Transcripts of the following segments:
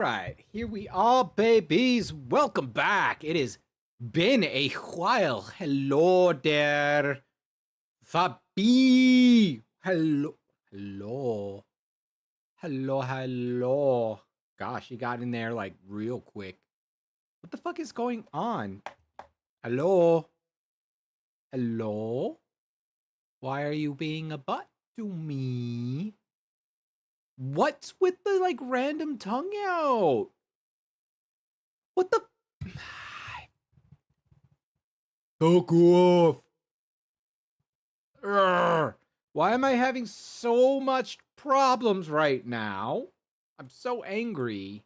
Right, here we are, babies. Welcome back. It has been a while. Hello there, Fabi. Hello, hello, hello. Gosh, you got in there like real quick. What the fuck is going on? Hello, hello. Why are you being a butt to me? What's with the like random tongue out? What the? Fuck off. Urgh. Why am I having so much problems right now? I'm so angry.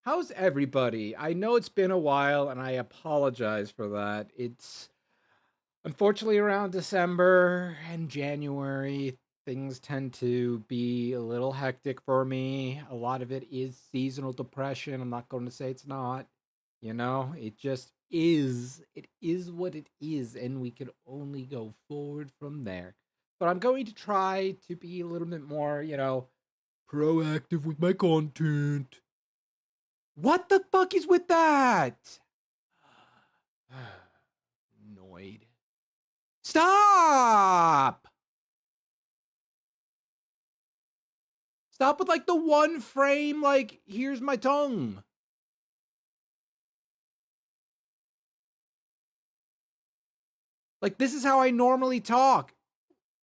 How's everybody? I know it's been a while and I apologize for that. It's unfortunately around December and January, things tend to be a little hectic for me. A lot of it is seasonal depression. I'm not going to say it's not. It just is. It is what it is, and we can only go forward from there. But I'm going to try to be a little bit more, proactive with my content. What the fuck is with that? Annoyed. Stop! Stop with like the one frame, like, here's my tongue. Like, this is how I normally talk.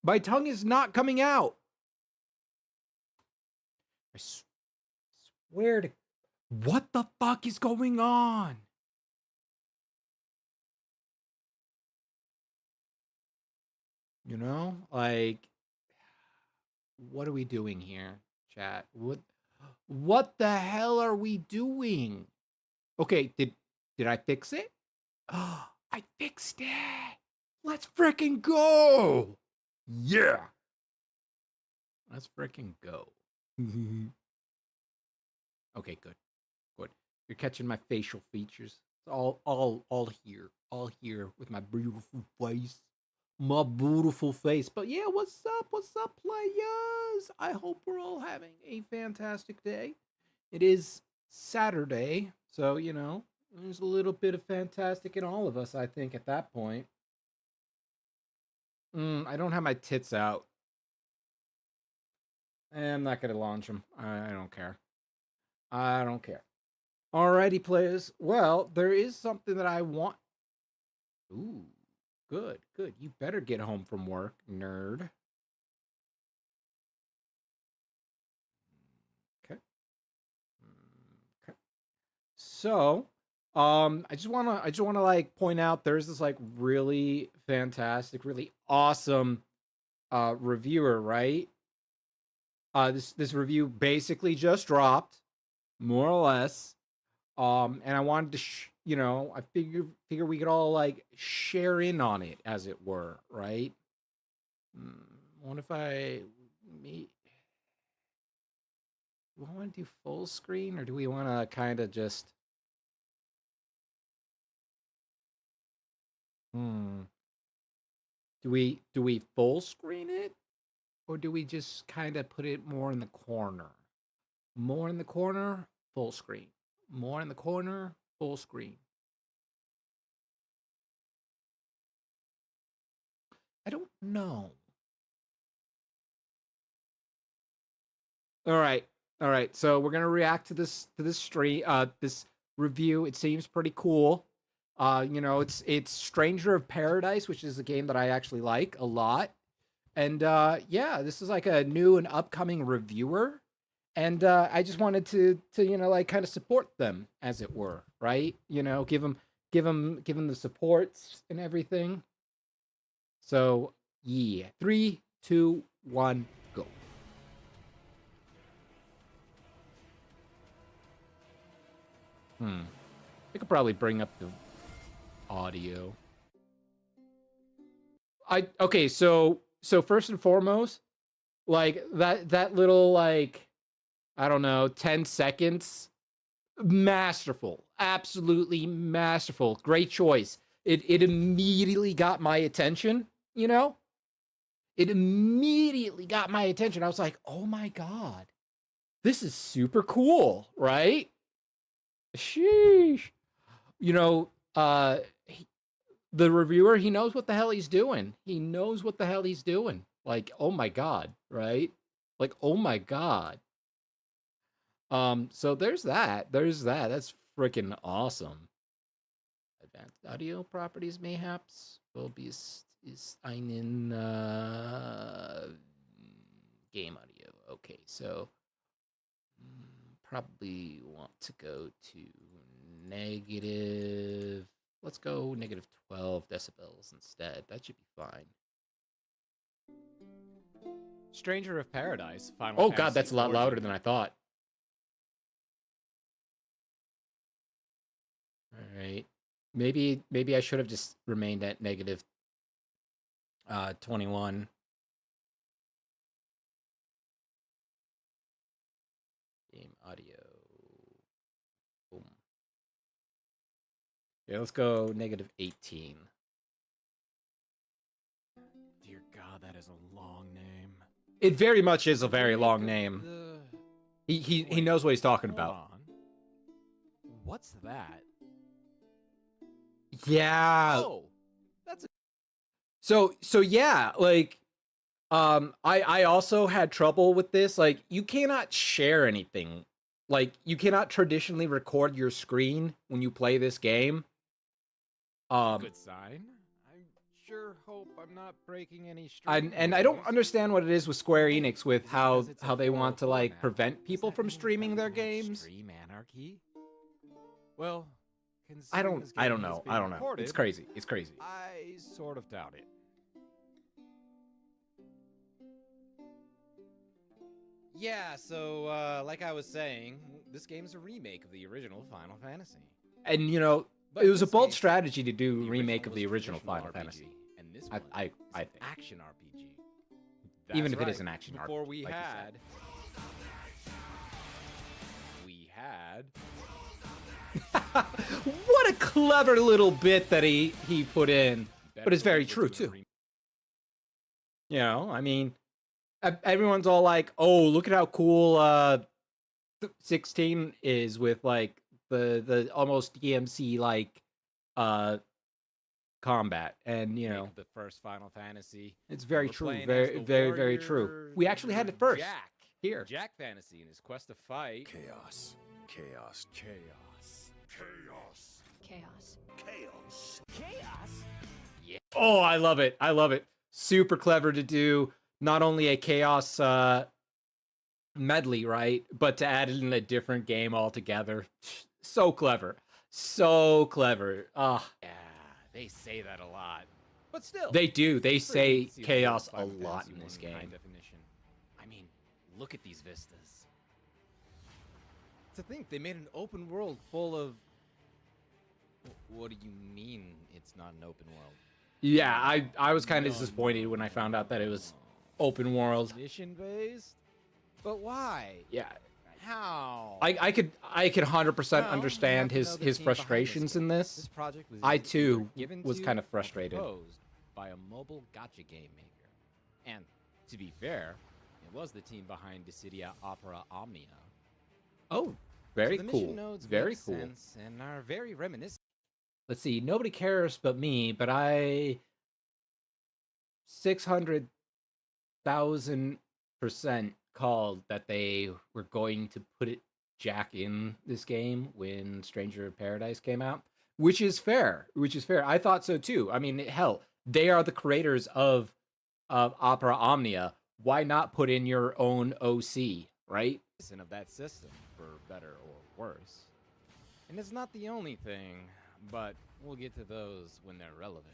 My tongue is not coming out. I swear to... What the fuck is going on? Like, what are we doing here, chat? What the hell are we doing? Okay, did I fix it? Oh, I fixed it. Let's freaking go. Yeah. Let's freaking go. Okay, good. Good. You're catching my facial features. It's all here with my beautiful face. My beautiful face. But yeah, what's up? What's up, players? I hope we're all having a fantastic day. It is Saturday, so there's a little bit of fantastic in all of us, I think, at that point. I don't have my tits out. I'm not gonna launch them. I don't care. I don't care. Alrighty, players. Well, there is something that I want. Ooh, good. You better get home from work, nerd. Okay. Okay. So, I just wanna like point out there's this like really fantastic, really awesome reviewer, right? This review basically just dropped, more or less. And I wanted to, I figure we could all like share in on it, as it were, right? What if me? Do I want to do full screen, or do we want to kind of just? Hmm. Do we full screen it, or do we just kind of put it more in the corner? More in the corner, full screen. More in the corner, full screen. I don't know. All right. All right. So we're gonna react to this stream, this review. It seems pretty cool. It's Stranger of Paradise, which is a game that I actually like a lot. And yeah, this is like a new and upcoming reviewer. And I just wanted to like kind of support them, as it were, right? Give them the supports and everything. So yeah, 3, 2, 1, go. I could probably bring up the audio. Okay, so first and foremost, like that little like, I don't know, 10 seconds, masterful. Absolutely masterful. Great choice. It immediately got my attention, you know? It immediately got my attention. I was like, "Oh my god. this is super cool, right? Sheesh. You know, the reviewer, he knows what the hell he's doing. He knows what the hell he's doing. Like, oh my god, right? Like, oh my god. So there's that. There's that. That's freaking awesome. Advanced audio properties, mayhaps will be is einen game audio. Okay, so probably want to go to negative. Let's go negative 12 decibels instead. That should be fine. Stranger of Paradise. Final Oh Fantasy god, that's a lot louder Origin. than I thought. All right. Maybe I should have just remained at negative 21. Game audio. Boom. Yeah, let's go negative 18. Dear God, that is a long name. It very much is a very long name. The... He knows what he's talking Hold about. on. What's that? Yeah. Oh, that's a... So yeah, like I also had trouble with this. Like, you cannot share anything. Like, you cannot traditionally record your screen when you play this game. good sign. I sure hope I'm not breaking any stream And I don't rules. understand what it is with Square Enix with Because it's a how they want to 404 like now. prevent Does people that from mean streaming that their we have games. Stream anarchy? Well, I considering this don't game is know. being I don't know. recorded, It's crazy. It's crazy. I sort of doubt it. Yeah, so like I was saying, this game's a remake of the original Final Fantasy. And you know, But it in was a this bold case, strategy to do the a remake of was the original traditional Final RPG, Fantasy. and this I one I is I an think. action RPG. Even That's if it is right. an action Before RPG, we like you had, said. What a clever little bit that he put in. But it's very Better true, Witch was a too. remake. You know, I mean, everyone's all like, "Oh, look at how cool 16 is with like the almost DMC like combat." And you Remake know, of the first Final Fantasy. it's very We're true, playing as very the very true. warrior We actually had it first Jack. here. Jack Fantasy in his quest to fight Chaos. Chaos. chaos. Chaos. Chaos. Chaos. Chaos. Oh, I love it. I love it. Super clever to do not only a chaos medley, right? But to add it in a different game altogether. So clever. So clever. Yeah, they say that a lot, but still, They do. They it's pretty say neat to see the chaos a Final lot Fantasy in this 1 high game. definition. I mean, look at these vistas. To think they made an open world full of. What do you mean it's not an open world? Yeah, I was kind of No, disappointed when I found out that it was open world. Mission based, but why? Yeah, How? I could 100% Well, understand you have to know the his team behind this frustrations game. in This this. project was I, either too, given was to kind of or frustrated. proposed by a mobile gacha game maker. And to be fair, it was the team behind Dissidia Opera Omnia. Oh, very So the cool. mission nodes Very make cool. sense and are very reminiscent. Let's see. Nobody cares but me, but I 600,000% called that they were going to put it Jack in this game when Stranger of Paradise came out, which is fair. Which is fair. I thought so too. I mean, hell, they are the creators of Opera Omnia. Why not put in your own OC, right? Of that system, for better or worse. And it's not the only thing, but we'll get to those when they're relevant.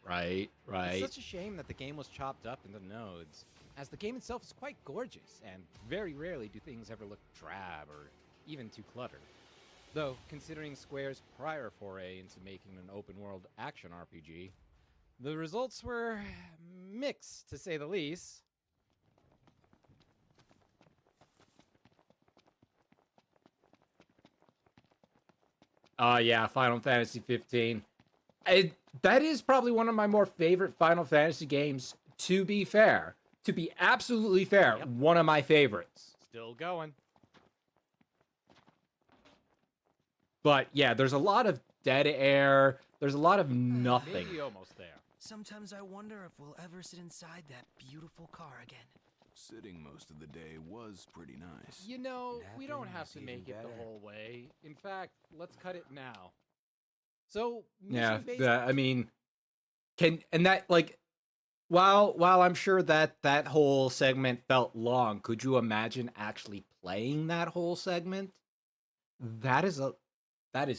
Right, right. It's such a shame that the game was chopped up into nodes, as the game itself is quite gorgeous, and very rarely do things ever look drab or even too cluttered. Though, considering Square's prior foray into making an open-world action RPG, the results were mixed, to say the least. Yeah, Final Fantasy 15. That is probably one of my more favorite Final Fantasy games, to be fair. To be absolutely fair, Yep. one of my favorites. Still going. But yeah, there's a lot of dead air. There's a lot of nothing. Maybe almost there. Sometimes I wonder if we'll ever sit inside that beautiful car again. Sitting most of the day was pretty nice. You know, we don't Napping have is to even make it the better. whole way. In fact, let's cut it now. So, Yeah, mission-based I mean, and that like, while I'm sure that that whole segment felt long, could you imagine actually playing that whole segment? That is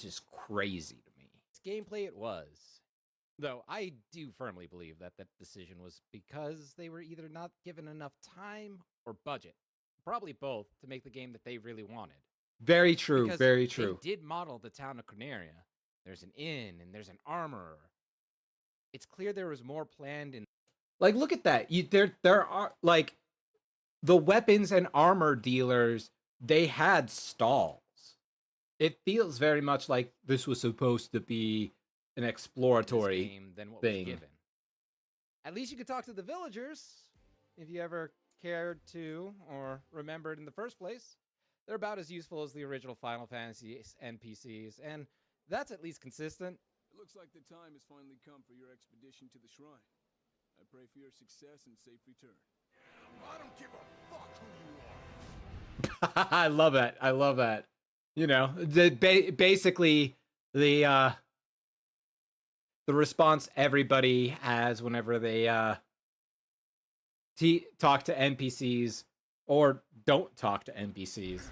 just crazy to me. gameplay it was. Though I do firmly believe that that decision was because they were either not given enough time or budget. Probably both to make the game that they really wanted. Very true, Because very true. They did model the town of Corneria. There's an inn and there's an armorer. It's clear there was more planned in Like, look at that. There are like the weapons and armor dealers. They had stalls. It feels very much like this was supposed to be an this exploratory game than what was thing. given. At least you could talk to the villagers if you ever cared to or remembered in the first place. They're about as useful as the original Final Fantasy NPCs, and that's at least consistent. It looks like the time has finally come for your expedition to the shrine. I pray for your success and safe return. I don't give a fuck who you are. I love that. I love that. You know, basically the response everybody has whenever they talk to NPCs or don't talk to NPCs.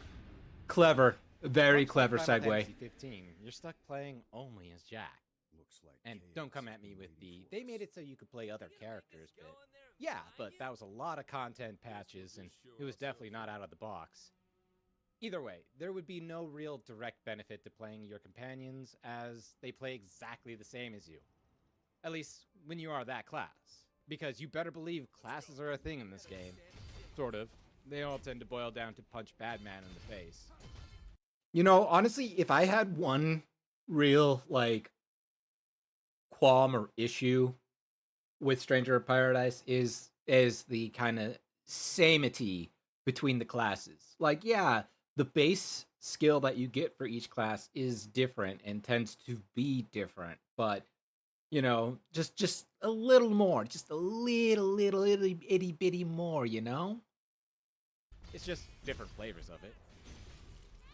Clever, very Much like clever Final segue. Fantasy 15, you're stuck playing only as Jack. Looks like And chaos don't come is at me with waiting the for they us. made it so you could play other characters, but yeah, but that was a lot of content patches and it was definitely not out of the box. Either way, there would be no real direct benefit to playing your companions as they play exactly the same as you. At least when you are that class. Because you better believe classes are a thing in this game. Sort of. They all tend to boil down to punch Batman in the face. You know, honestly, if I had one real like qualm or issue with Stranger of Paradise is the kind of samity between the classes. Like, yeah, the base skill that you get for each class is different and tends to be different, but you know, just a little more, just a little itty bitty more, you know? It's just different flavors of it.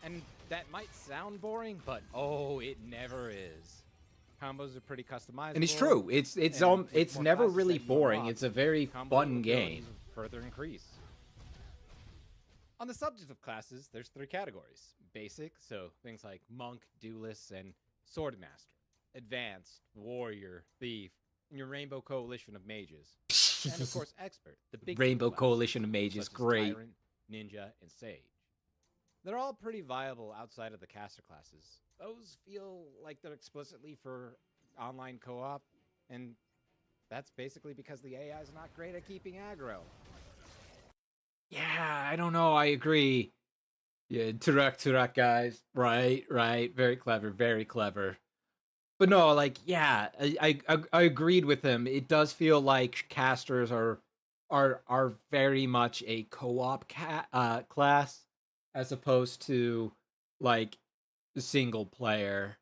And that might sound boring, but oh, it never is. Combos are pretty customizable. And it's true. It's and with it's more never classes really that you boring. unlock, It's a very combo fun abilities game. further increase. On the subject of classes, there's 3 categories. Basic, so things like monk, duelist, and sword master. Advanced, warrior, thief, and your rainbow coalition of mages. And of course, expert, the big two Rainbow classes, Coalition of Mages, such as great. Tyrant, ninja, and sage. They're all pretty viable outside of the caster classes. Those feel like they're explicitly for online co-op, and that's basically because the AI is not great at keeping aggro. Yeah, I don't know. I agree. Yeah, Turek, guys. Right. Very clever. Very clever. But no, like, yeah, I agreed with him. It does feel like casters are very much a co-op class as opposed to like single player.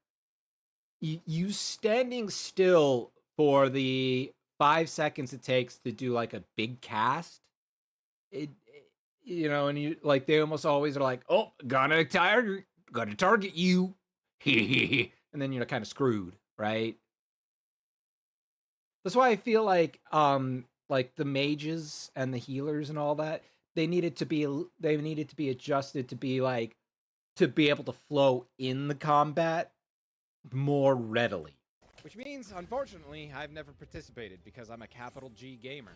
You standing still for the 5 seconds it takes to do like a big cast. You know, and you like they almost always are like, oh, gonna target you, and then you're kind of screwed, right? That's why I feel like the mages and the healers and all that they needed to be adjusted to be like to be able to flow in the combat more readily. Which means, unfortunately, I've never participated because I'm a capital G gamer.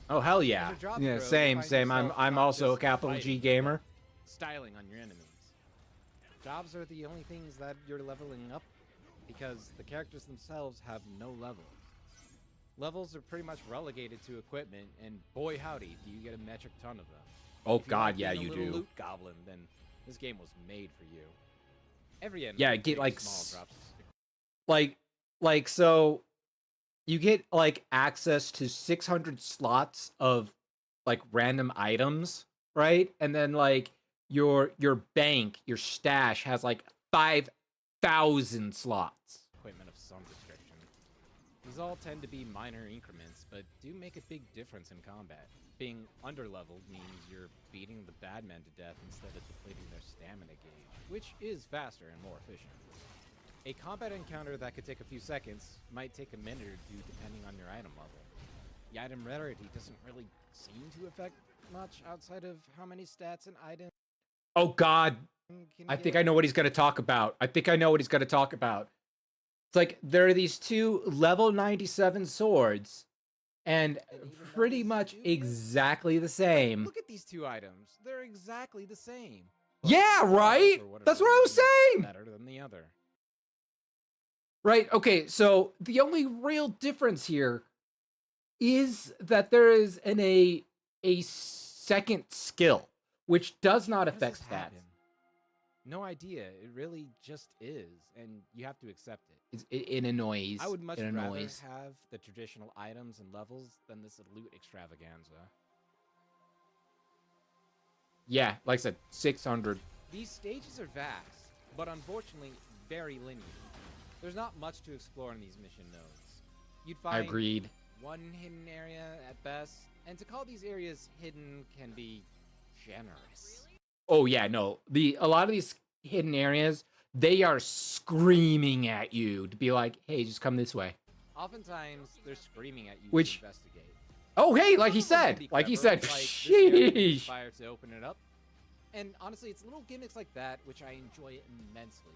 Oh hell yeah, As your jobs yeah, grow, you same. find I'm yourself I'm not also a just capital G fighting, gamer. Styling on your enemies. Jobs are the only things that you're leveling up because the characters themselves have no levels. Levels are pretty much relegated to equipment, and boy howdy, do you get a metric ton of them. Oh If you god, like yeah, being a you little do. Loot goblin, then this game was made for you. Every enemy Yeah, get creates like small drops. like so you get like access to 600 slots of like random items, right? And then like your bank, your stash has like 1,000 slots. equipment of some description. These all tend to be minor increments, but do make a big difference in combat. Being underleveled means you're beating the bad men to death instead of depleting their stamina gauge, which is faster and more efficient. A combat encounter that could take a few seconds might take a minute or two depending on your item level. The item rarity doesn't really seem to affect much outside of how many stats an item Oh God, can I think get. I know what he's going to talk about. It's like there are these two level 97 swords, and even though pretty it's much stupid, exactly the same. Look at these two items. They're exactly the same. Yeah, One, right? for whatever That's what I was reason, is saying. Better than the other. Right? Okay, so the only real difference here is that there is a second skill, which does not How does affect this stats. happen? No idea. It really just is, and you have to accept it. It annoys. I would much it rather annoys. have the traditional items and levels than this loot extravaganza. Yeah, like I said, 600. These stages are vast, but unfortunately very linear. There's not much to explore in these mission nodes. You'd I find agreed. one hidden area at best, and to call these areas hidden can be generous. Oh yeah, no. A lot of these hidden areas, they are screaming at you to be like, "Hey, just come this way." Oftentimes, they're screaming at you Which- to investigate. Oh, hey, like he Some of them can said. be Like he clever, said. like this area using Sheesh. fire to open it up. And honestly, it's little gimmicks like that which I enjoy immensely.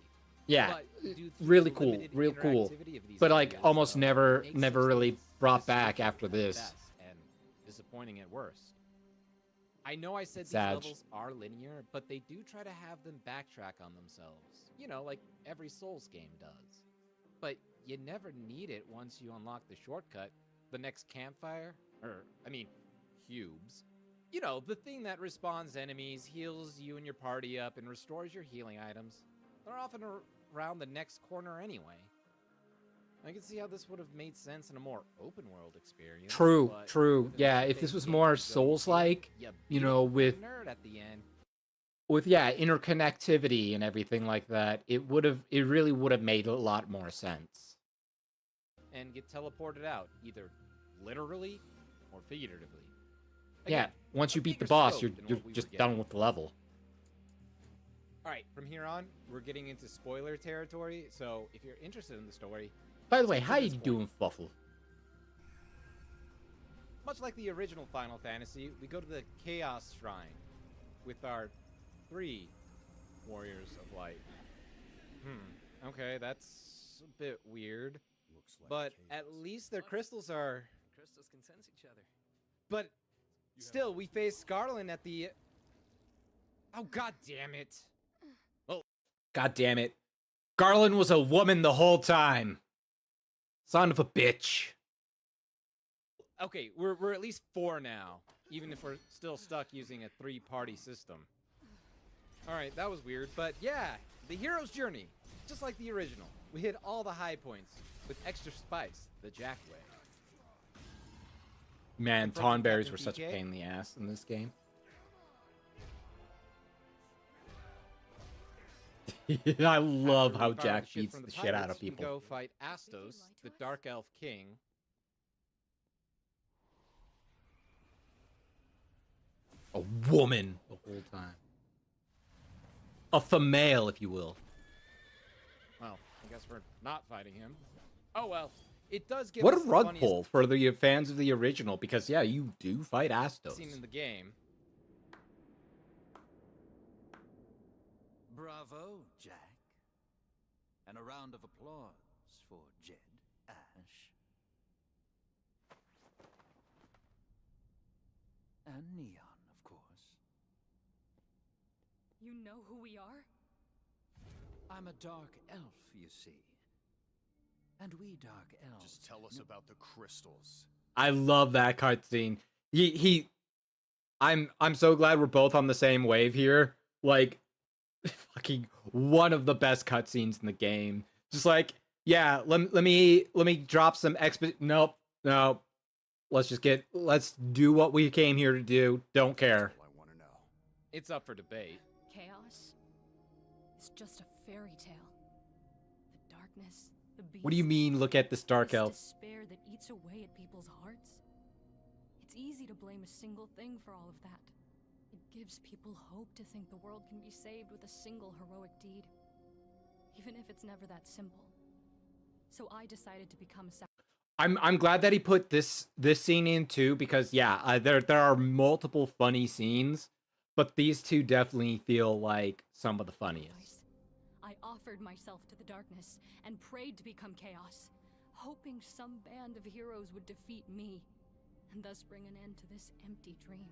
Yeah, But due to really the cool, limited real cool. interactivity of these But like areas, almost though, never it makes never those really things brought back disjointed after at this. best and disappointing at worst. I know I said these Sag. levels are linear, but they do try to have them backtrack on themselves. You know, like every Souls game does. But you never need it once you unlock the shortcut, the next campfire, cubes. You know, the thing that respawns enemies, heals you and your party up, and restores your healing items. They're often around the next corner anyway. I can see how this would have made sense in a more open world experience. True, but true. with an Yeah, epic if this was game more to go Souls-like, to, you beat know, up a with nerd at the end. interconnectivity and everything like that, it really would have made a lot more sense. And get teleported out, either literally or figuratively. Yeah, Again, once a you beat the bigger boss, scope you're than you're what we were just getting. done with the level. Alright, from here on, we're getting into spoiler territory, so if you're interested in the story, By the way, stick to how you this point. doing, Fuffle? Much like the original Final Fantasy, we go to the Chaos Shrine with our 3 Warriors of Light. Okay, that's a bit weird. Looks like But chaos. at least their crystals are... Crystals can sense each other. But You have still, we face Scarlin at the... Oh, god damn it. God damn it. Garland was a woman the whole time. Son of a bitch. Okay, we're at least 4 now, even if we're still stuck using a 3-party system. Alright, that was weird, but yeah, the hero's journey, just like the original. We hit all the high points with extra spice, the Jack way. Man, Confronting Tonberries Captain were such a PK? pain in the ass in this game. I love After how we borrow Jack ship beats from the shit out of pirates, we people. go fight Astos, the Dark Elf King. A woman the whole time. A female, if you will. Well, I guess we're not fighting him. Oh well, it does give What a us the rug funniest pull for the fans of the original, because yeah, you do fight Astos. scene in the game. Bravo, Jack. And a round of applause for Jed Ash. And Neon, of course. You know who we are? I'm a dark elf, you see. And we dark elves. Just tell us about the crystals. I love that cutscene. I'm so glad we're both on the same wave here. Like, fucking one of the best cutscenes in the game. Just like, yeah, let me drop some Nope. Let's do what we came here to do. Don't care. All I want to know. It's up for debate. Chaos? It's just a fairy tale. darkness, the beast. What do you mean, look at this dark this elf? despair that eats away at people's hearts? It's easy to blame a single thing for all of that. It gives people hope to think the world can be saved with a single heroic deed, even if it's never that simple. So I decided to become a I'm glad that he put this scene in too, because yeah, there are multiple funny scenes, but these two definitely feel like some of the funniest. I offered myself to the darkness and prayed to become chaos, hoping some band of heroes would defeat me and thus bring an end to this empty dream.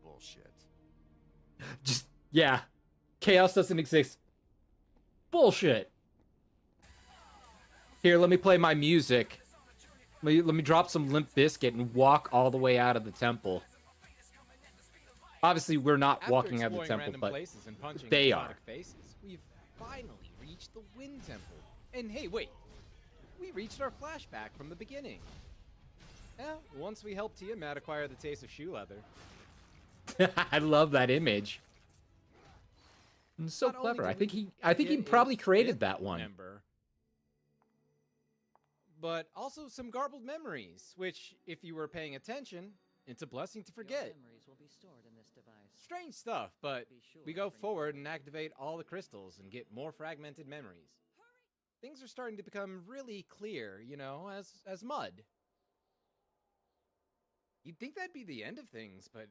Bullshit. Just yeah, chaos doesn't exist. Bullshit. Here, let me play my music. Let me drop some Limp Bizkit and walk all the way out of the temple. Obviously, we're not After walking out of the exploring temple, random but places and punching they exotic are. faces, we've finally reached the Wind Temple. And hey, wait. We reached our flashback from the beginning. Yeah, once we helped Tiamat acquire the taste of shoe leather. I love that image. It's so Not only clever. did I think we he get probably a created fifth that one. member, but also some garbled memories, which, if you were paying attention, it's a blessing to forget. Memories will be stored in this device. Strange stuff, but Be sure we to go bring forward and activate all the crystals and get more fragmented memories. Things are starting to become really clear, you know, as mud. You'd think that'd be the end of things, but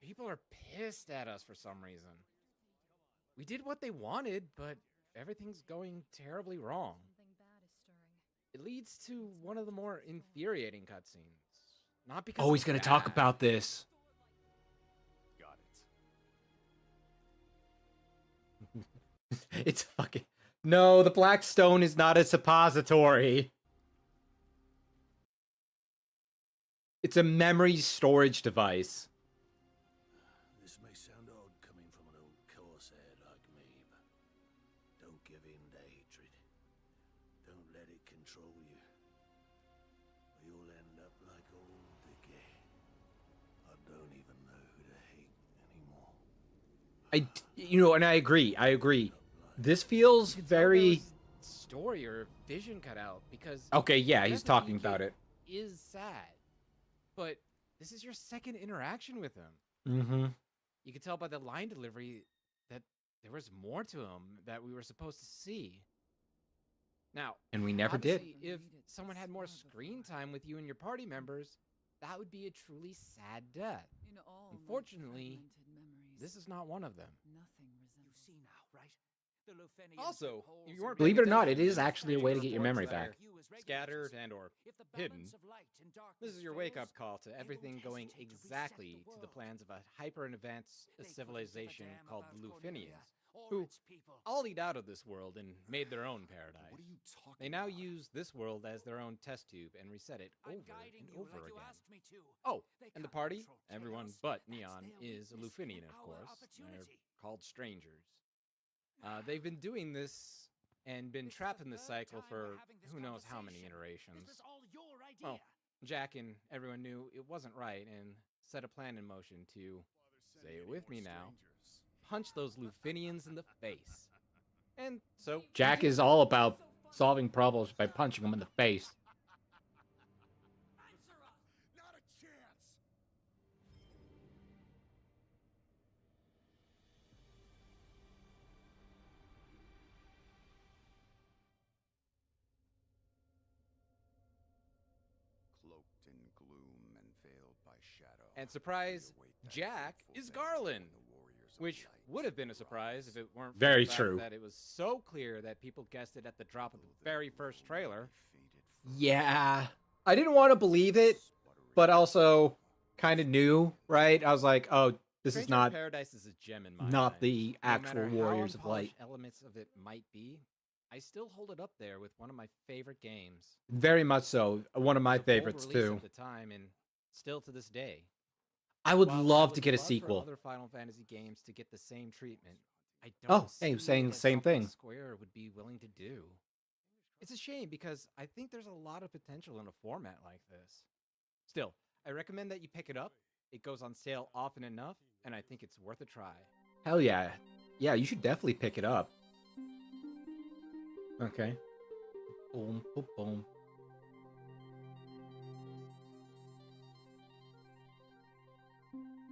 people are pissed at us for some reason. We did what they wanted, but everything's going terribly wrong. Something bad is stirring. It leads to one of the more infuriating cutscenes. Not because Oh, it's he's gonna talk bad. about this. Got it. It's fucking no. The Black Stone is not a suppository. It's a memory storage device. This may sound odd coming from an old corsair like me, but don't give in to hatred. Don't let it control you. Or you'll end up like old Dickie. I don't even know who to hate anymore. And I agree. This feels You could tell there very was story or vision cut out because okay. Yeah, he's Death of talking DK about it. is sad, but this is your second interaction with him. Mm-hmm. You could tell by the line delivery that there was more to him that we were supposed to see. Now, And we never did. obviously, if someone had more screen time with you and your party members, that would be a truly sad death. Unfortunately, this is not one of them. You see now, right? The Lufenians Also, rip holes if you weren't in Believe it or not, reality it is and actually a way to get your reports memory that back. you as Scattered regulators, and or if the hidden. balance of light and darkness This is your wake-up fails, call to they everything won't going hesitate to reset exactly the to the world. plans of a hyper-advanced They couldn't give a civilization damn called about Lufenians, Cornelia or who its people. all eat out of this world and made their own paradise. What are you talking They now about? use this world as their own test tube and reset it I'm over guiding and you over like you again. asked me to. Oh, They and the can't party, control everyone chaos. but That's Neon, their is a weakness Lufenian, and of our course. They're opportunity. called strangers. They've been doing this and been This is trapped the in this third cycle time for we're having this who knows how many conversation. iterations. This was all your idea. Well, Jack and everyone knew it wasn't right and set a plan in motion to, say it with me now, punch those Lufenians in the face. And so Jack is all about solving problems by punching them in the face. Not a chance. Cloaked in gloom and veiled by shadow. And surprise, we await that Jack fateful is day Garland, when the warriors of which light would have been a surprise rise. if it weren't for Very the fact true. that it was so clear that people guessed it at the drop of the very first trailer. Yeah, I didn't want to believe it, but also kind of knew, right? I was like, oh, this is Stranger not in Paradise is a gem in my not mind. the No actual matter how Warriors of Light. unpolished elements of it might be, I still hold it up there with one of my favorite games. Very much so. One of It my was a bold favorites release too. At the time, and still to this day. I would While I love to would get a love for sequel. other Final Fantasy games to get the same treatment, I Oh, don't hey, see saying it the as same something thing. Square would be willing to do. It's a shame because I think there's a lot of potential in a format like this. Still, I recommend that you pick it up. It goes on sale often enough, and I think it's worth a try. Hell yeah. Yeah, you should definitely pick it up. Okay. Boom, boom, boom.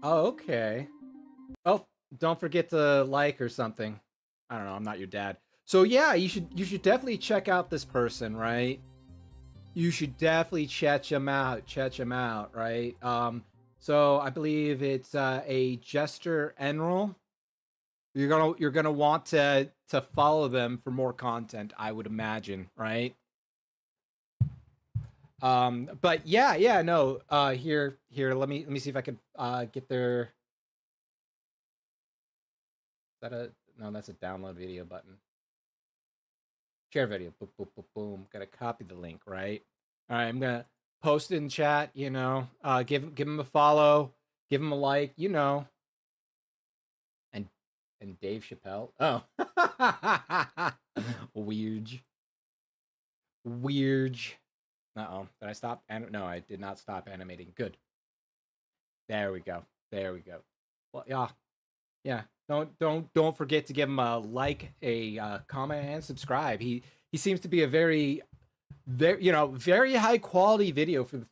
Oh, okay. Oh, don't forget to like or something. I don't know, I'm not your dad. So yeah, you should definitely check out this person, right? You should definitely check him out, right? So I believe it's a Jester Enroll. You're gonna want to follow them for more content, I would imagine, right? But yeah, no. Here, let me see if I can get their. Is that a no? That's a download video button. Share video. Boom, boom, boom, boom. Gotta copy the link, right? All right, I'm gonna post it in chat. You know, give him a follow, give him a like. You know, and Dave Chappelle. Oh, weird. Uh-oh. Did I stop? No, I did not stop animating. Good. There we go. Well, yeah. Don't forget to give him a like, a comment, and subscribe. He seems to be a very high quality video for the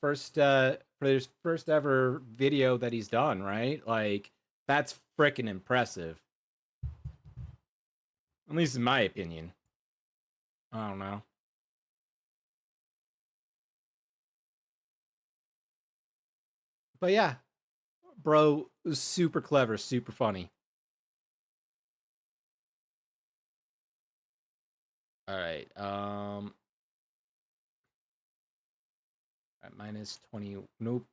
for his first ever video that he's done. Right? Like that's freaking impressive. At least in my opinion. I don't know. But yeah, bro, super clever, super funny. All right. Minus 20. Nope.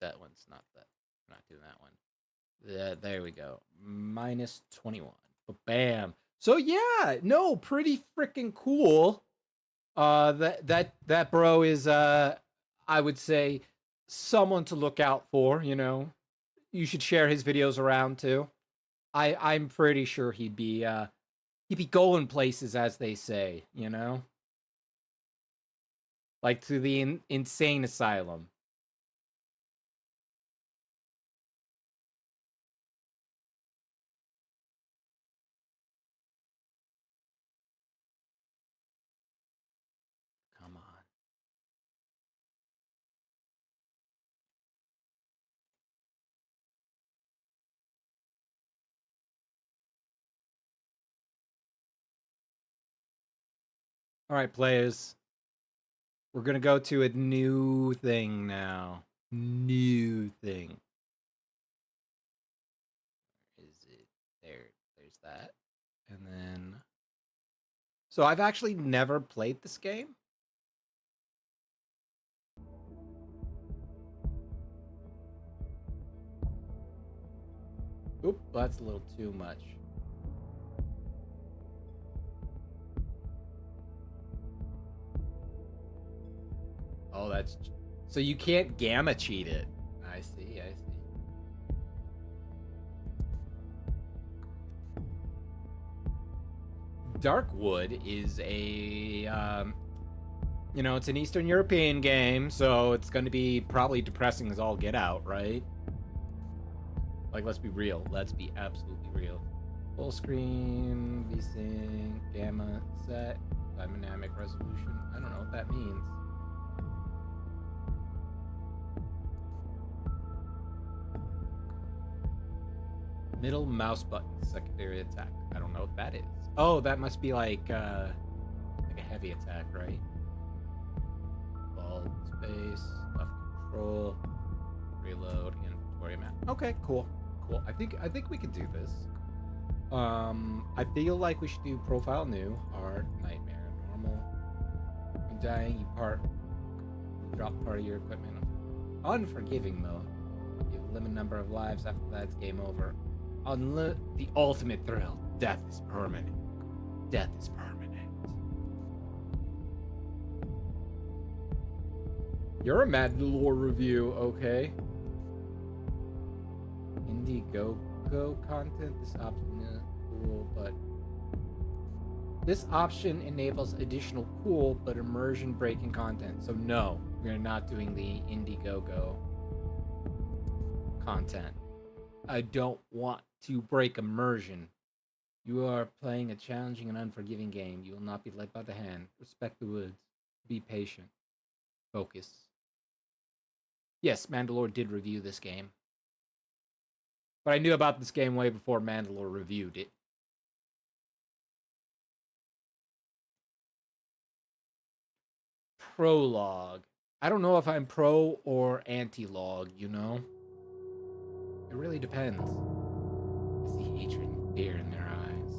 That one's not that. I'm not doing that one. There we go. Minus 21. But bam. So yeah, no, pretty freaking cool. That bro is I would say someone to look out for, you know. You should share his videos around too. I'm pretty sure he'd be going places, as they say, you know? Like to the insane asylum. Come on. All right, players. We're going to go to a new thing now. New thing. Is it there? There's that. And then so I've actually never played this game. Oop, that's a little too much. Oh, that's so you can't gamma cheat it. I see. Darkwood is a it's an Eastern European game, so it's going to be probably depressing as all get out, right? Like, let's be real. Let's be absolutely real. Full screen, VSync, gamma set, dynamic resolution. I don't know what that means. Middle mouse button, secondary attack. I don't know what that is. Oh, that must be like a heavy attack, right? Hold space, left control, reload, inventory map. Okay, cool. I think we can do this. I feel like we should do profile new, art, nightmare, normal. When dying, you drop part of your equipment. Unforgiving mode. You have a limited number of lives. After that, it's game over. The ultimate thrill. Death is permanent. You're a Mandalore review, okay? Indiegogo content. This option is cool, but this option enables additional cool but immersion breaking content. So no, we're not doing the Indiegogo content. I don't want to break immersion. You are playing a challenging and unforgiving game. You will not be led by the hand. Respect the woods. Be patient. Focus. Yes, Mandalore did review this game. But I knew about this game way before Mandalore reviewed it. Prologue. I don't know if I'm pro or anti-log, you know? It really depends. I see hatred and fear in their eyes.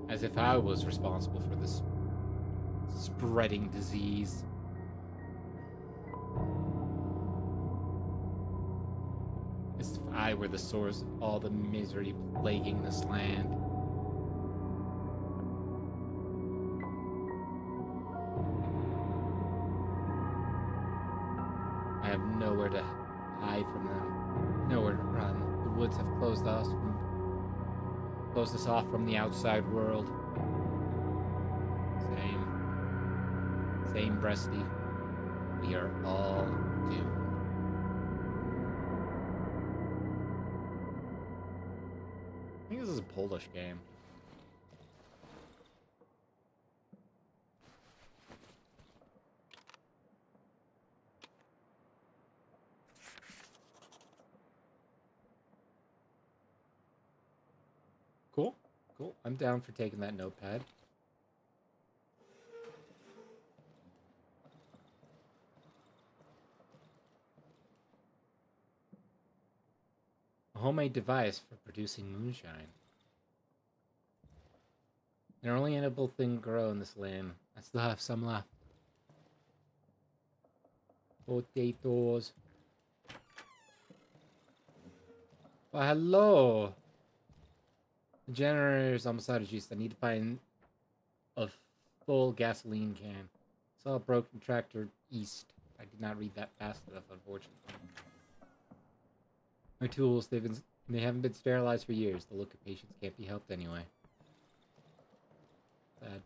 As if I was responsible for this spreading disease. As if I were the source of all the misery plaguing this land. I have nowhere to hide from them, nowhere to run. The woods have closed us off from the outside world. Same breasty. We are all doomed. I think this is a Polish game. Cool. I'm down for taking that notepad. A homemade device for producing moonshine. An only edible thing grow in this land. I still have some left. Potatoes. Well, hello. The generator's almost out of juice. I need to find a full gasoline can. Saw a broken tractor east. I did not read that fast enough, unfortunately. My tools, they haven't been sterilized for years. The look of patients can't be helped anyway. Bad.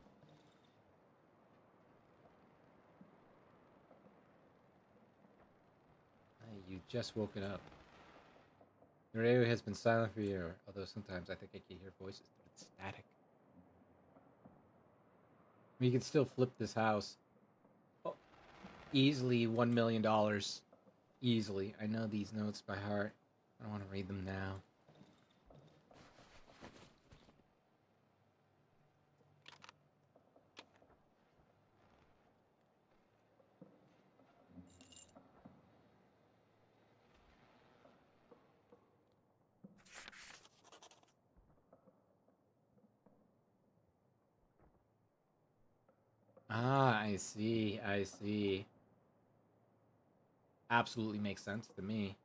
Hey, you just woken up. The radio has been silent for a year, although sometimes I think I can hear voices. It's static. We can still flip this house. Oh, easily $1 million. Easily. I know these notes by heart. I don't want to read them now. Ah, I see. Absolutely makes sense to me.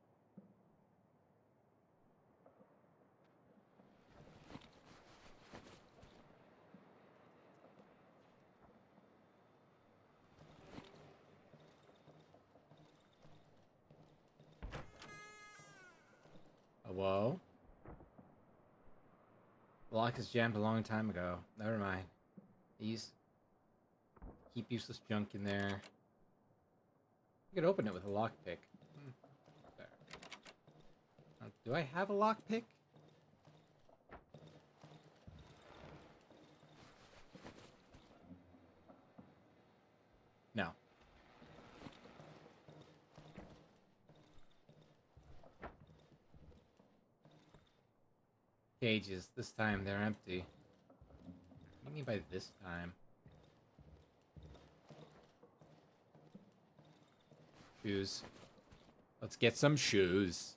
Whoa. The lock is jammed a long time ago. Never mind. These keep useless junk in there. You could open it with a lockpick. There. Do I have a lockpick? No. Cages. This time they're empty. What do you mean by this time? Shoes. Let's get some shoes.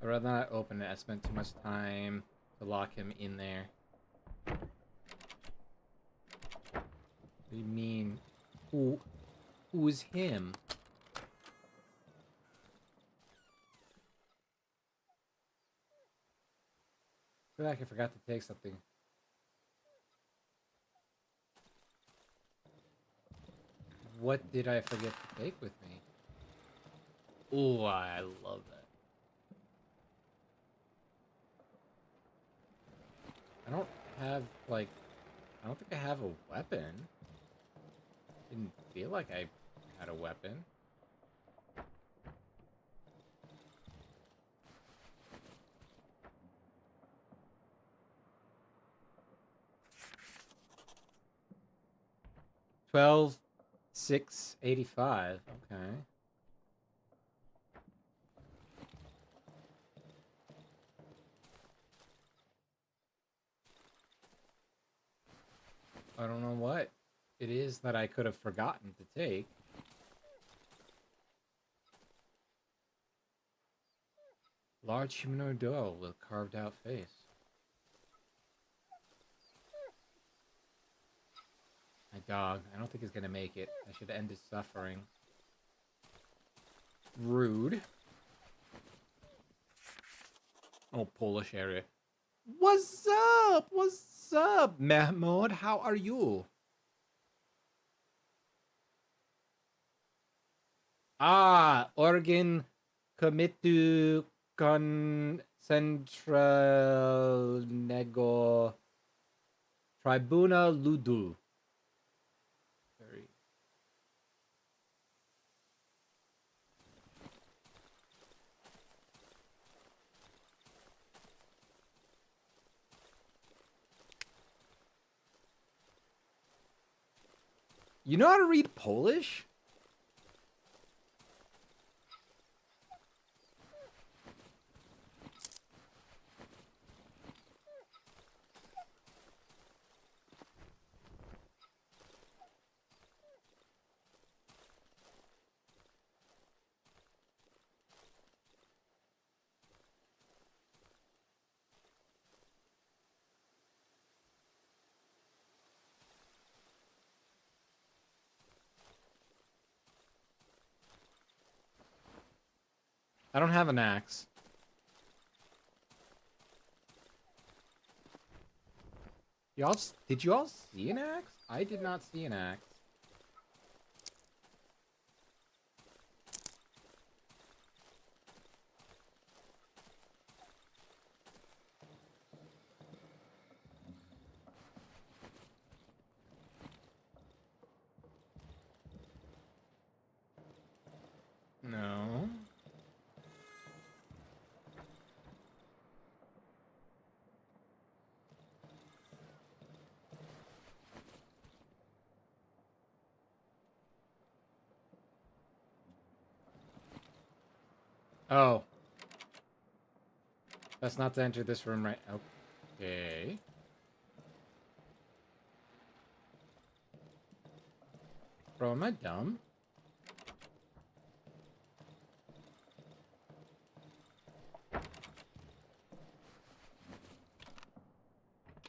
I'd rather not open it. I spent too much time to lock him in there. What do you mean? Who is him? I feel like I forgot to take something. What did I forget to take with me? Oh, I love that. I don't have, like, I don't think I have a weapon. Didn't feel like I had a weapon. $12,685. Okay. I don't know what it is that I could have forgotten to take. Large humanoid doll with carved out face. My dog. I don't think he's gonna make it. I should end his suffering. Rude. Oh, Polish area. What's up? What's up, Mahmoud? How are you? Ah, Organ Committee Con Central Nego Tribuna Ludu. Very. You know how to read Polish? I don't have an axe. Y'all, did you all see an axe? I did not see an axe. No. Oh. That's not to enter this room right. Okay. Bro, am I dumb?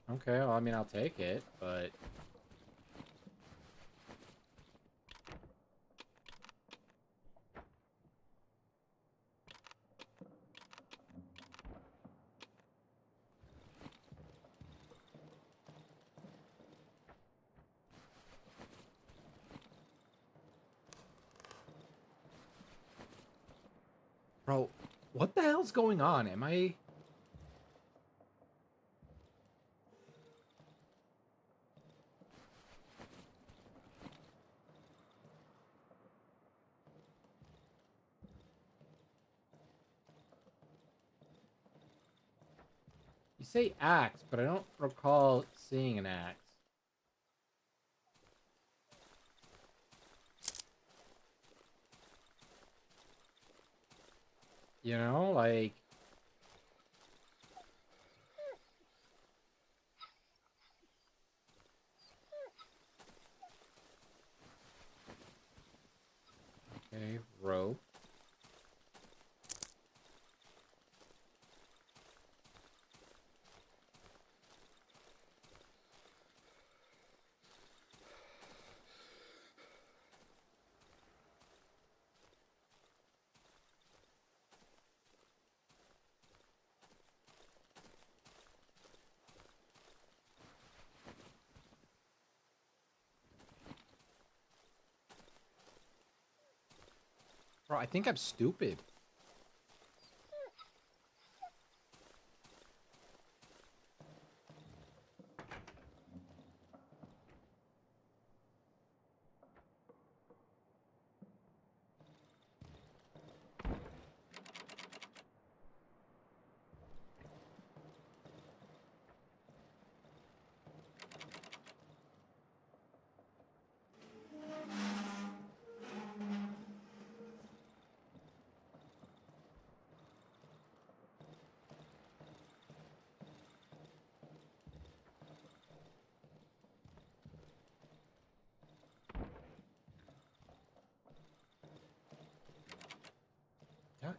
Okay, well, I mean, I'll take it, but... Bro, what the hell's going on? Am I... You say axe, but I don't recall seeing an axe. You know, like... Okay, rope. Bro, I think I'm stupid.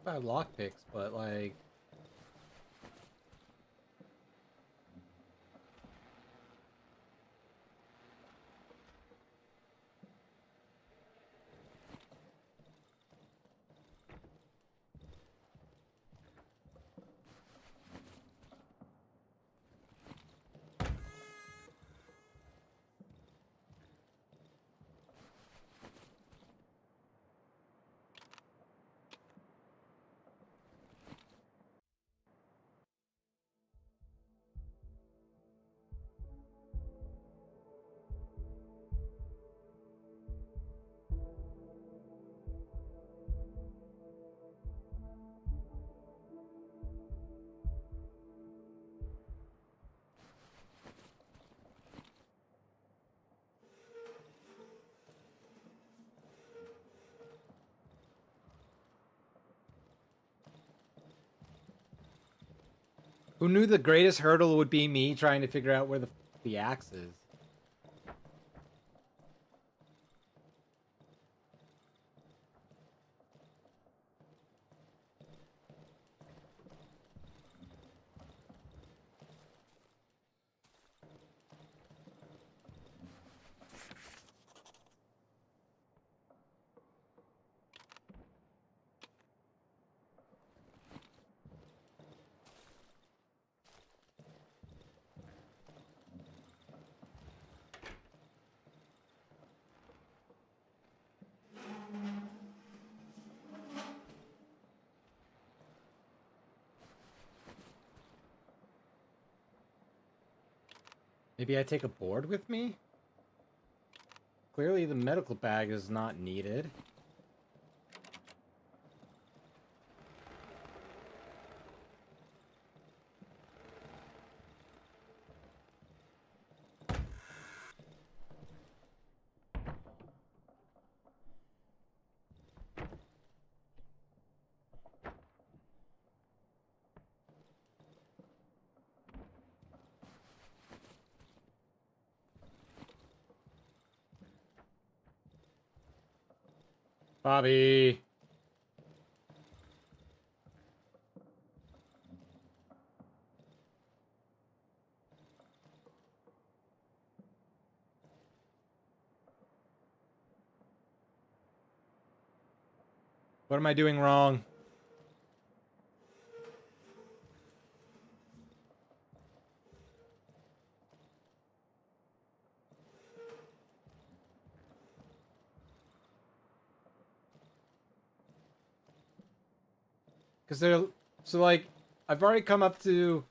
I have lockpicks, but like... Who knew the greatest hurdle would be me trying to figure out where the axe is? Maybe I take a board with me? Clearly the medical bag is not needed. Bobby! What am I doing wrong? Because they're... So, like, I've already come up to...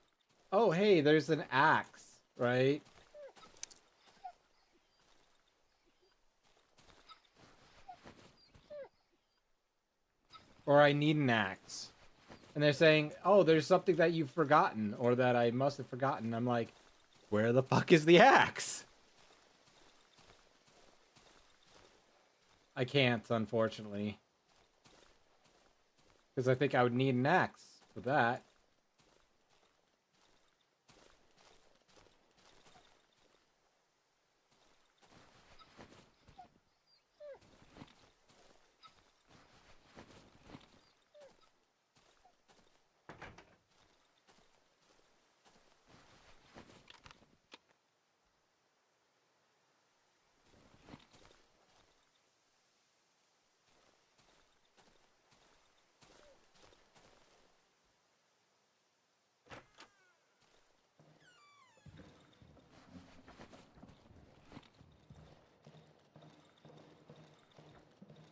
Oh, hey, there's an axe, right? Or I need an axe. And they're saying, oh, there's something that you've forgotten, or that I must have forgotten. I'm like, where the fuck is the axe? I can't, unfortunately. Because I think I would need an axe for that.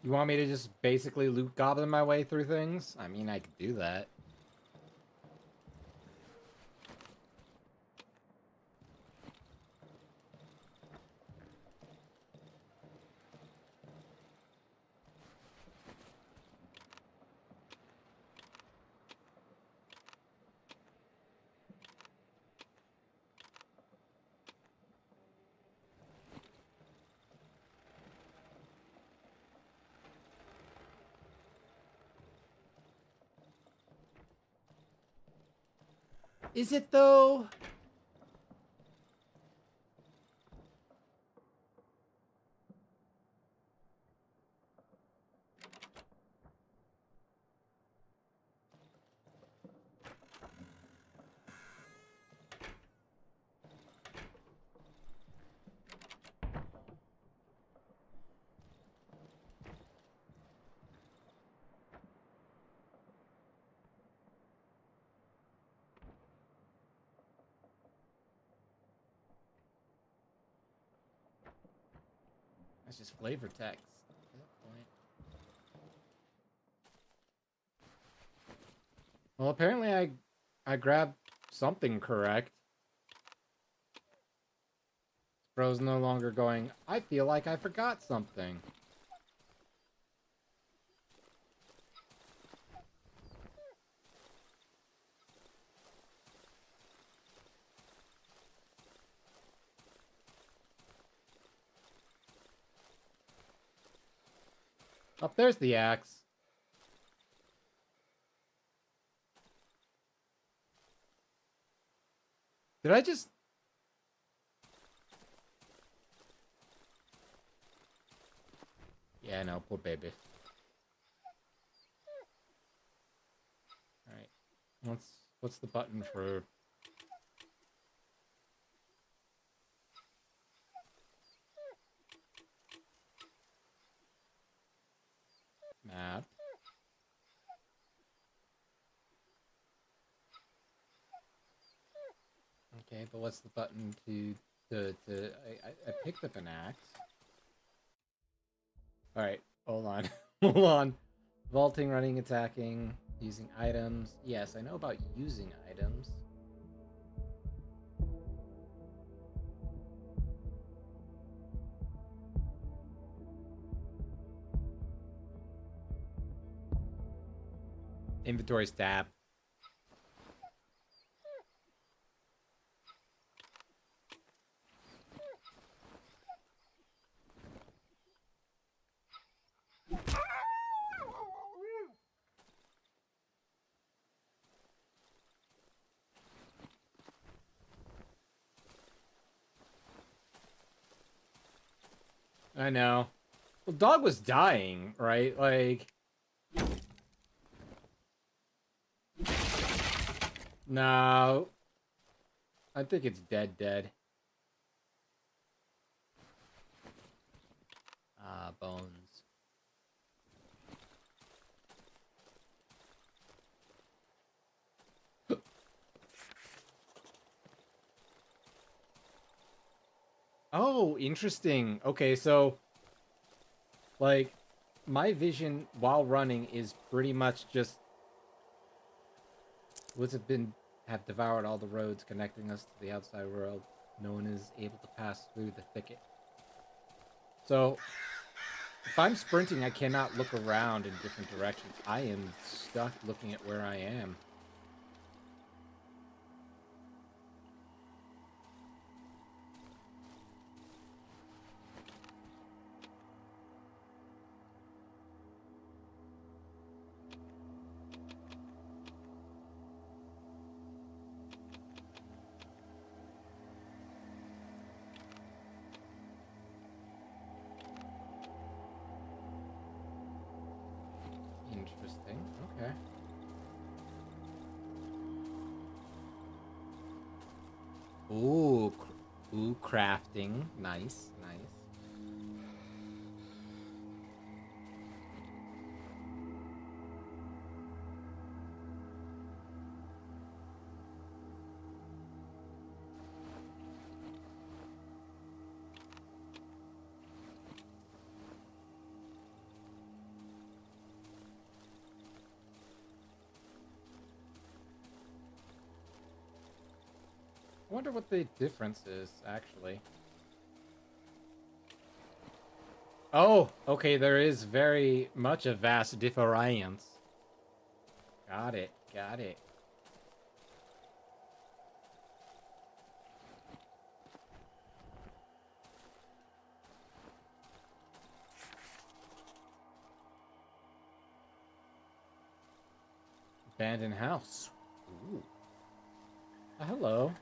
You want me to just basically loot goblin my way through things? I mean, I could do that. Is it though? That's just flavor text at that point. Well, apparently I grabbed something correct. Bro's no longer going, I feel like I forgot something. Up there's the axe. Did I just... Yeah, no, poor baby. Alright. What's the button for... Map? Okay, but what's the button I picked up an axe. Alright, hold on. Hold on. Vaulting, running, attacking, using items. Yes, I know about using items. Inventory's tab. I know. Well, dog was dying, right? Like... No. I think it's dead. Ah, bones. Oh, interesting. Okay, so... Like, my vision while running is pretty much just... Woods have devoured all the roads connecting us to the outside world. No one is able to pass through the thicket. So, if I'm sprinting, I cannot look around in different directions. I am stuck looking at where I am. Interesting. Okay. Ooh, crafting. Nice. I wonder what the difference is, actually. Oh, okay, there is very much a vast difference. Got it. Abandoned house. Ooh. Hello.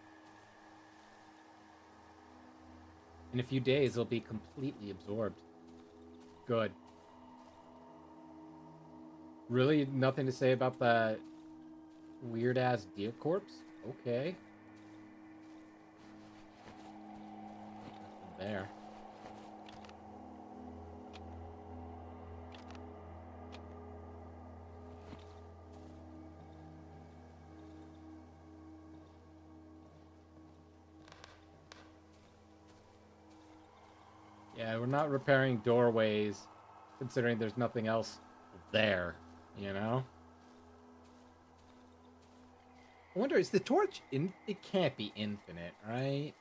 In a few days, it'll be completely absorbed. Good. Really nothing to say about that weird-ass deer corpse? Okay. Nothing there. Yeah, we're not repairing doorways, considering there's nothing else there, you know? I wonder, is the torch in? It can't be infinite, right?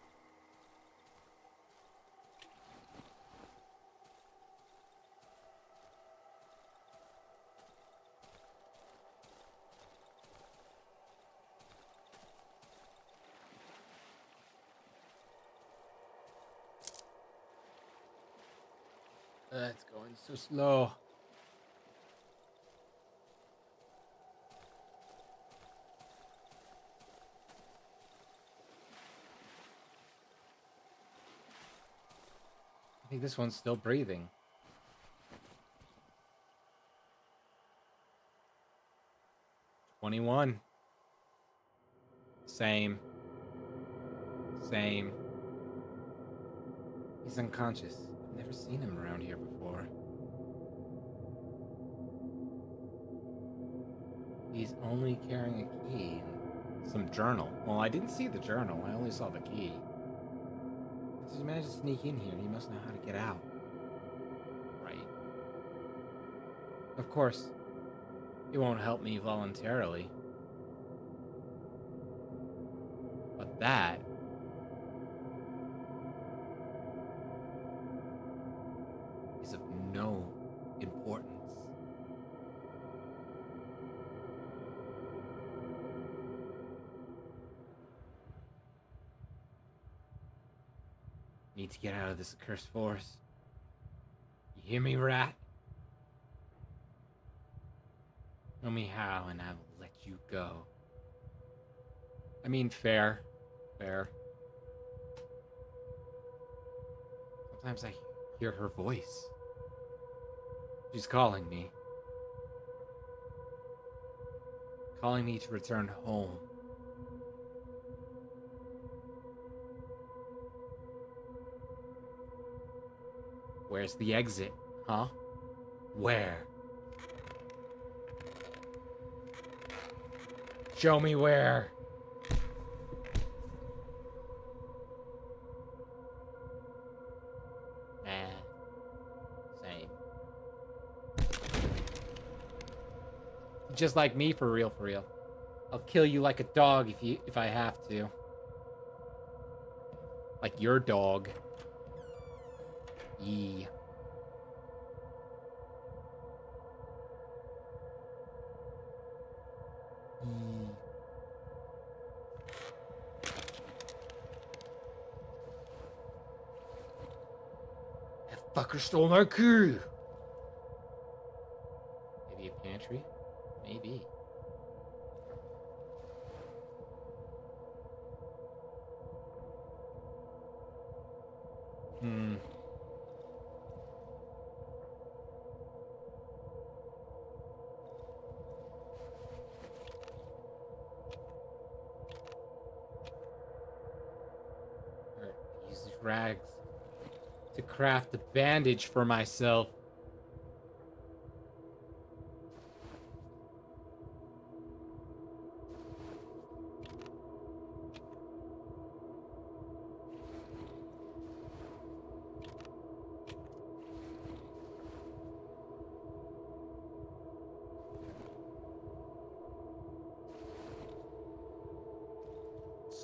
It's going so slow. I think this one's still breathing. $21. Same. Same. He's unconscious. I've never seen him around here before. He's only carrying a key and some journal. Well, I didn't see the journal. I only saw the key. How did he manage to sneak in here? He must know how to get out. Right. Of course, he won't help me voluntarily. But that is of no importance. Need to get out of this accursed forest. You hear me, rat? Show me how, and I will let you go. I mean, fair. Fair. Sometimes I hear her voice. She's calling me. Calling me to return home. Where's the exit, huh? Where? Show me where. Nah. Same. Just like me, for real, for real. I'll kill you like a dog if I have to. Like your dog. Yee. That fucker stole my key. Maybe a pantry? Maybe. Use these rags to craft a bandage for myself.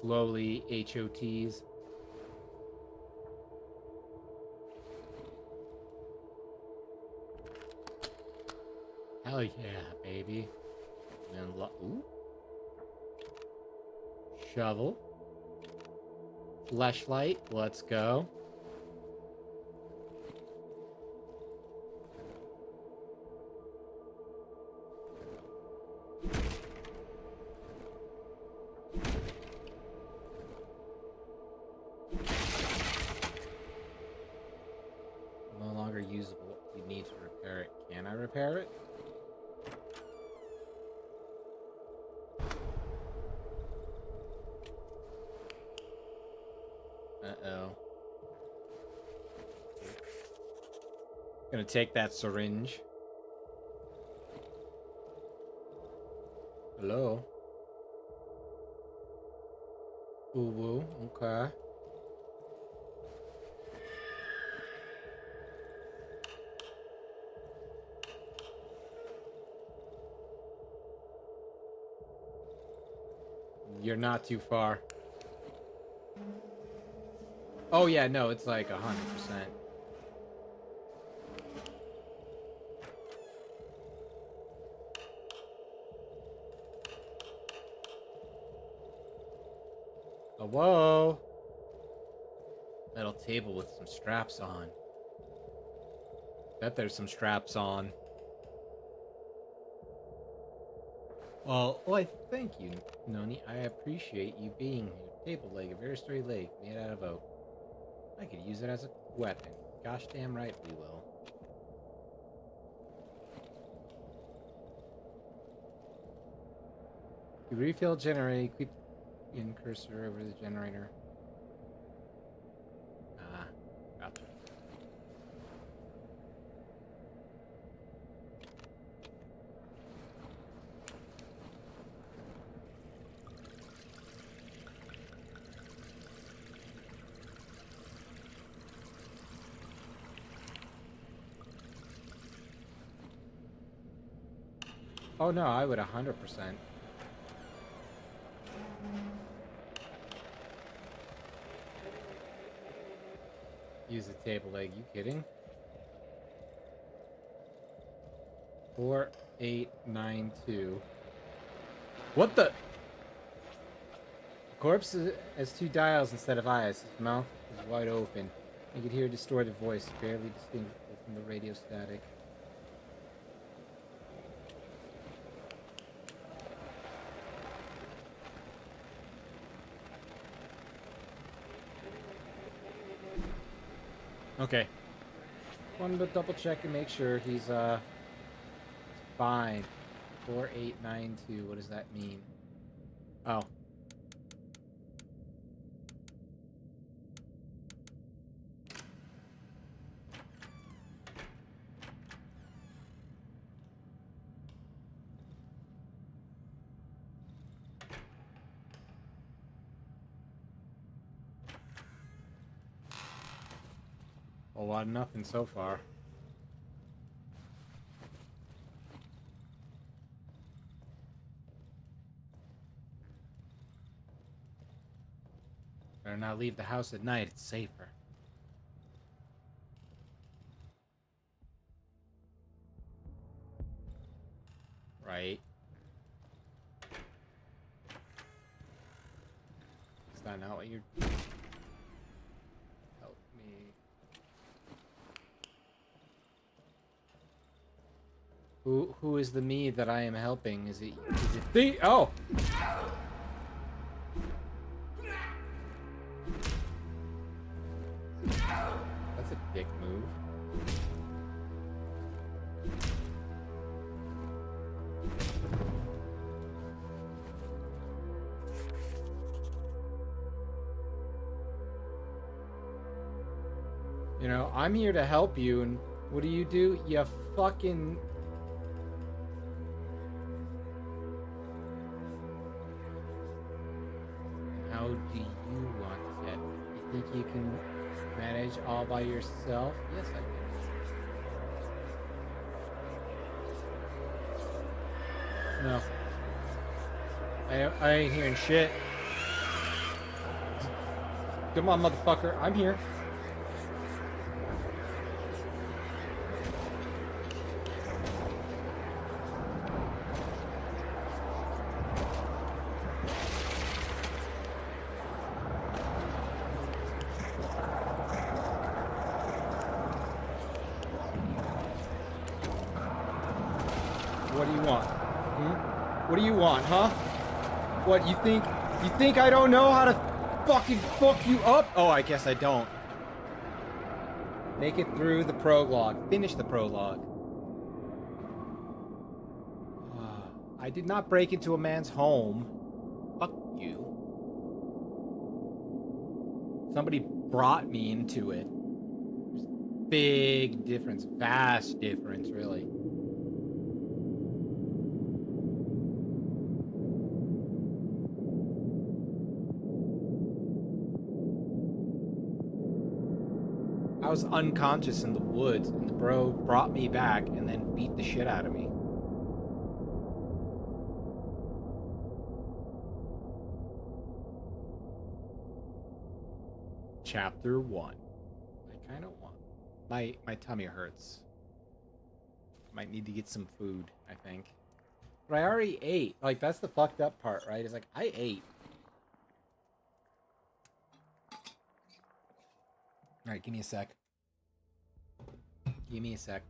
Slowly, HOTs. Hell yeah, baby. And then, ooh. Shovel. Fleshlight, let's go. No longer usable. You need to repair it. Can I repair it? Uh-oh. Gonna take that syringe. Hello? Ooh, okay. You're not too far. Oh yeah, no, it's like 100%. Oh, whoa! Metal table with some straps on. Bet there's some straps on. Well, why, thank you, Noni. I appreciate you being here. Table leg, a very sturdy leg, made out of oak. I could use it as a weapon. Gosh damn right we will. You refill generator, keep in cursor over the generator. Ah, gotcha. Oh no, I would 100%. Use the table leg, you kidding? 4892. What the? Corpse has two dials instead of eyes. His mouth is wide open. You could hear a distorted voice, barely distinguishable from the radio static. Okay. Wanted to double check and make sure he's fine. 4892. What does that mean? Oh. A lot of nothing so far. Better not leave the house at night, it's safer. Right. Is that not what you're... Help me. Who is the me that I am helping? Is it the... Oh! That's a dick move. You know, I'm here to help you, and what do? You fucking... How do you want to get? You think you can manage all by yourself? Yes, I can. No. I ain't hearing shit. Come on, motherfucker. I'm here. What do you want? What do you want, huh? What, you think I don't know how to fucking fuck you up? Oh, I guess I don't. Make it through the prologue. Finish the prologue. I did not break into a man's home. Fuck you. Somebody brought me into it. There's big difference. Vast difference, really. I was unconscious in the woods, and the bro brought me back and then beat the shit out of me. chapter 1. I kind of want. My tummy hurts. Might need to get some food, I think. But I already ate. Like, that's the fucked up part, right? It's like, I ate. Alright, give me a sec. Give me a sec.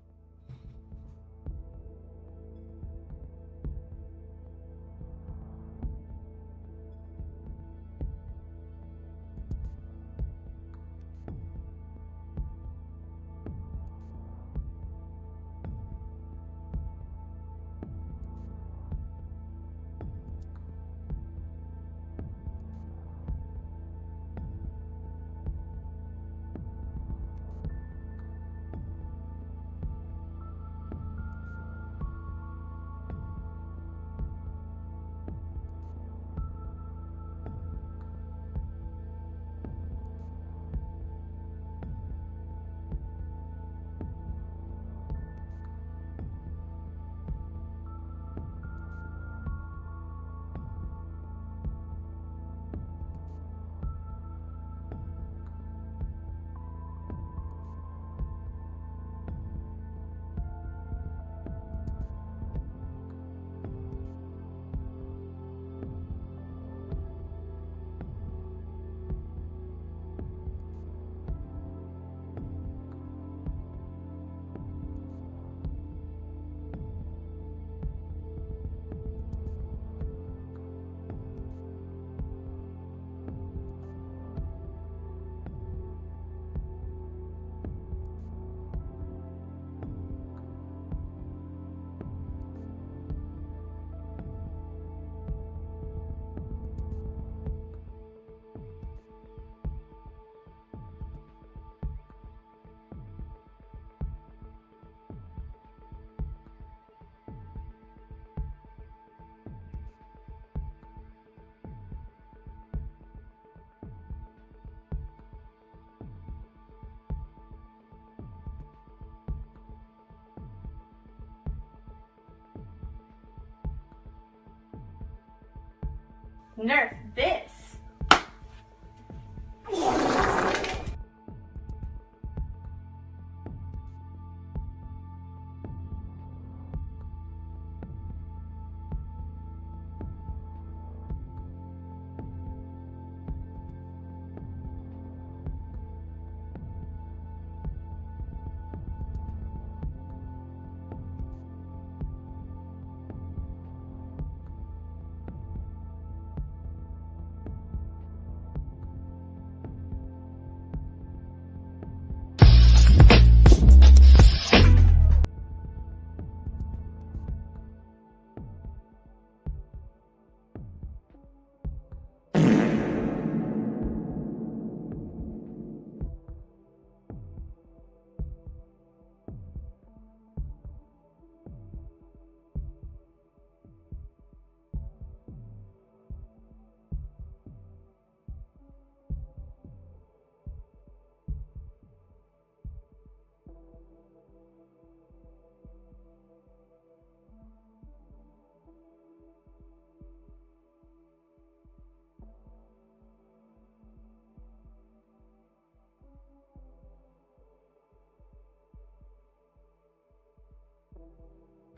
Nerf this!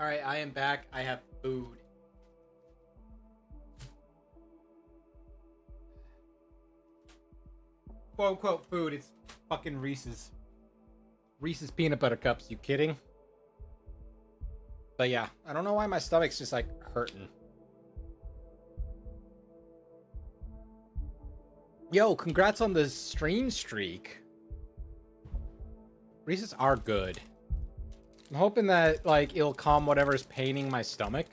All right, I am back. I have food. Quote unquote food. It's fucking Reese's. Reese's peanut butter cups. You kidding? But yeah, I don't know why my stomach's just like hurting. Yo, congrats on the stream streak. Reese's are good. I'm hoping that, like, it'll calm whatever's paining my stomach.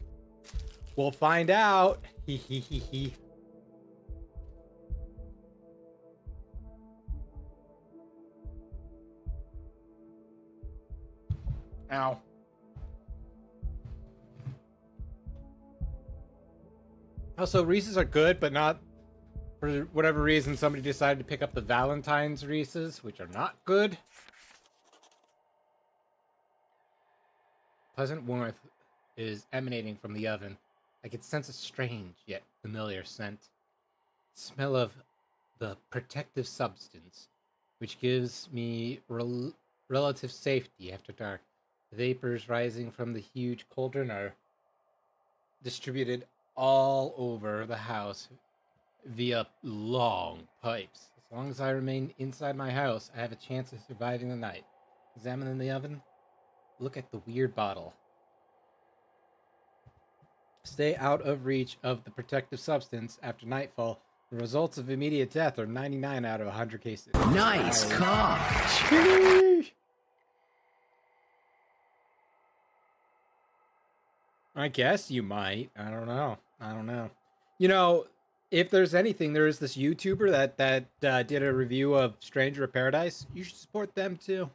We'll find out. Hee hee hee hee. Ow. Also, Reese's are good, but not... For whatever reason, somebody decided to pick up the Valentine's Reese's, which are not good. Pleasant warmth is emanating from the oven. I could sense a strange yet familiar scent. Smell of the protective substance which gives me relative safety after dark. The vapors rising from the huge cauldron are distributed all over the house via long pipes. As long as I remain inside my house, I have a chance of surviving the night. Examining the oven, look at the weird bottle. Stay out of reach of the protective substance after nightfall. The results of immediate death are 99 out of 100 cases. Nice car. Sheesh. I guess you might. I don't know. You know, if there's anything, there is this YouTuber that did a review of Stranger of Paradise. You should support them too.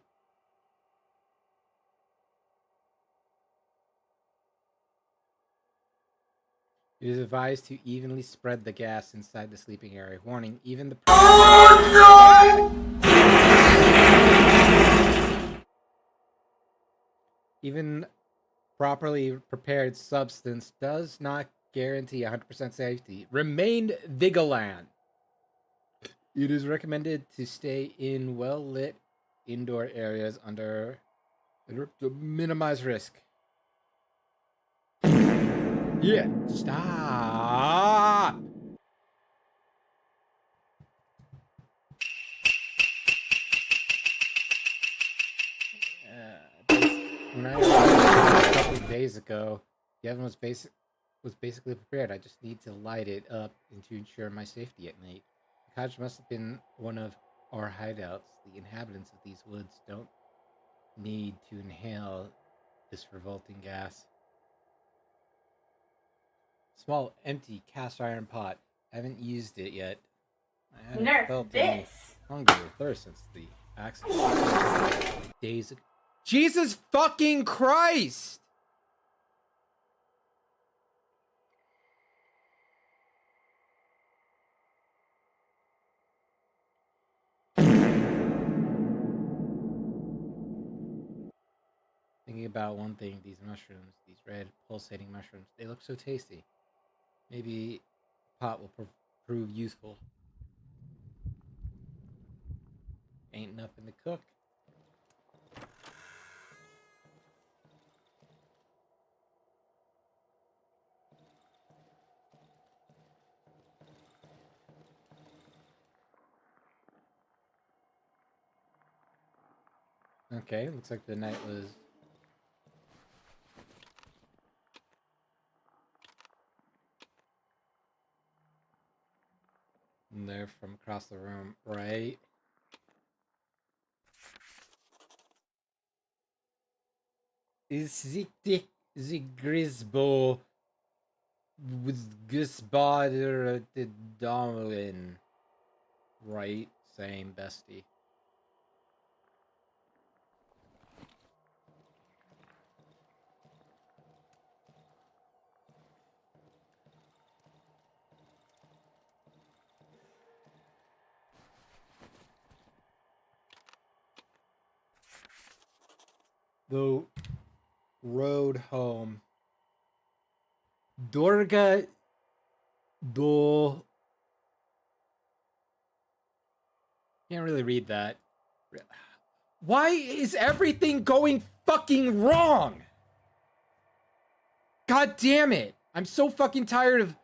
It is advised to evenly spread the gas inside the sleeping area. Warning, even the even properly prepared substance does not guarantee 100% safety. Remain vigilant. It is recommended to stay in well-lit indoor areas to minimize risk. Yeah, stop. When I arrived a couple of days ago, the oven was basically prepared. I just need to light it up and to ensure my safety at night. The cottage must have been one of our hideouts. The inhabitants of these woods don't need to inhale this revolting gas. Small, empty cast iron pot. I haven't used it yet. I haven't Nerf felt any this. hunger or thirst since the accident. Days ago. Jesus fucking Christ! Thinking about one thing, these mushrooms, these red pulsating mushrooms, they look so tasty. Maybe pot will prove useful. Ain't nothing to cook. Okay, looks like the night was there from across the room, right? Is the Grisbo with Gusbader the Darwin, right? Same bestie. The road home. Durga do. Can't really read that. Why is everything going fucking wrong? God damn it. I'm so fucking tired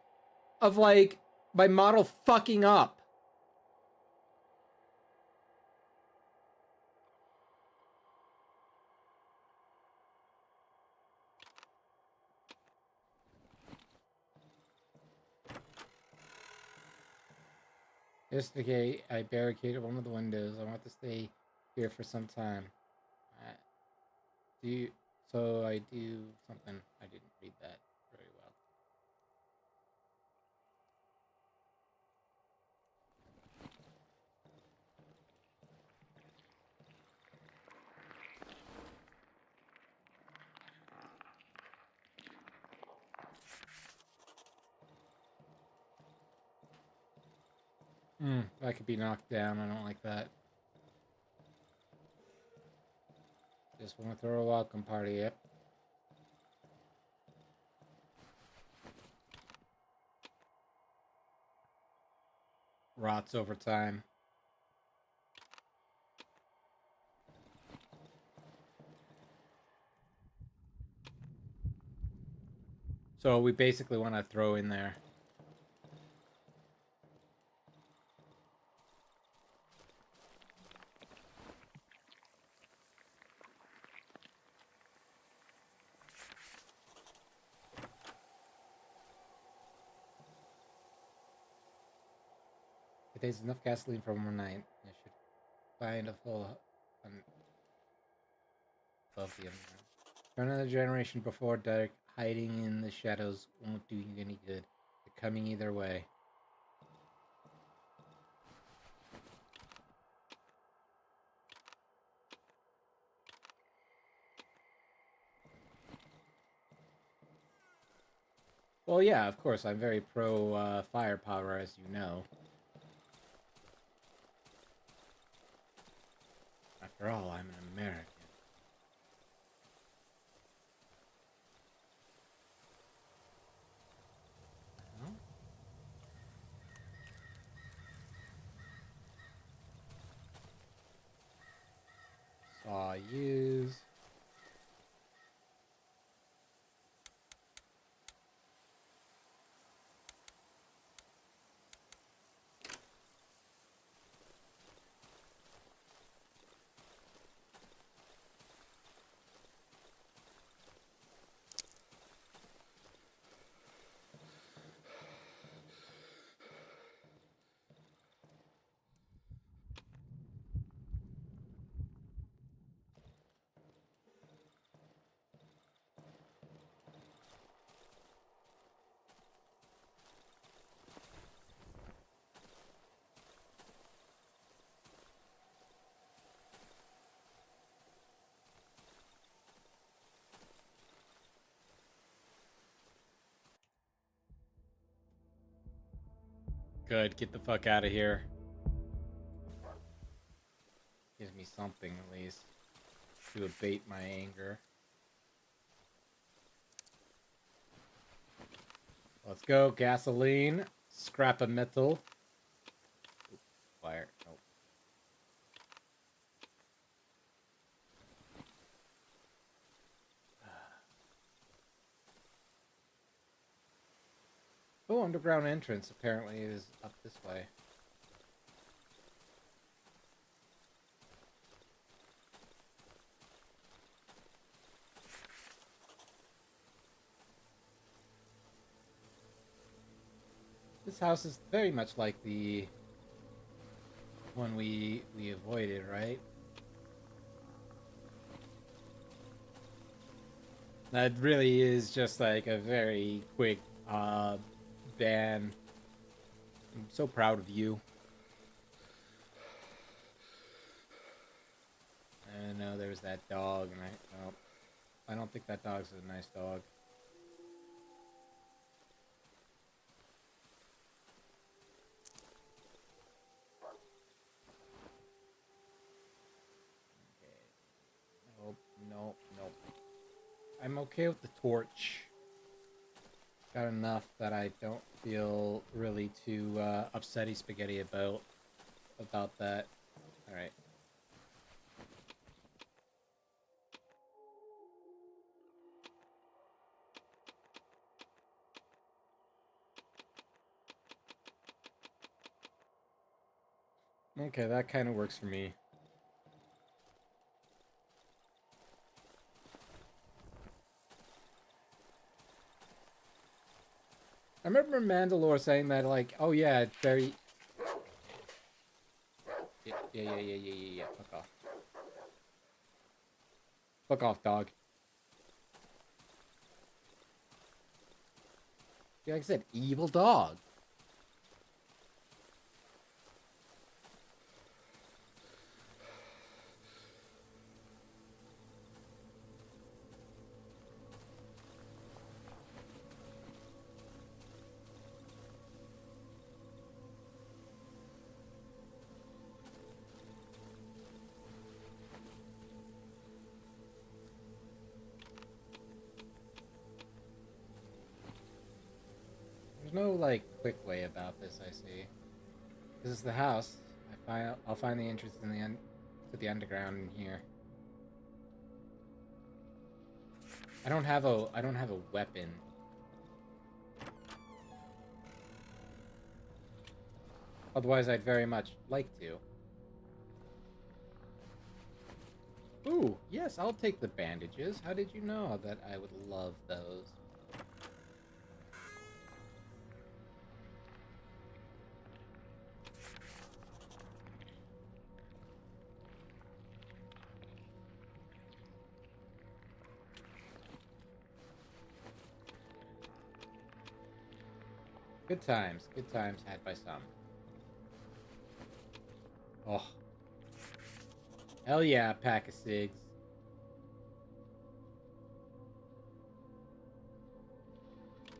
of like my model fucking up. Yesterday, I barricaded one of the windows. I want to stay here for some time. So I do something. I didn't read that very well. That could be knocked down. I don't like that. Just want to throw a welcome party, yep. Rots over time. So we basically want to throw in there. It takes enough gasoline for one night. I should find a full above the underground. For another generation before dark, hiding in the shadows won't do you any good. They're coming either way. Well, yeah, of course, I'm very pro firepower, as you know. After all, I'm an American. Huh? Saw use. Good, get the fuck out of here. Gives me something at least to abate my anger. Let's go, gasoline, scrap of metal. Oop, fire. Nope. Oh, underground entrance apparently is up this way. This house is very much like the one we avoided, right? That really is just like a very quick ban. I'm so proud of you. I know there's that dog, and I don't think that dog's a nice dog. Okay. Nope. I'm okay with the torch. Got enough that I don't feel really too upsetty spaghetti about that. All right. Okay, that kind of works for me. I remember Mandalore saying that, like, oh yeah, it's very... Yeah. Fuck off. Fuck off, dog. Yeah, like I said, evil dog. There's no, like, quick way about this, I see. This is the house. I'll find the entrance in to the underground in here. I don't have a weapon. Otherwise, I'd very much like to. Ooh, yes, I'll take the bandages. How did you know that I would love those? Good times had by some. Oh. Hell yeah, pack of cigs.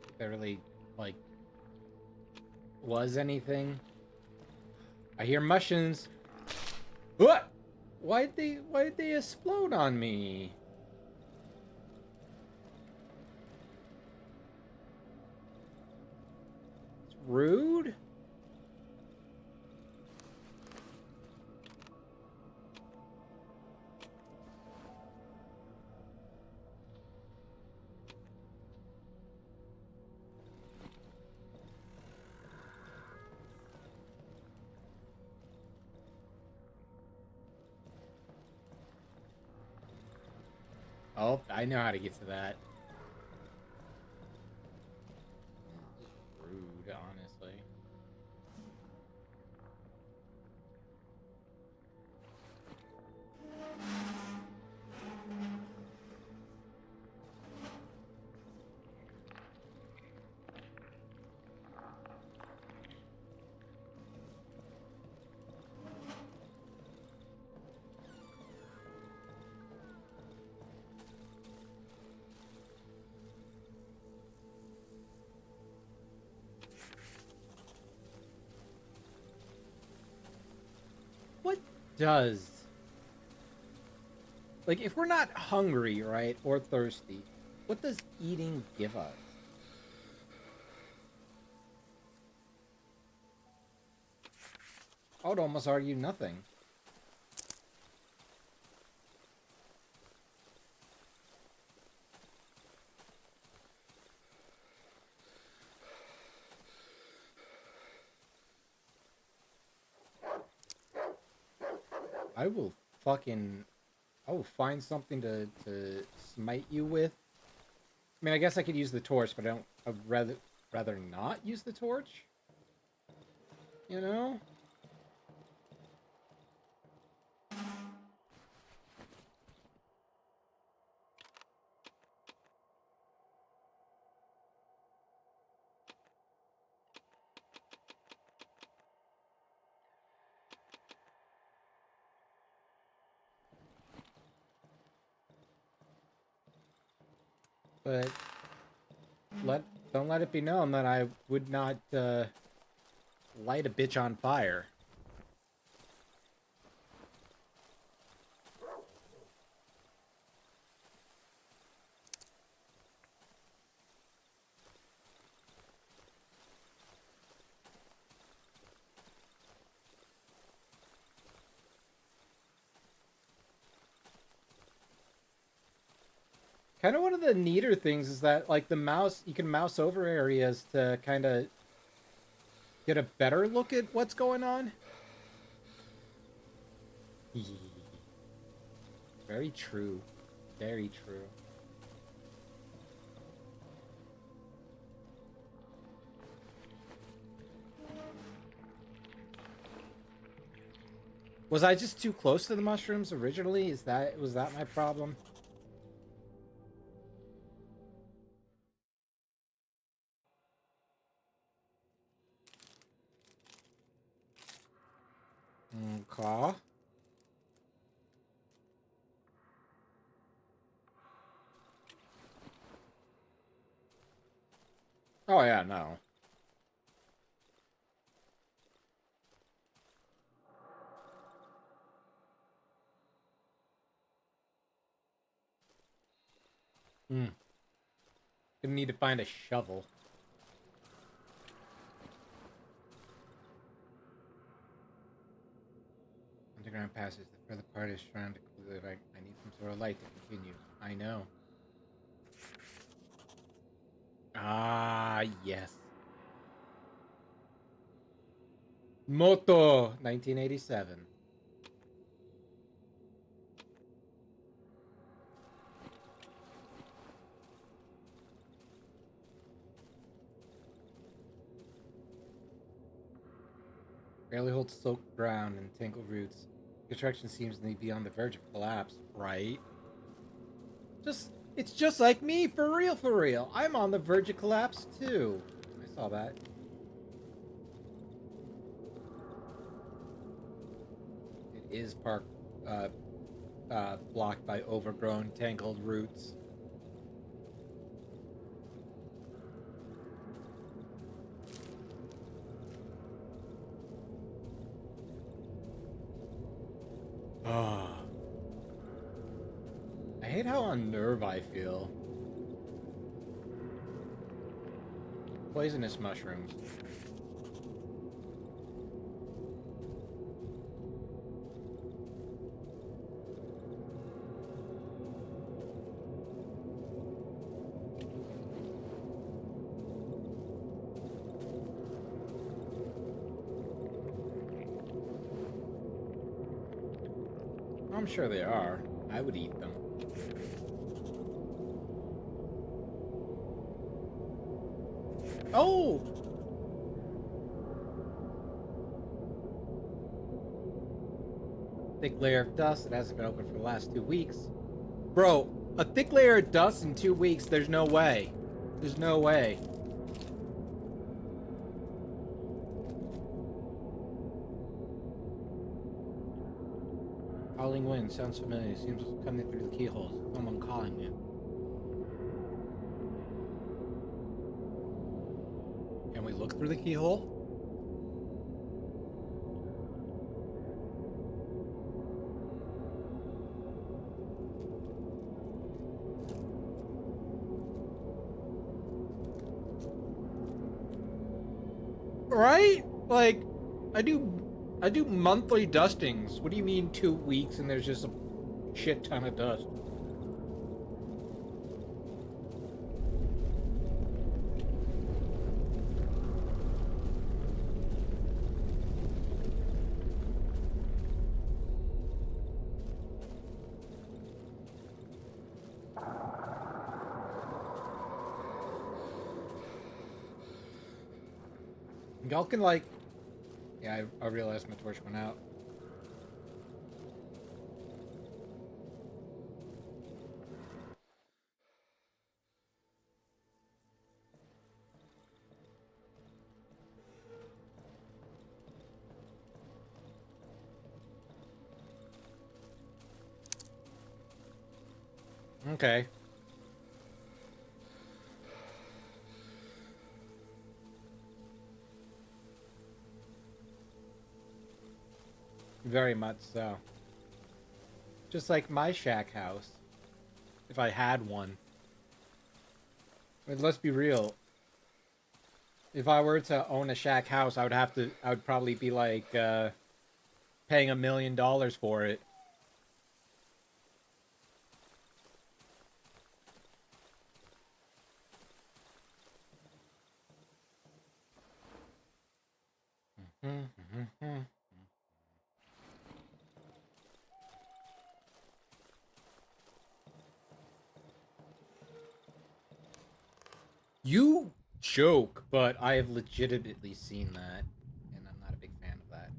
If there really, like, was anything. I hear mushrooms. What? Why'd they explode on me? It's rude. Oh, I know how to get to that. Rude, honestly. What does... Like, if we're not hungry, right, or thirsty, what does eating give us? I would almost argue nothing. I will find something to smite you with. I mean, I guess I could use the torch, but I'd rather not use the torch. You know? But don't let it be known that I would not light a bitch on fire. Kind of one of the neater things is that, like, you can mouse over areas to kind of get a better look at what's going on. Very true. Very true. Was I just too close to the mushrooms originally? Was that my problem? Okay. Oh yeah, no. Gonna need to find a shovel. Underground passage. The further part is trying to clear. I need some sort of light to continue. I know. Ah, yes. Moto, 1987. Barely holds soaked ground and tangled roots. Construction seems to be on the verge of collapse, right? It's just like me, for real, for real. I'm on the verge of collapse too. I saw that. It is blocked by overgrown, tangled roots. Ah. I hate how unnerved I feel. Poisonous mushrooms. I'm sure they are. I would eat them. Oh! Thick layer of dust that hasn't been open for the last 2 weeks. Bro, a thick layer of dust in 2 weeks, there's no way. There's no way. Howling wind sounds familiar. Seems coming through the keyholes. Someone calling you. Can we look through the keyhole? Right? Like, I do monthly dustings. What do you mean 2 weeks and there's just a shit ton of dust? Y'all can like... Yeah, I realized my torch went out. Okay. Very much so. Just like my shack house. If I had one. But let's be real. If I were to own a shack house, I would probably be like, paying $1 million for it. You joke, but I have legitimately seen that, and I'm not a big fan of that.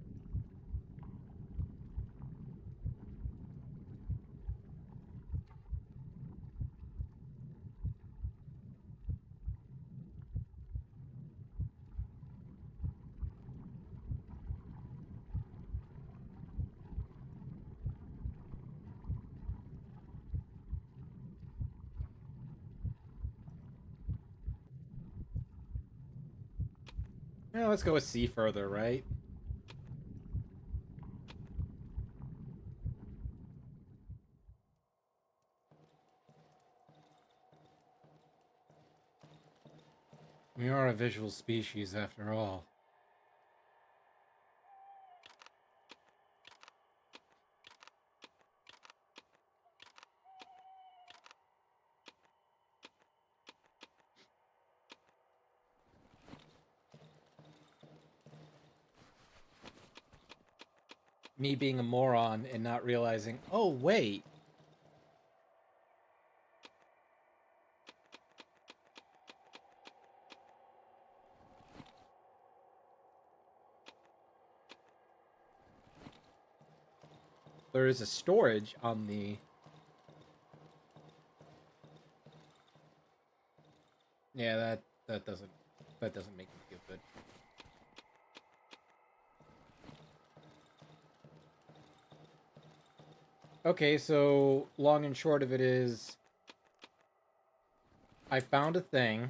Yeah, let's go with C further, right? We are a visual species after all. me being a moron and not realizing, oh, wait. There is a storage on the... Yeah, that doesn't make me feel good. Okay, so long and short of it is I found a thing.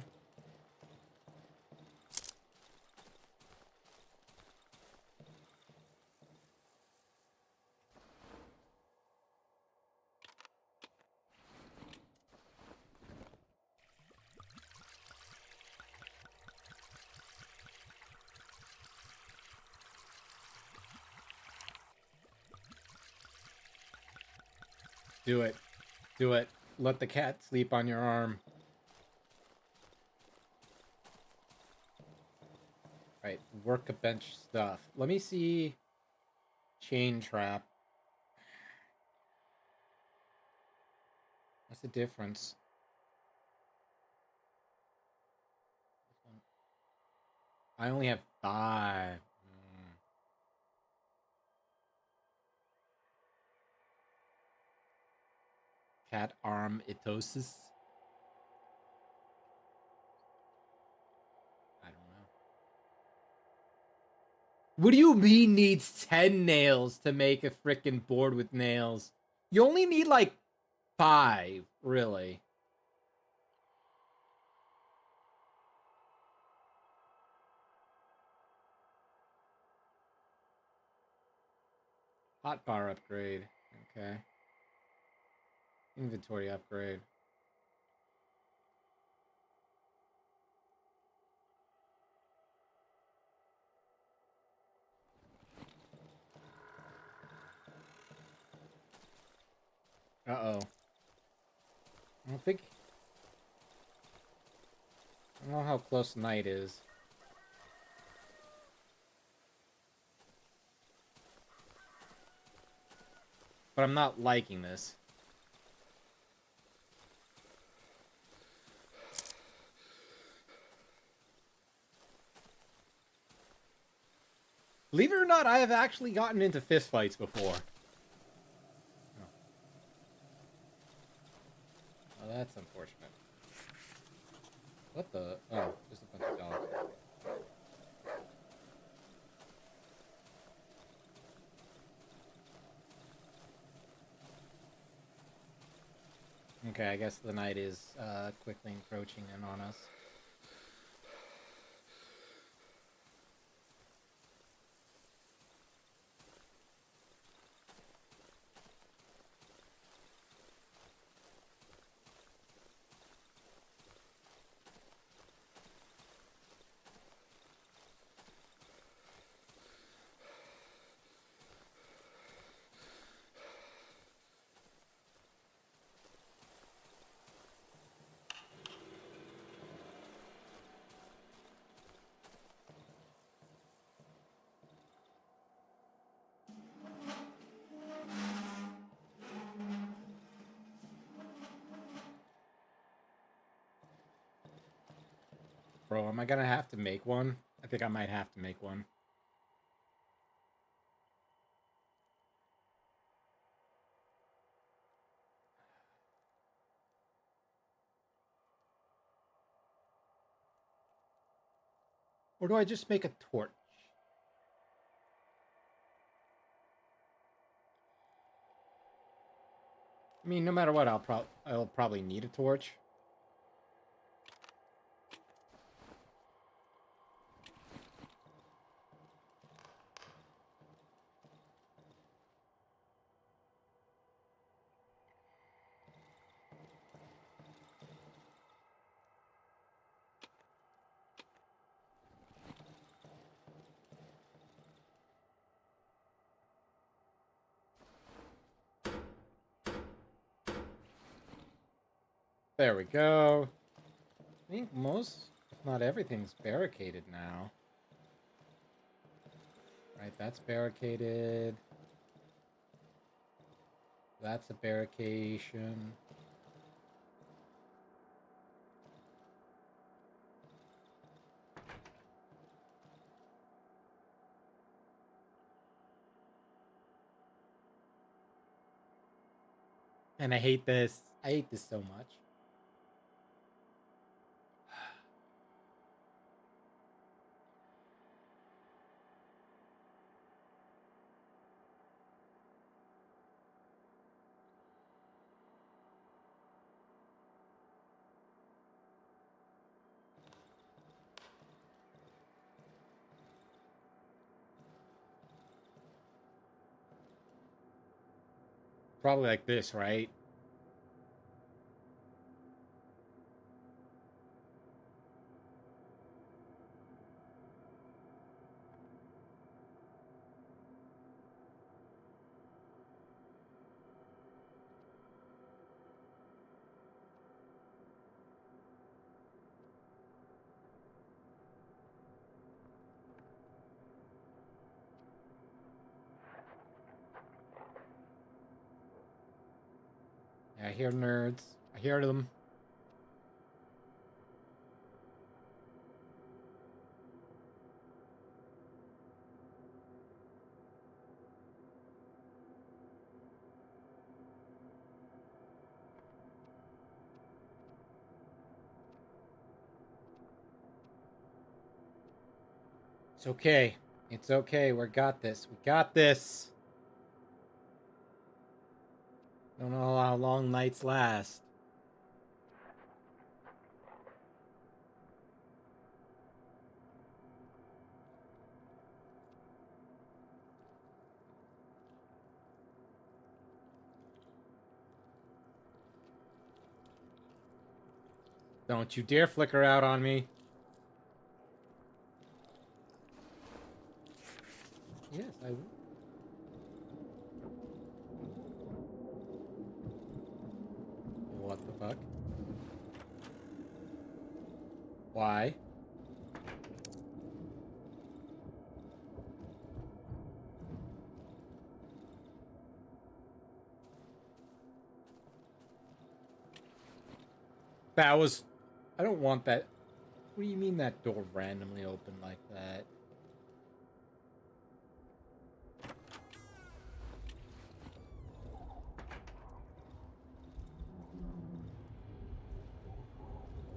Do it. Do it. Let the cat sleep on your arm. Right, workbench stuff. Let me see. Chain trap. What's the difference? I only have 5. Cat arm itosis. I don't know. What do you mean needs 10 nails to make a freaking board with nails? You only need like 5, really. Hotbar upgrade. Okay. Inventory upgrade. Uh-oh. I don't know how close night is. But I'm not liking this. Believe it or not, I have actually gotten into fistfights before. Oh, that's unfortunate. What the? Oh, just a bunch of dogs. Okay, I guess the night is quickly encroaching in on us. Bro, am I gonna have to make one? I think I might have to make one. Or do I just make a torch? I mean, no matter what, I'll probably need a torch. There we go. I think most, if not everything's barricaded now. Right, that's barricaded. That's a barricade. And I hate this. I hate this so much. Probably like this, right? Yeah, I hear nerds. I hear them. It's okay. It's okay. We got this. We got this. Don't know how long nights last. Don't you dare flicker out on me. Yes, I will. What the fuck? Why? That was... I don't want that. What do you mean that door randomly opened like that?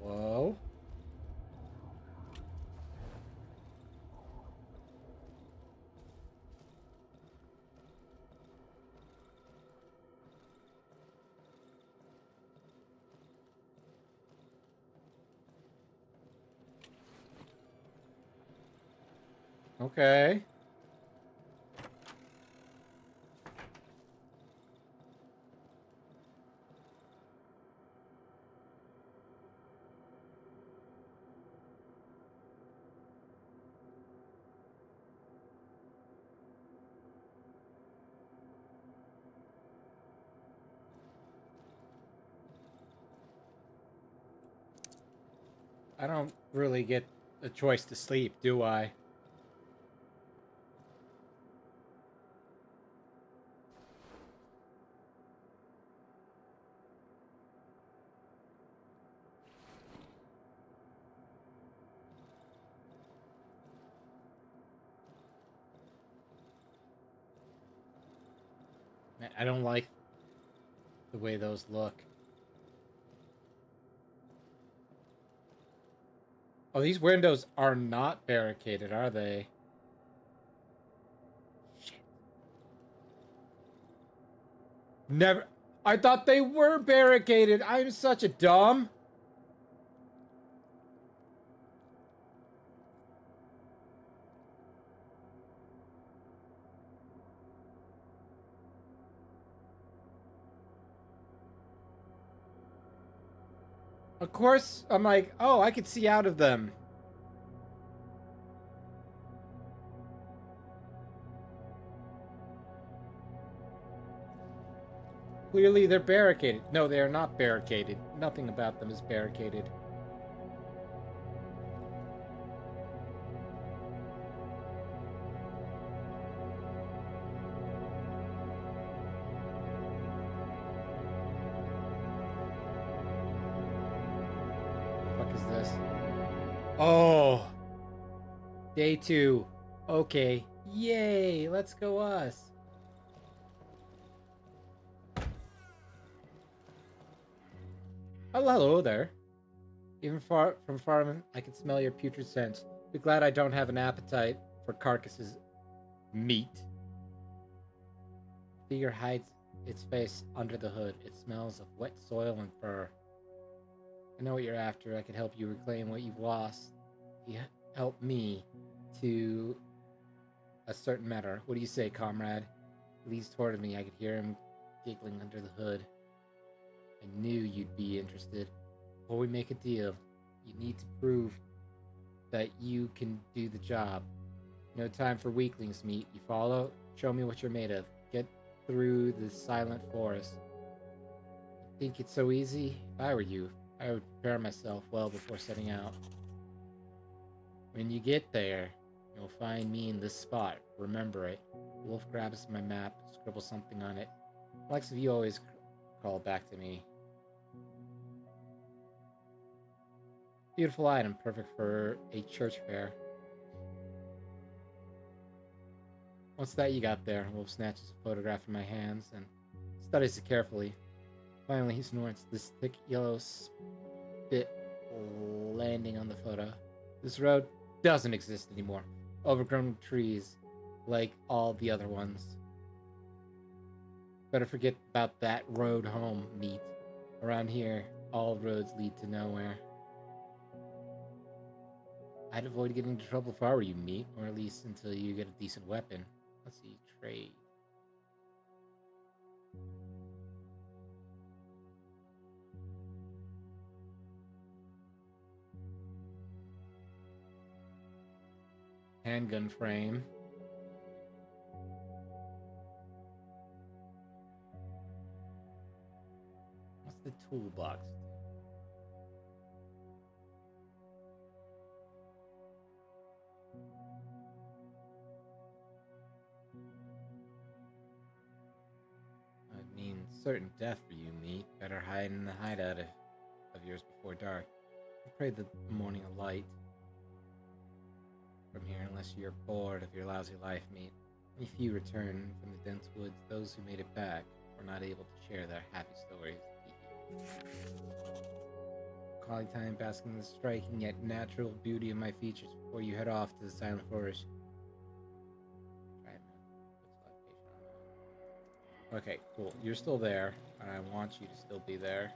Whoa. Okay. I don't really get a choice to sleep, do I? I don't like the way those look. Oh, these windows are not barricaded, are they? Shit. Never... I thought they were barricaded! I'm such a dumb... Of course, I'm like, oh, I could see out of them. Clearly, they're barricaded. No, they are not barricaded. Nothing about them is barricaded. is this? Oh! Day 2. Okay. Yay! Let's go us. Oh, hello there. Even from far, I can smell your putrid scent. Be glad I don't have an appetite for carcasses' meat. Figure hides its face under the hood. It smells of wet soil and fur. I know what you're after. I can help you reclaim what you've lost. You help me to a certain matter. What do you say, comrade? He leans toward me. I could hear him giggling under the hood. I knew you'd be interested. Before we make a deal, you need to prove that you can do the job. No time for weaklings, meat. You follow? Show me what you're made of. Get through the silent forest. Think it's so easy? If I were you, I would prepare myself well before setting out. When you get there, you'll find me in this spot. Remember it. Wolf grabs my map, scribbles something on it. The likes of you always call back to me. Beautiful item, perfect for a church fair. What's that you got there? Wolf snatches a photograph from my hands and studies it carefully. Finally, he snorts, this thick yellow spit landing on the photo. This road doesn't exist anymore. Overgrown trees, like all the other ones. Better forget about that road home, meat. Around here, all roads lead to nowhere. I'd avoid getting into trouble if I were you, meat, or at least until you get a decent weapon. Let's see, trade. Handgun frame. What's the toolbox? That means certain death for you, meat. Better hide in the hideout of yours before dark. I pray the morning of light. From here, unless you're bored of your lousy life, meat. If you return from the dense woods, those who made it back were not able to share their happy stories. Calling time, basking in the striking yet natural beauty of my features before you head off to the silent forest. Okay, cool. You're still there, and I want you to still be there.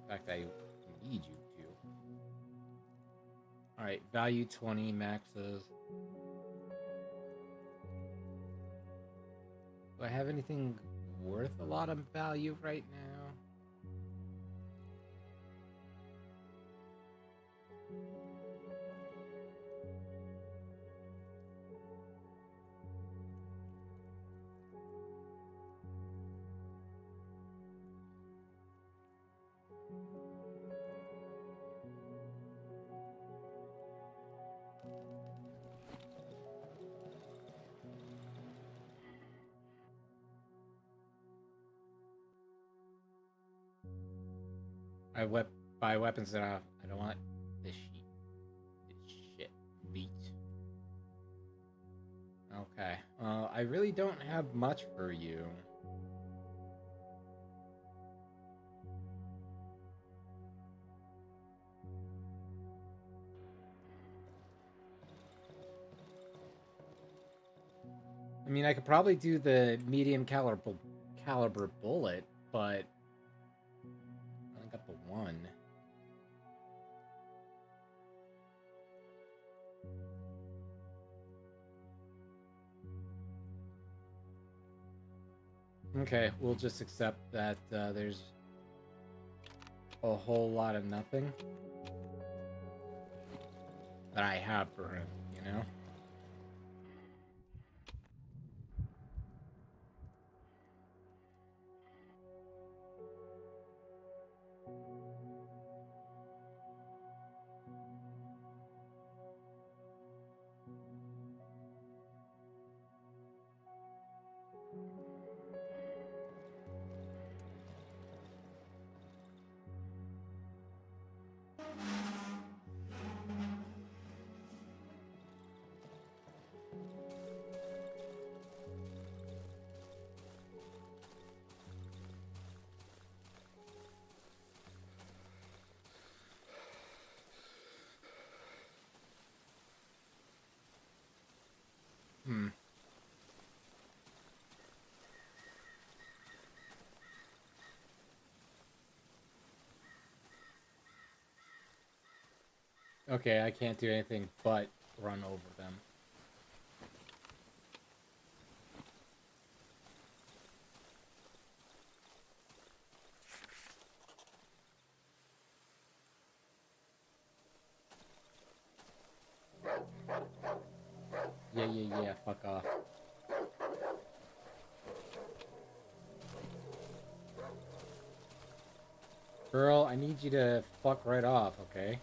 In fact, I need you to. Alright, value 20 maxes. Do I have anything worth a lot of value right now? I buy weapons that I don't want this shit beat. Okay. I really don't have much for you. I mean, I could probably do the medium caliber bullet, but I got the one. Okay, we'll just accept that there's a whole lot of nothing that I have for him, you know? Okay, I can't do anything but run over them. Yeah, fuck off. Girl, I need you to fuck right off, okay?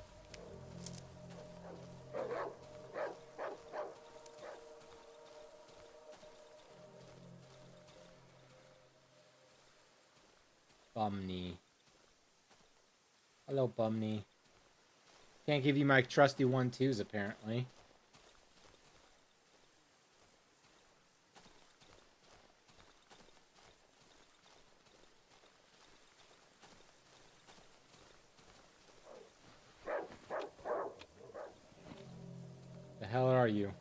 Bumney. Hello, Bumney. Can't give you my trusty 1-2s, apparently. The hell are you?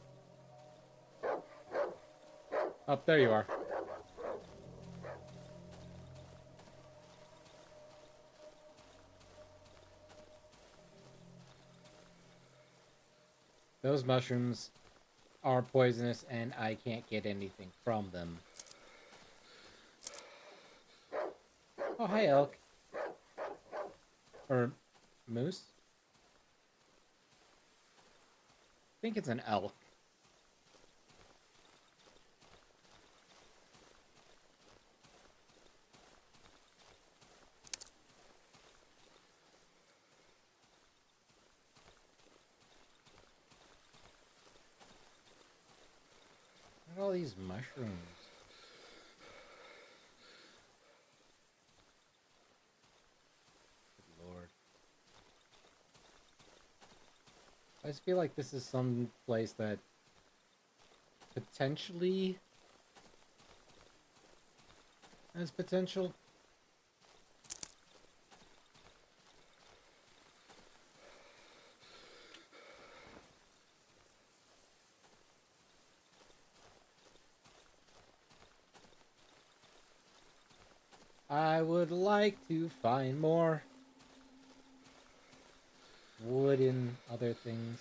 Oh, there you are. Those mushrooms are poisonous and I can't get anything from them. Oh, hi, elk. Or moose? I think it's an elk. Look at all these mushrooms. Good Lord. I just feel like this is some place that potentially has potential. I would like to find more wood and other things.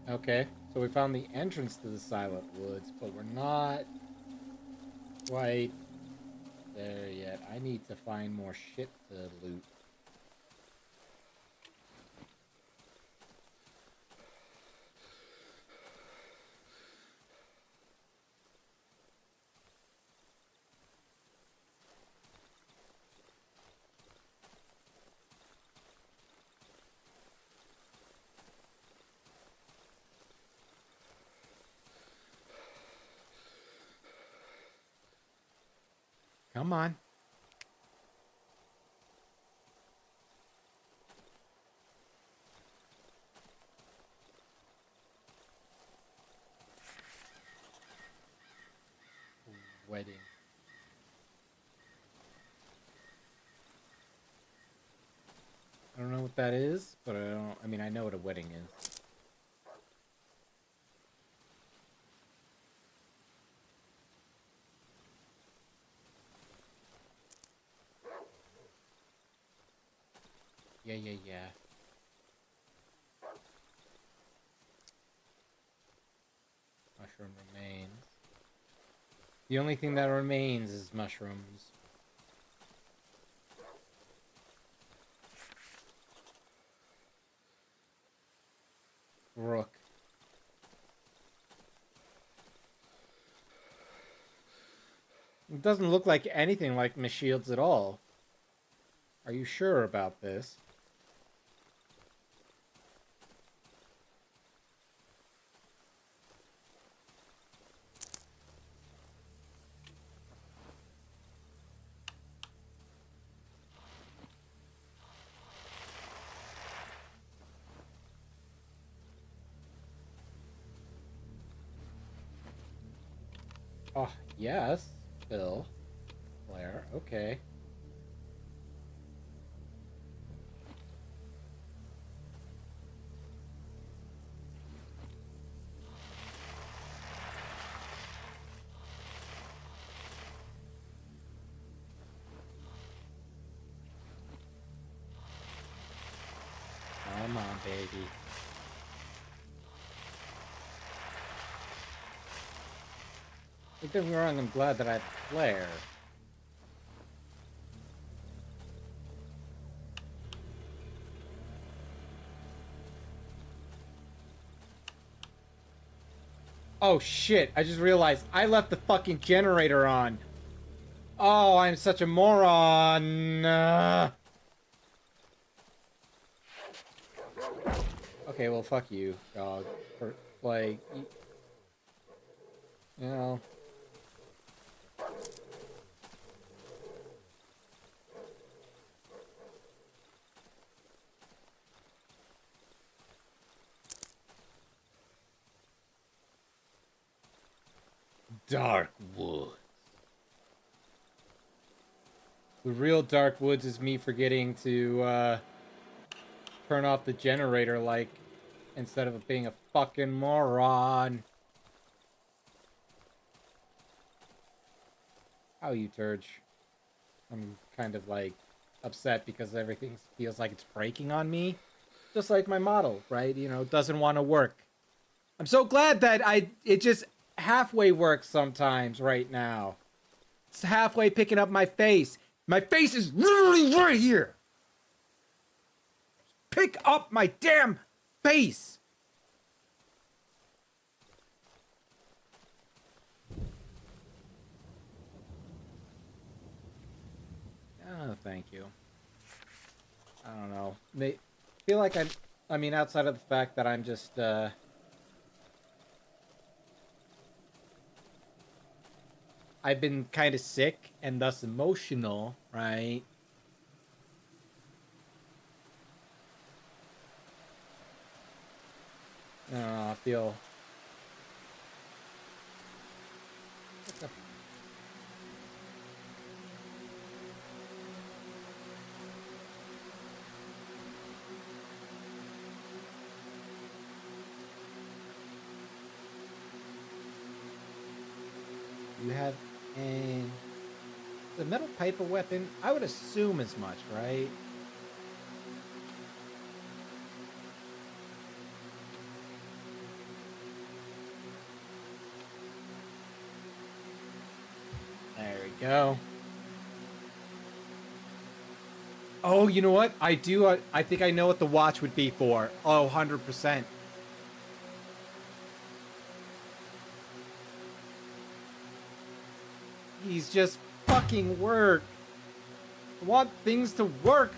Okay, so we found the entrance to the Silent Woods, but we're not quite there yet. I need to find more shit to loot. Come on. Wedding. I don't know what that is, but I mean, I know what a wedding is. Yeah. Mushroom remains. The only thing that remains is mushrooms. Rook. It doesn't look like anything like my shields at all. Are you sure about this? Oh, yes, Bill. Claire, okay. baby. Don't get me wrong, I'm glad that I have flare. Oh shit, I just realized I left the fucking generator on. Oh, I'm such a moron. Okay, well, fuck you, dog. For, like, you know. Dark Woods. The real Dark Woods is me forgetting to turn off the generator, like, instead of being a fucking moron. How you, Turge? I'm kind of, like, upset because everything feels like it's breaking on me. Just like my model, right? You know, doesn't want to work. I'm so glad that it just halfway works sometimes right now. It's halfway picking up my face. My face is literally right here. Pick up my damn face. Oh, thank you. I don't know. I feel like I mean, outside of the fact that I'm just, I've been kind of sick and thus emotional, right? I don't know, I feel... What's up? You have the metal pipe a weapon? I would assume as much, right? There we go. Oh, you know what? I do. I think I know what the watch would be for. Oh, 100%. He's just fucking work. I want things to work.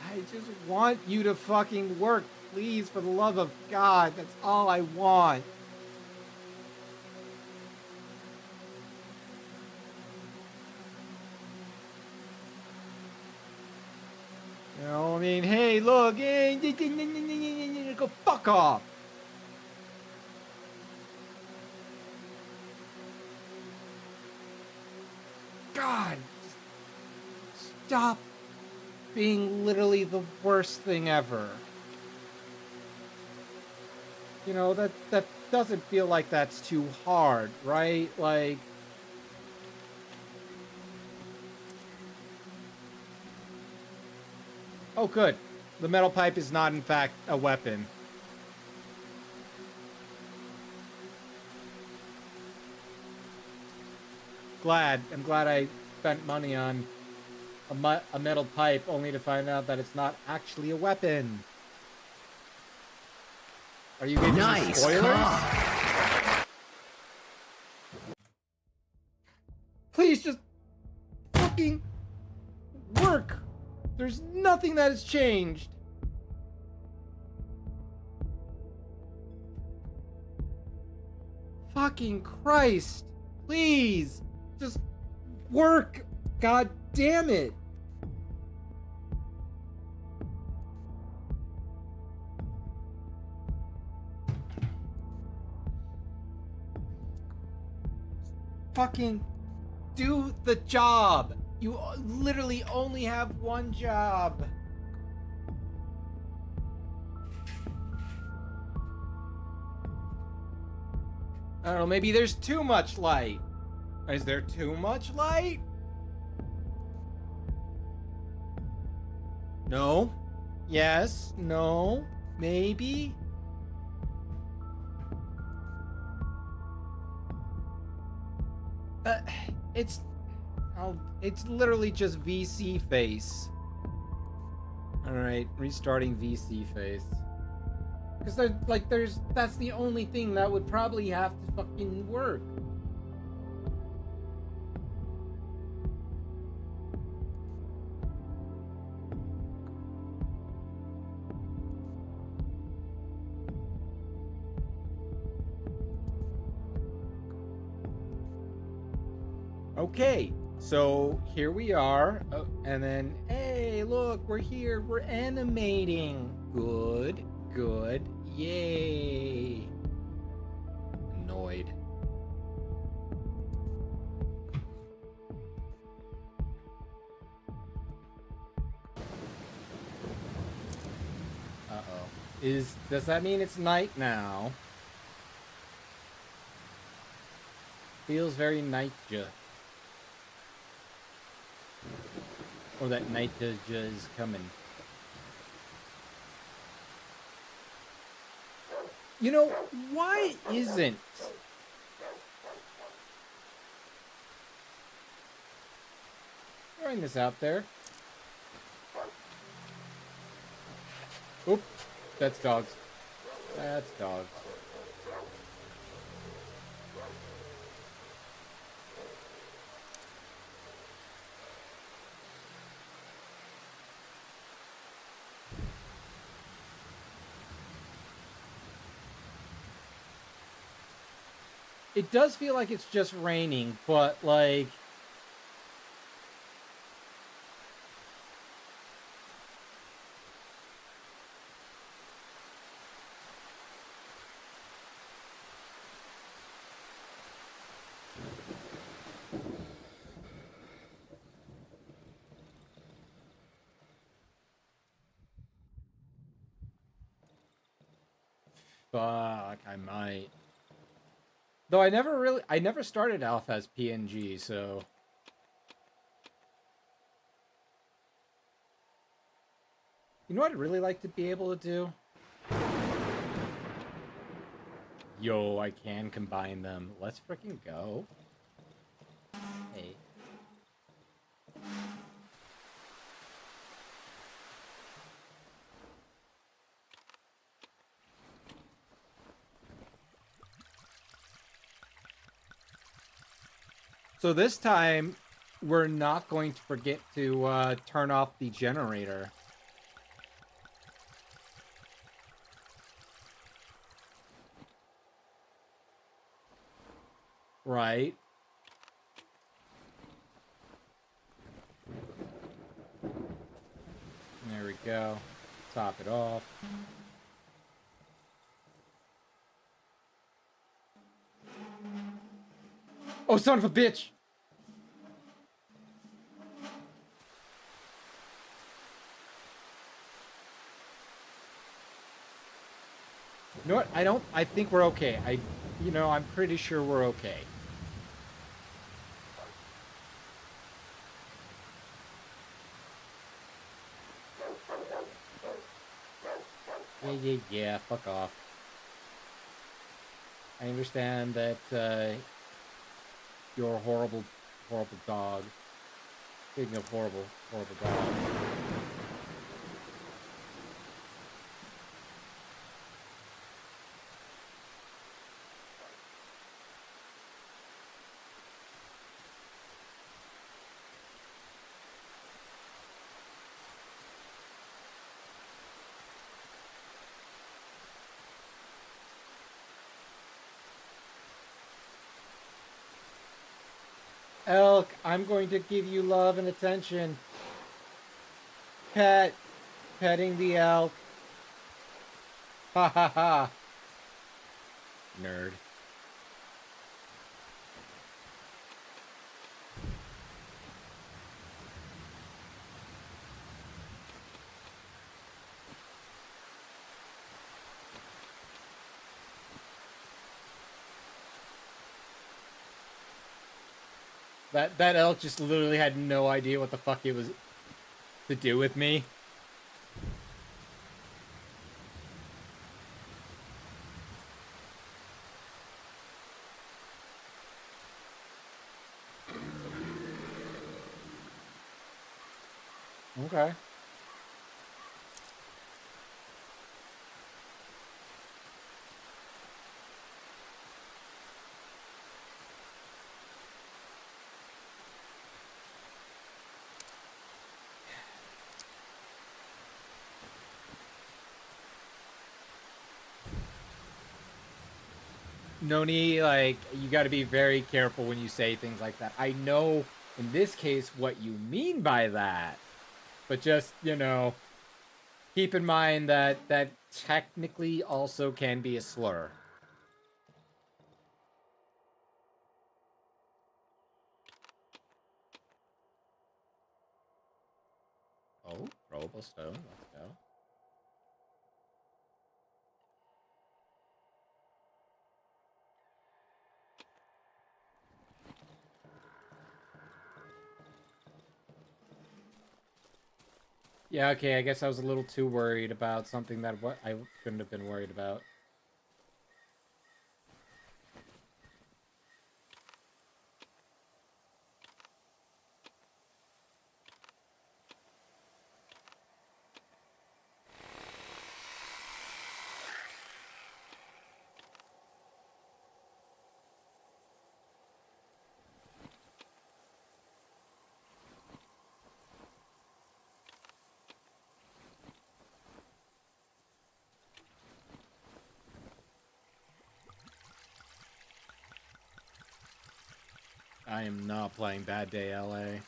I just want you to fucking work. Please, for the love of God. That's all I want. You know, I mean, hey, look, go fuck off. God, stop being literally the worst thing ever. You know, that doesn't feel like that's too hard, right? Like, oh, good. The metal pipe is not, in fact, a weapon. I'm glad I spent money on a metal pipe only to find out that it's not actually a weapon. Are you giving me spoilers? Please just fucking work. There's nothing that has changed. Fucking Christ. Please. Just work. God damn it. Fucking do the job. You literally only have one job. I don't know, maybe there's too much light. Is there too much light? No? Yes? No? Maybe? Uh, it's... it's literally just VC face. Alright, restarting VC face. Because that's the only thing that would probably have to fucking work. Okay, so here we are, and then, hey, look, we're here, we're animating. Good, good, yay. Annoyed. Uh-oh. Does that mean it's night now? Feels very night-ja. Or that night is coming. You know, why isn't... Throwing this out there. Oop, that's dogs. That's dogs. It does feel like it's just raining, but like... Fuck, I might. Though I never started Alpha as PNG, so... You know what I'd really like to be able to do? Yo, I can combine them. Let's freaking go. Hey. So this time, we're not going to forget to turn off the generator. Right. There we go. Top it off. Oh, son of a bitch! You know what? I think we're okay. I'm pretty sure we're okay. Yeah, fuck off. I understand that, you're a horrible, horrible dog. Speaking of horrible, horrible dog. Elk, I'm going to give you love and attention. Petting the elk. Ha ha ha. Nerd. That elk just literally had no idea what the fuck it was to do with me. Okay. Noni, like, you got to be very careful when you say things like that. I know in this case what you mean by that, but just, you know, keep in mind that that technically also can be a slur. Oh, throwable stone. Let's go. Yeah, okay, I guess I was a little too worried about something that what I shouldn't have been worried about. I am not playing Bad Day LA.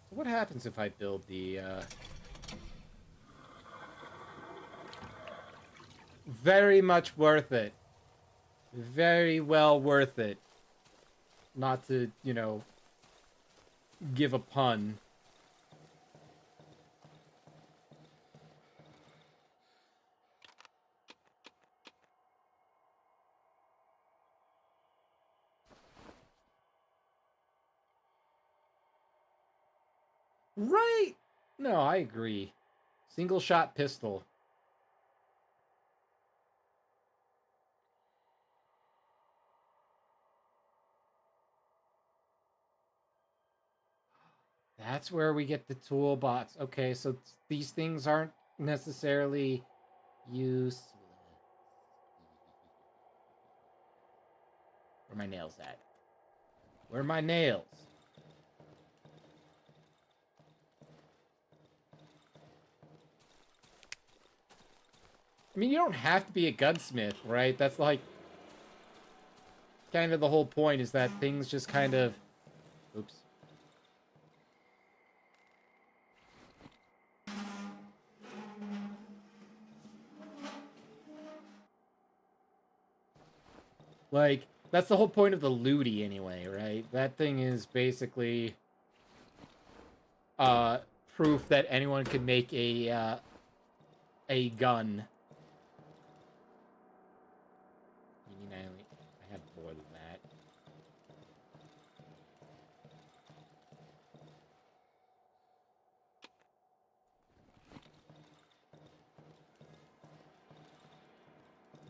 What happens if I build the, Very much worth it. Very well worth it. Not to, you know, give a pun. Right! No, I agree. Single shot pistol. That's where we get the toolbox. Okay, so these things aren't necessarily useless. Where are my nails at? Where are my nails? I mean, you don't have to be a gunsmith, right? That's like kind of the whole point is that things just kind of... Oops. Like, that's the whole point of the looty anyway, right? That thing is basically proof that anyone could make a gun. You mean I have more than that.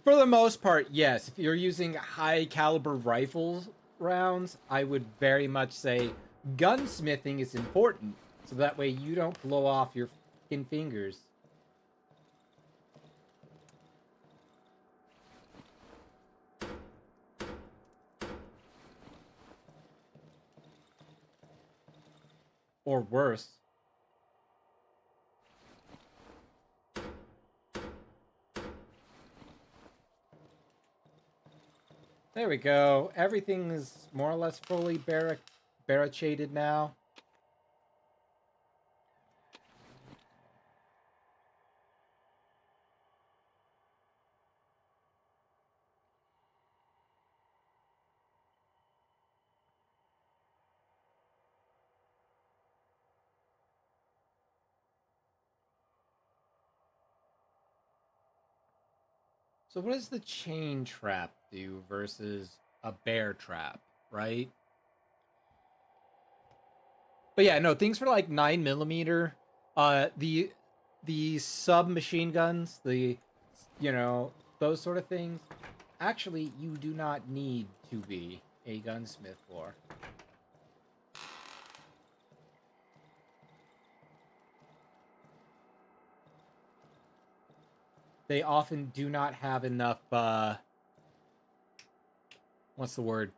For the most part, yes. If you're using high caliber rifle rounds, I would very much say gunsmithing is important. So that way you don't blow off your fucking fingers. Or worse. There we go. Everything is more or less fully barricaded now. So what does the chain trap do versus a bear trap, right? But yeah, no, things for like 9mm The submachine guns, those sort of things. Actually, you do not need to be a gunsmith for. They often do not have enough, what's the word?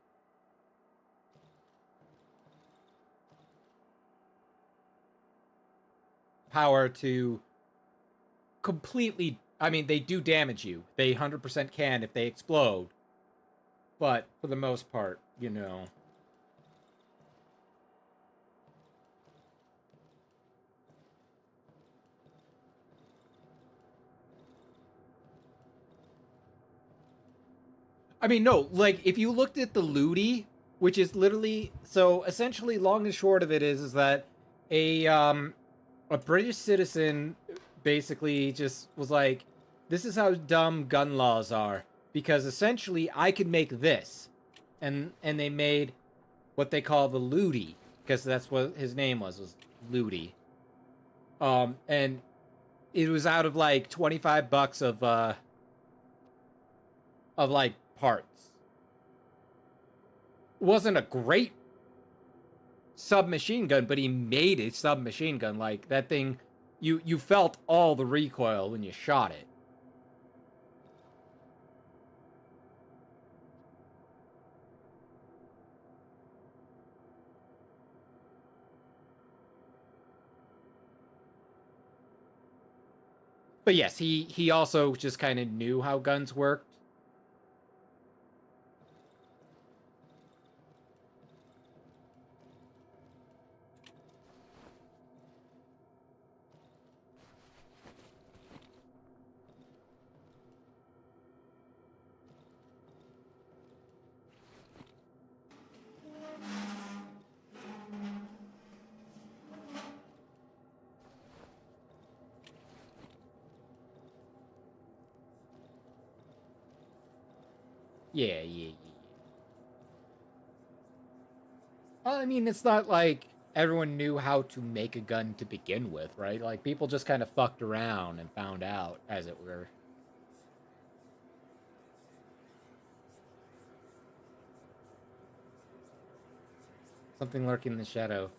Power to completely... I mean, they do damage you. They 100% can if they explode. But, for the most part, you know... I mean, no, like, if you looked at the Ludi, which is literally... So, essentially, long and short of it is that a British citizen basically just was like, this is how dumb gun laws are. Because, essentially, I could make this. And they made what they call the Ludi. Because that's what his name was Ludi. And it was out of, like, $25 of, like, parts. It wasn't a great submachine gun, but he made a submachine gun. Like, that thing, you felt all the recoil when you shot it. But yes, he also just kind of knew how guns worked. Yeah. Well, I mean, it's not like everyone knew how to make a gun to begin with, right? Like, people just kind of fucked around and found out, as it were. Something lurking in the shadow.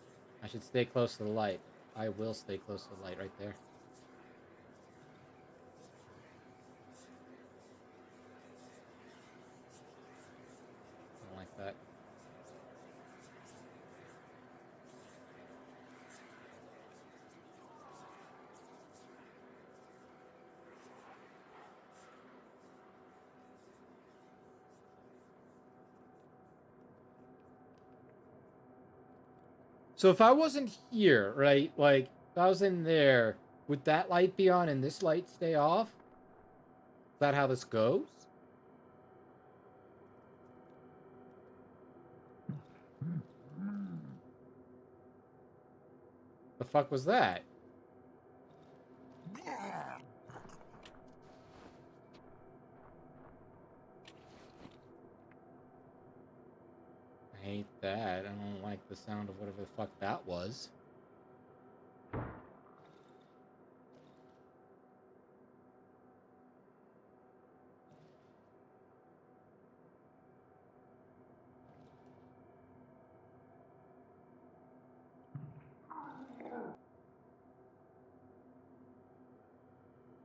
I should stay close to the light. I will stay close to the light right there. Don't like that. So if I wasn't here, right, like, if I was in there, would that light be on and this light stay off? Is that how this goes? The fuck was that? I hate that. I don't like the sound of whatever the fuck that was.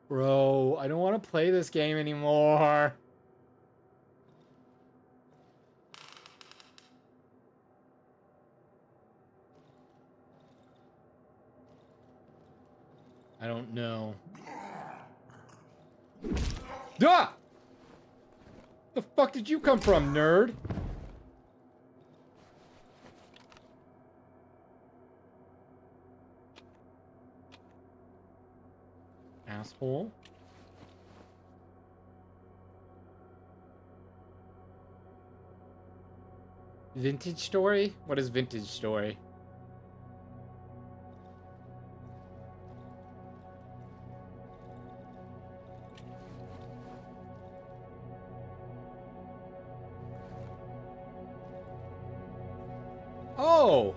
Bro, I don't want to play this game anymore. I don't know. Ah! The fuck did you come from, nerd? Asshole. Vintage story? What is vintage story? Oh!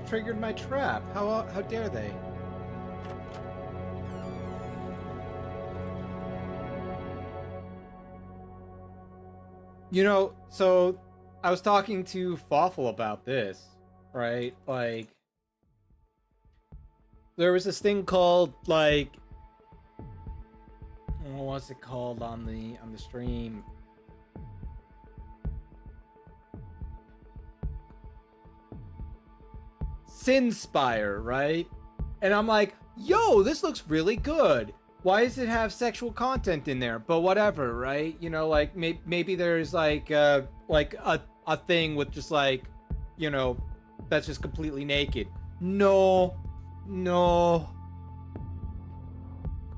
triggered my trap. How dare they? You know, so I was talking to Fawful about this, right? Like, there was this thing called, like, what was it called on the stream? Sinspire, right? And I'm like, yo, this looks really good. Why does it have sexual content in there? But whatever, right? You know, like maybe there's like a thing with just like, you know, that's just completely naked. No.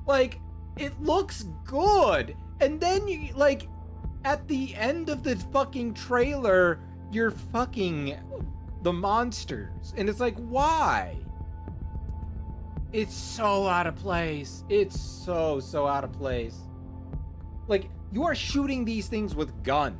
Like, it looks good. And then you like at the end of the fucking trailer, you're fucking the monsters. And it's like, why? It's so out of place. It's so out of place. Like, you are shooting these things with guns.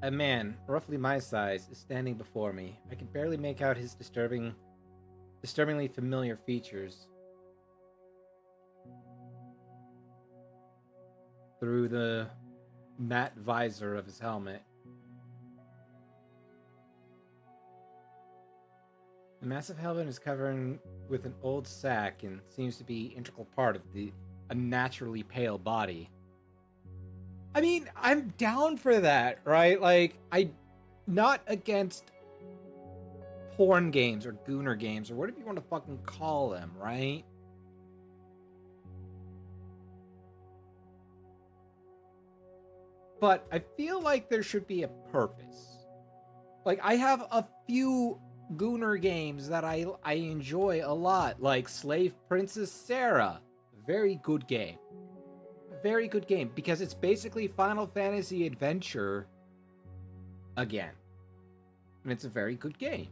A man, roughly my size, is standing before me. I can barely make out his disturbingly familiar features through the matte visor of his helmet. The massive helmet is covered with an old sack and seems to be an integral part of a naturally pale body. I mean, I'm down for that, right? Like, I'm not against porn games or gooner games or whatever you want to fucking call them, right? But I feel like there should be a purpose. Like, I have a few gooner games that I enjoy a lot, like Slave Princess Sarah. Very good game. Very good game, because it's basically Final Fantasy Adventure again. And it's a very good game.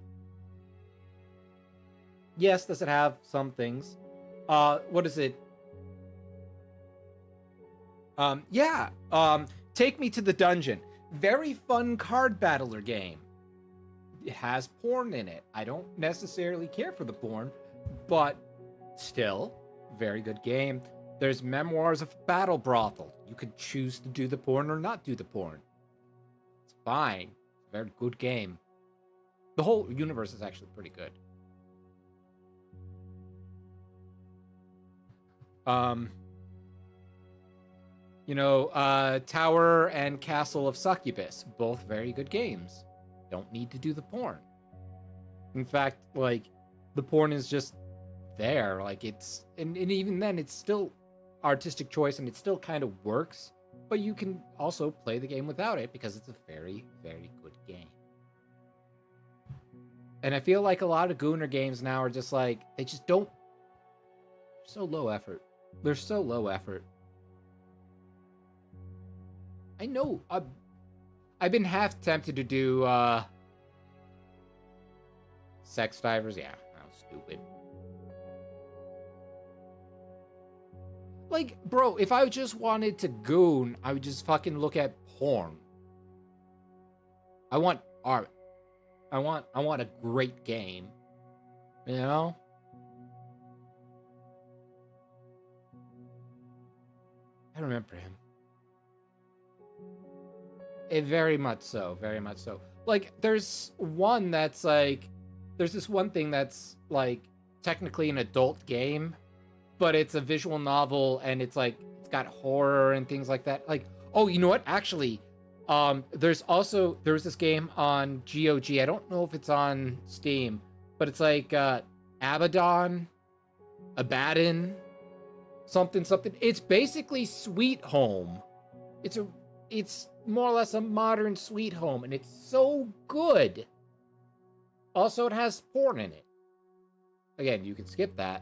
Yes, does it have some things? What is it? Take Me to the Dungeon. Very fun card battler game. It has porn in it. I don't necessarily care for the porn, but still, very good game. There's Memoirs of Battle Brothel. You could choose to do the porn or not do the porn. It's fine. Very good game. The whole universe is actually pretty good. Tower and Castle of Succubus. Both very good games. Don't need to do the porn. In fact, like, the porn is just there. Like, it's... And even then, it's still artistic choice and it still kind of works, but you can also play the game without it because it's a very, very good game. And I feel like a lot of Gooner games now are just like, they just don't... So low effort. They're so low effort. I know, I've been half tempted to do, Sex Divers. Yeah, that was stupid. Like, bro, if I just wanted to goon, I would just fucking look at porn. I want art. I want a great game. You know? I remember him. Very much so, very much so. Like, there's one that's like... There's this one thing that's, like, technically an adult game, but it's a visual novel, and it's like, it's got horror and things like that. Like, oh, you know what? Actually, there was this game on GOG. I don't know if it's on Steam, but it's like, Abaddon, something. It's basically Sweet Home. It's more or less a modern Sweet Home, and it's so good. Also, it has porn in it. Again, you can skip that.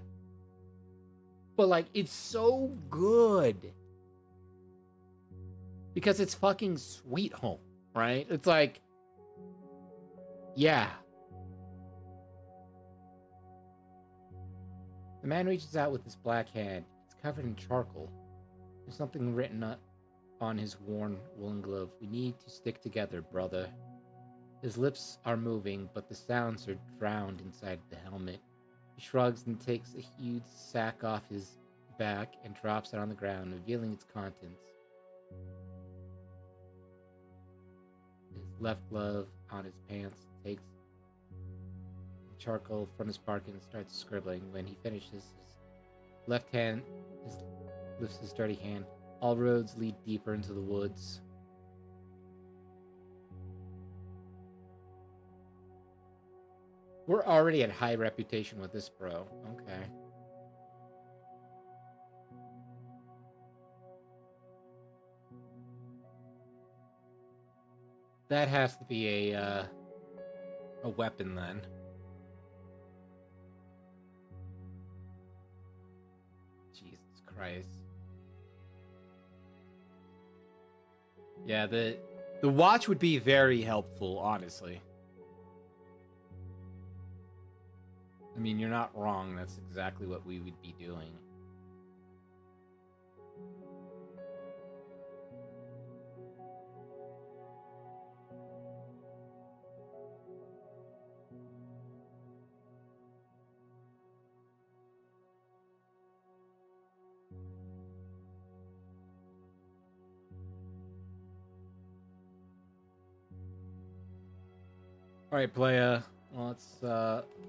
But, like, it's so good. Because it's fucking Sweet Home, right? It's like, Yeah. The man reaches out with his black hand. It's covered in charcoal. There's something written on his worn woolen glove. We need to stick together, brother. His lips are moving, but the sounds are drowned inside the helmet. He shrugs and takes a huge sack off his back and drops it on the ground, revealing its contents. His left glove on his pants takes charcoal from his pocket and starts scribbling. When he finishes, his left hand lifts his dirty hand. All roads lead deeper into the woods. We're already at high reputation with this bro. Okay. That has to be a weapon then. Jesus Christ. Yeah, the watch would be very helpful, honestly. I mean, you're not wrong. That's exactly what we would be doing. All right, playa. Well, let's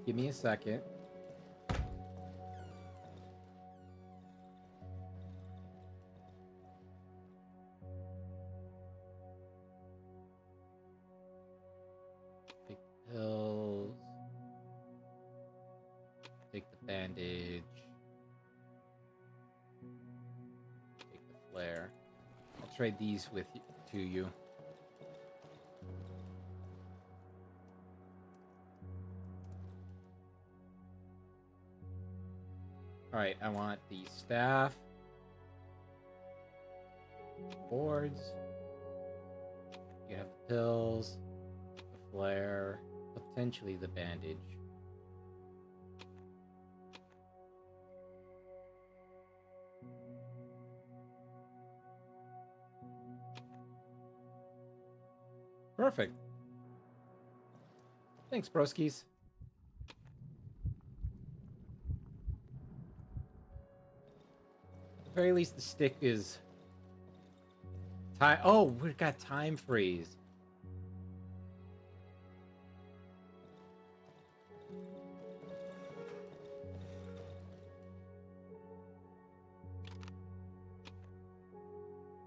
give me a second. Take the pills. Take the bandage. Take the flare. I'll trade these with to you. Alright, I want the staff, boards, you have the pills, the flare, potentially the bandage. Perfect. Thanks, broskies. At the very least, the stick is time. Oh, we've got time freeze.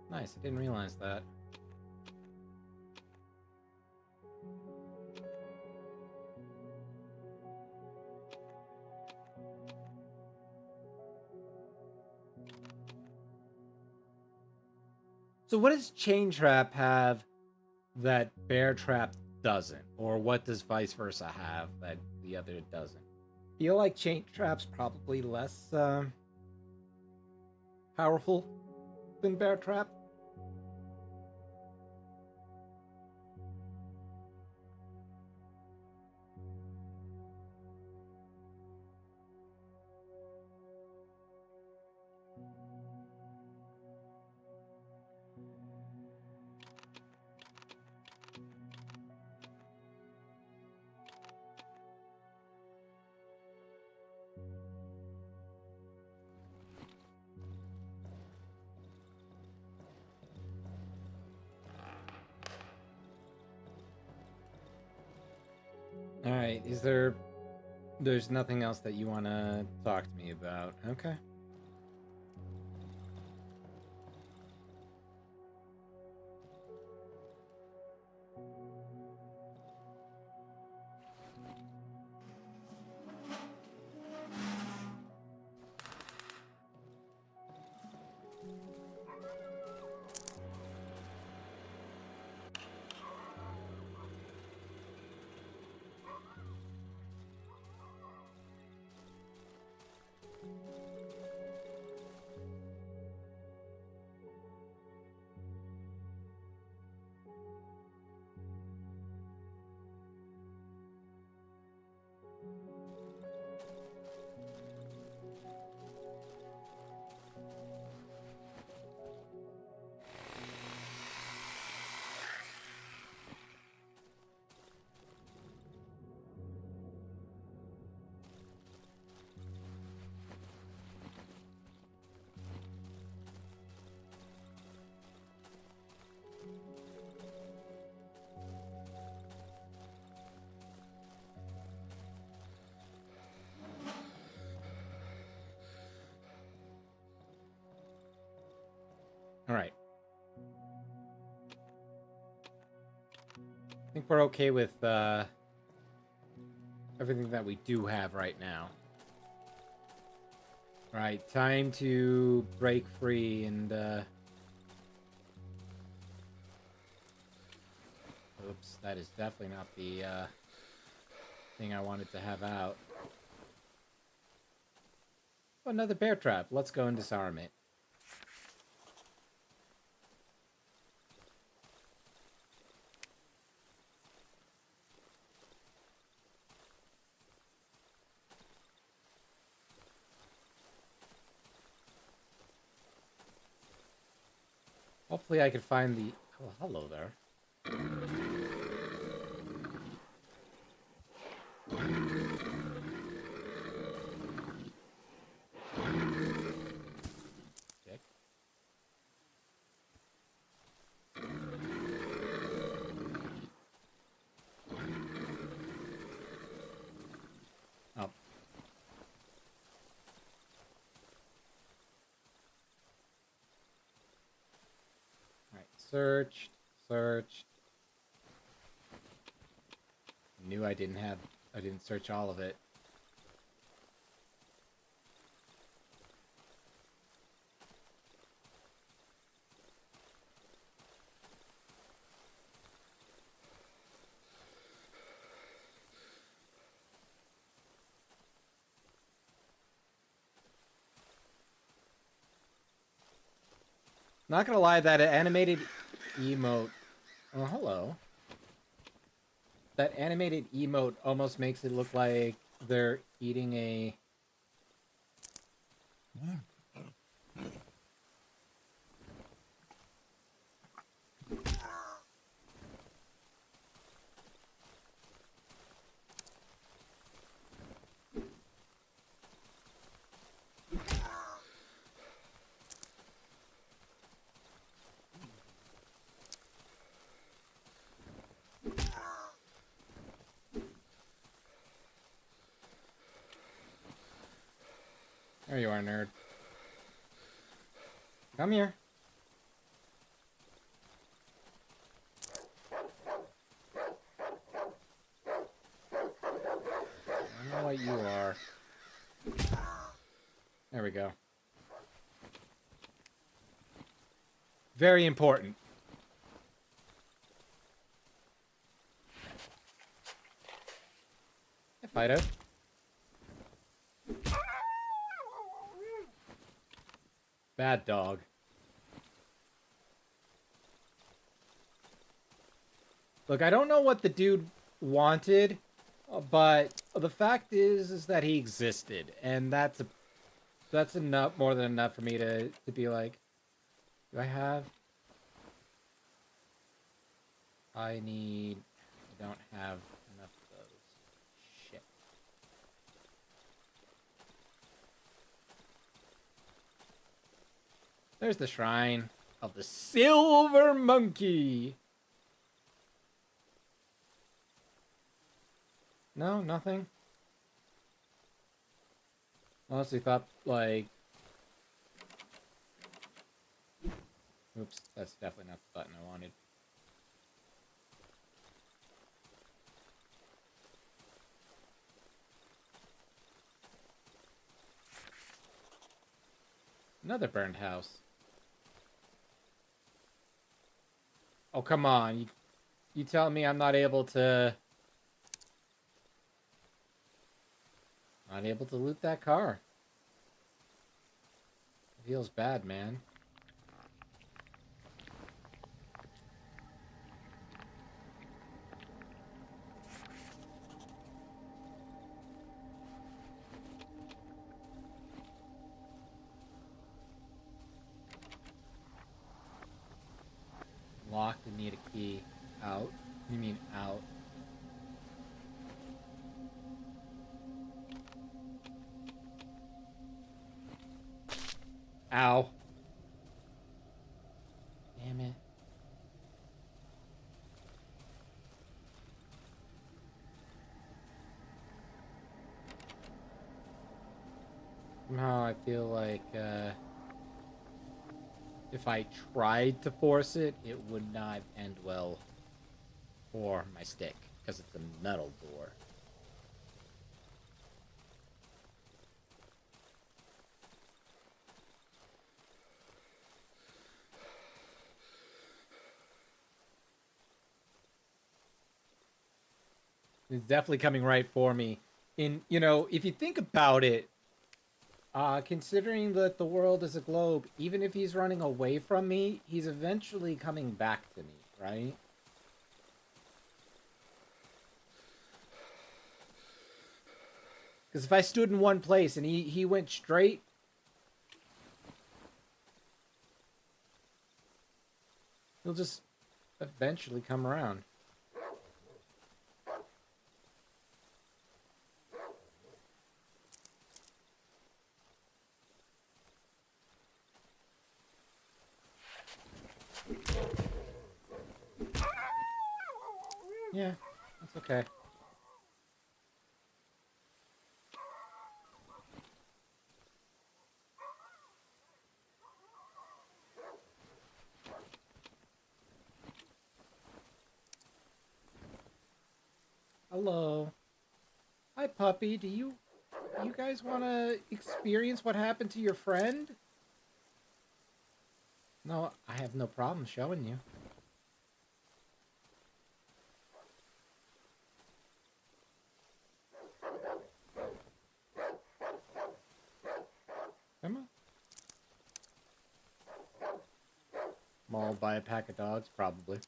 Nice, I didn't realize that. So what does Chain Trap have that Bear Trap doesn't? Or what does vice versa have that the other doesn't? Feel like Chain Trap's probably less powerful than Bear Trap? Alright, there's nothing else that you want to talk to me about? Okay. I think we're okay with everything that we do have right now. Right, time to break free and oops, that is definitely not the thing I wanted to have out. Oh, another bear trap. Let's go and disarm it. Hopefully I can find the... Oh, hello there. Check. Oh. Alright, search. Knew I didn't search all of it. Not gonna lie, that animated emote... Oh, hello. That animated emote almost makes it look like they're eating a... There you are, nerd. Come here. I know what you are. There we go. Very important. Hey, Fido. Bad dog. Look, I don't know what the dude wanted, but the fact is that he existed, and that's enough, more than enough for me to be like, do I have? I don't have enough of those. Shit. There's the shrine of the Silver Monkey. No, nothing. Honestly thought, like... Oops, that's definitely not the button I wanted. Another burned house. Oh, come on. You tell me I'm not able to... Not able to loot that car. It feels bad, man. Locked and need a key. Out? You mean out? Ow. Damn it. Somehow I feel like, if I tried to force it, it would not end well. Or my stick, because it's a metal door. It's definitely coming right for me. If you think about it, considering that the world is a globe, even if he's running away from me, he's eventually coming back to me, right? Because if I stood in one place and he went straight, he'll just eventually come around. Yeah, that's okay. Hello. Hi, puppy. Do you guys want to experience what happened to your friend? No, I have no problem showing you. Come on. Mauled by a pack of dogs, probably.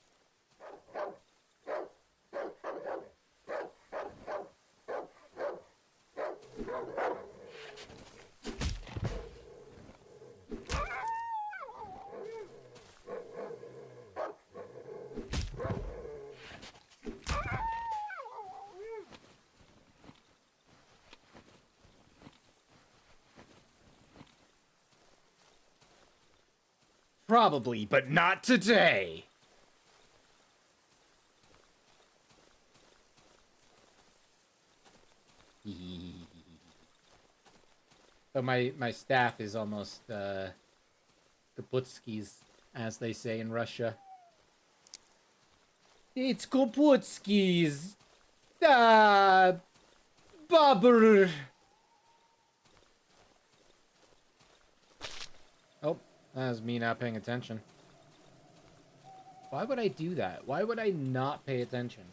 Probably, but not today. So my staff is almost Kaputskis, as they say in Russia. It's Kaputskis. Babur. Oh, that was me not paying attention. Why would I do that? Why would I not pay attention?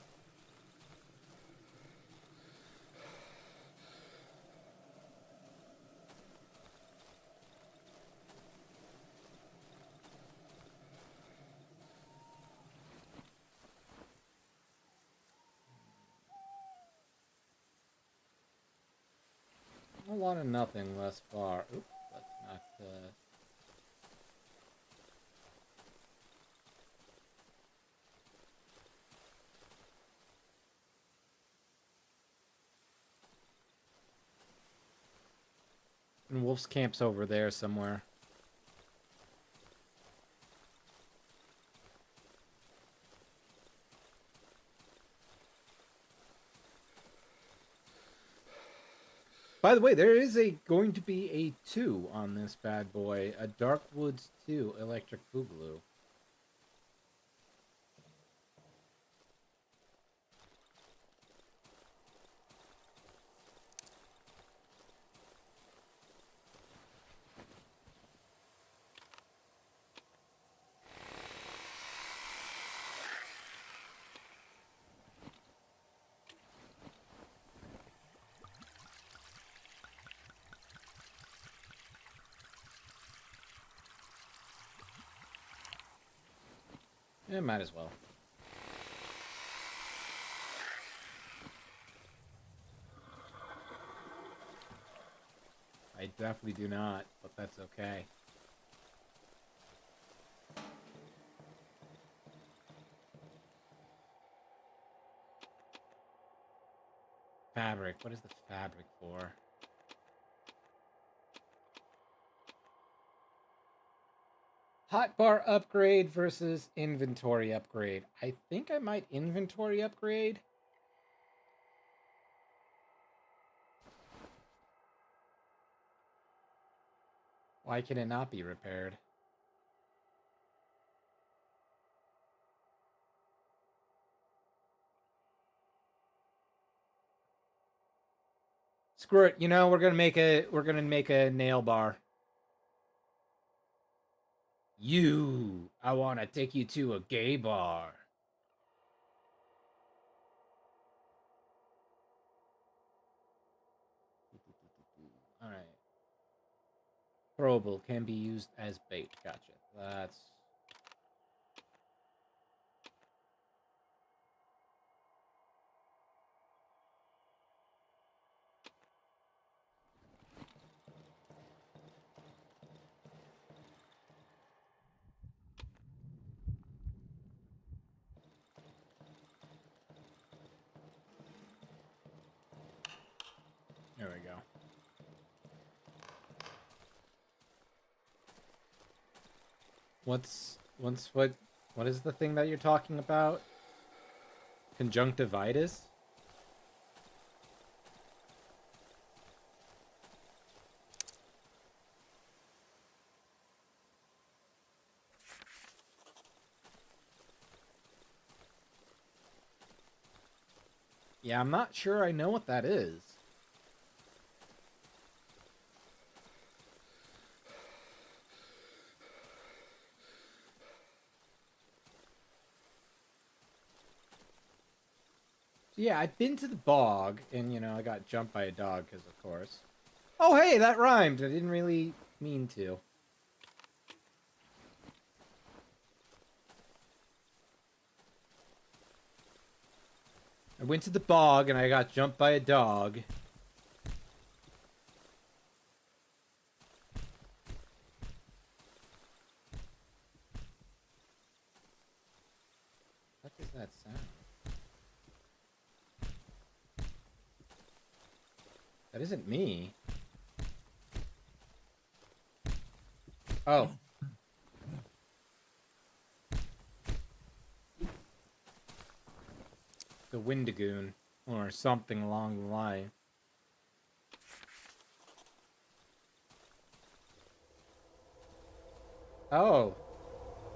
A lot of nothing thus far. Oops, let's not. And Wolf's Camp's over there somewhere. By the way, there is going to be a 2 on this bad boy. A Dark Woods 2 Electric Boogaloo. Yeah, might as well. I definitely do not, but that's okay. Fabric. What is the fabric for? Hotbar upgrade versus inventory upgrade. I think I might inventory upgrade. Why can it not be repaired? Screw it. You know, we're gonna make a nail bar. I wanna take you to a gay bar. Alright. Throwable can be used as bait. Gotcha. That's... There we go. What is the thing that you're talking about? Conjunctivitis? Yeah, I'm not sure I know what that is. Yeah, I've been to the bog, and, you know, I got jumped by a dog, because of course. Oh, hey, that rhymed! I didn't really mean to. I went to the bog, and I got jumped by a dog. What does that sound? That isn't me. Oh. The Windigoon, or something along the line. Oh,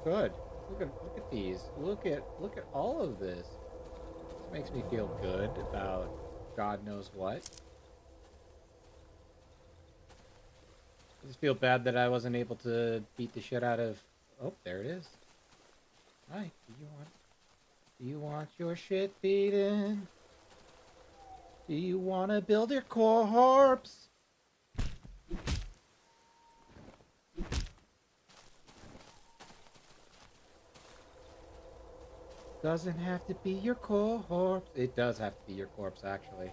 good. Look at these. Look at all of this. This makes me feel good about God knows what. I just feel bad that I wasn't able to beat the shit out of... Oh, there it is. Hi, do you want your shit beaten? Do you want to build your corpse? Doesn't have to be your corpse. It does have to be your corpse, actually.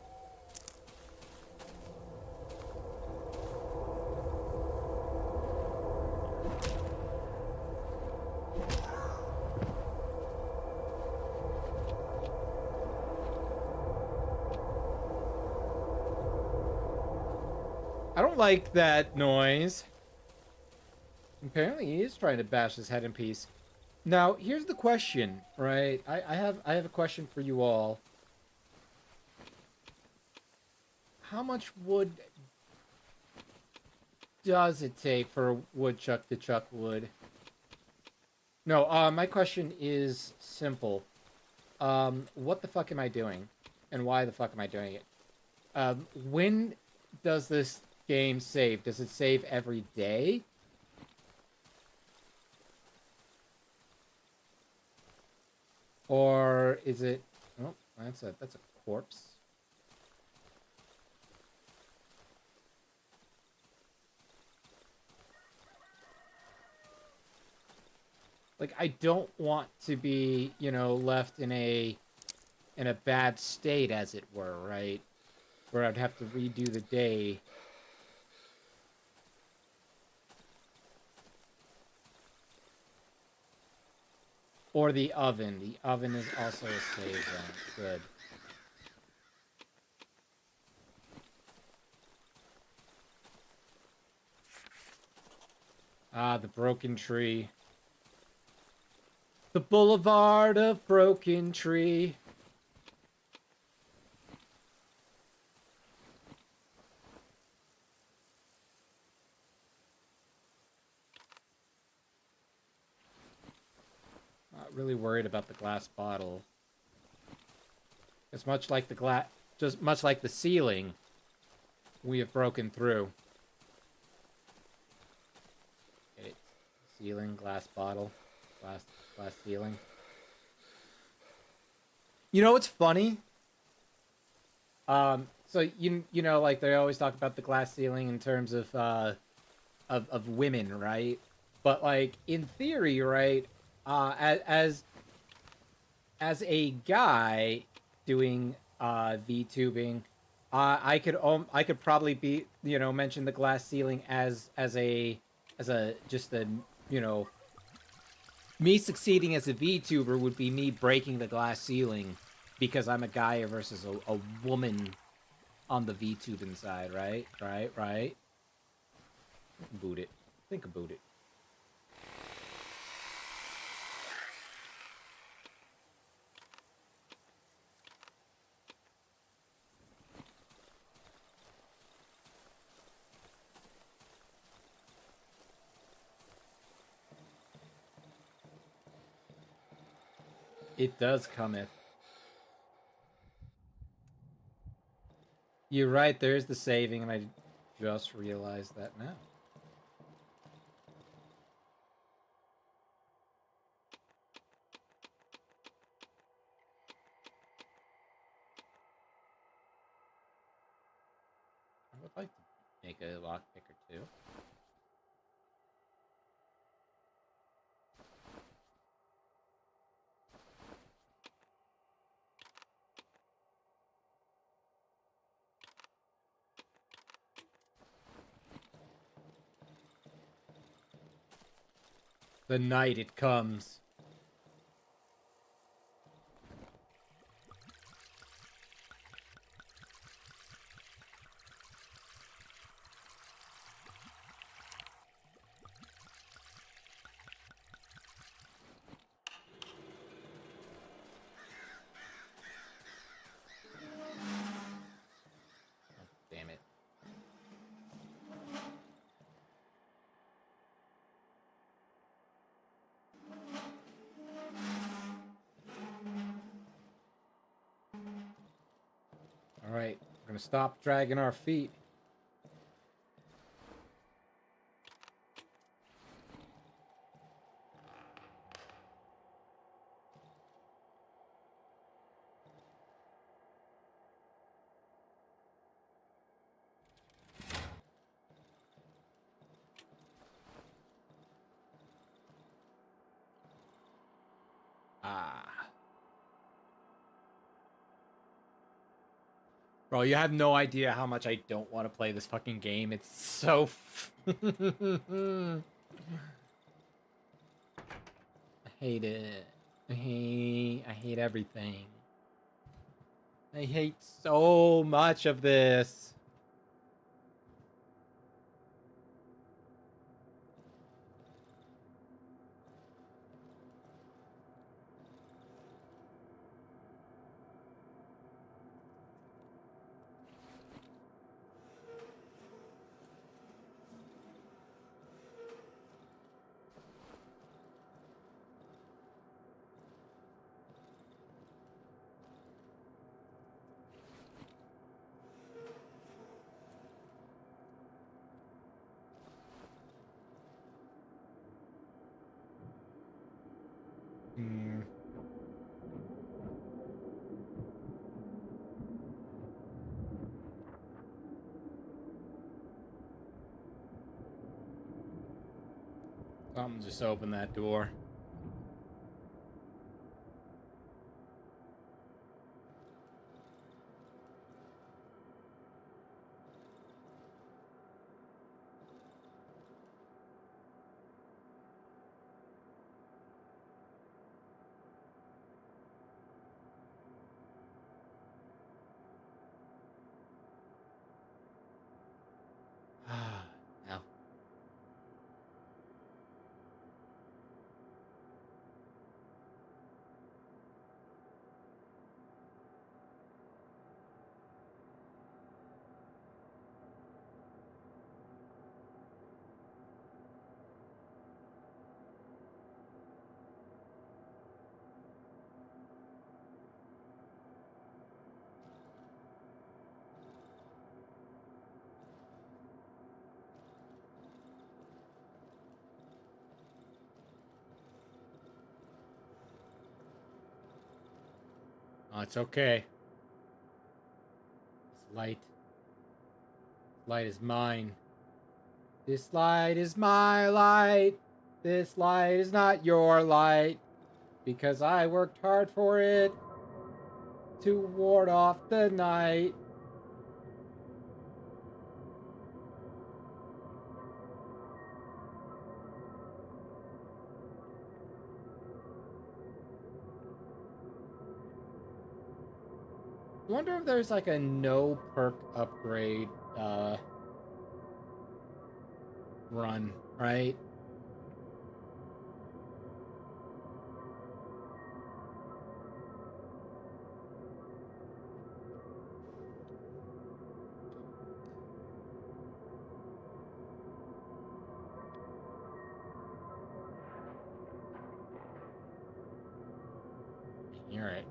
I don't like that noise. Apparently he is trying to bash his head in peace. Now, here's the question, right? I have a question for you all. How much wood does it take for a woodchuck to chuck wood? No, my question is simple. What the fuck am I doing? And why the fuck am I doing it? When does this game save? Does it save every day? Or is it... Oh, that's a corpse. Like, I don't want to be, you know, left in a bad state, as it were, right? Where I'd have to redo the day. Or the oven. The oven is also a save zone. Good. Ah, the broken tree. The Boulevard of Broken Tree. Not really worried about the glass bottle. It's much like the much like the ceiling. We have broken through. Okay. Ceiling, glass bottle, glass ceiling. You know what's funny? So you know, like they always talk about the glass ceiling in terms of women, right? But like in theory, right? As a guy doing VTubing, I could probably be, you know, mention the glass ceiling as a just a, you know, me succeeding as a VTuber would be me breaking the glass ceiling because I'm a guy versus a woman on the VTubing side, right? Right. Boot it. Think about it. It does cometh. You're right, there's the saving, and I just realized that now. I would like to make a lockpick or two. The night it comes. Oh, damn it. Alright, we're gonna stop dragging our feet. Ah. Bro, you have no idea how much I don't want to play this fucking game. It's so... I hate it. I hate everything. I hate so much of this. Hmm. Something just opened that door. Now. it's okay. This light is mine. This light is my light. This light is not your light. Because I worked hard for it to ward off the night. I wonder if there's like a no perk upgrade run, right? You're right.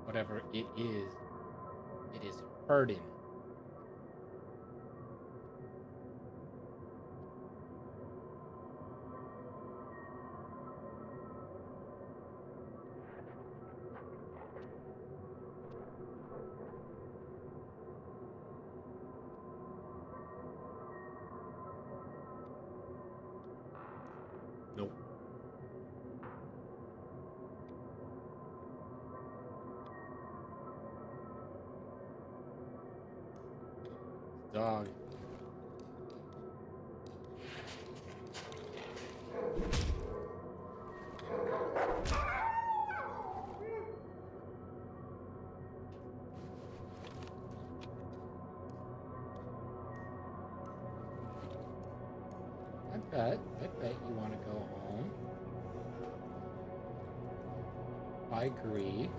Whatever it is hurting. Nope. Dog. I bet you want to go home. I agree.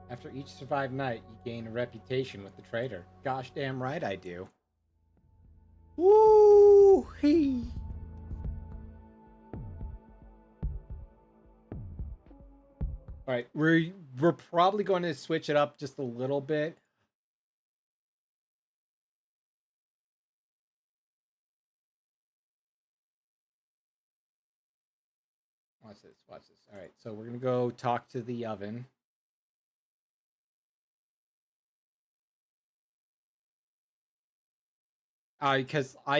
After each survived night, you gain a reputation with the trader. Gosh damn right I do. Woo-hee! Alright, we're probably going to switch it up just a little bit. Watch this, watch this. Alright, so we're going to go talk to the oven. Because I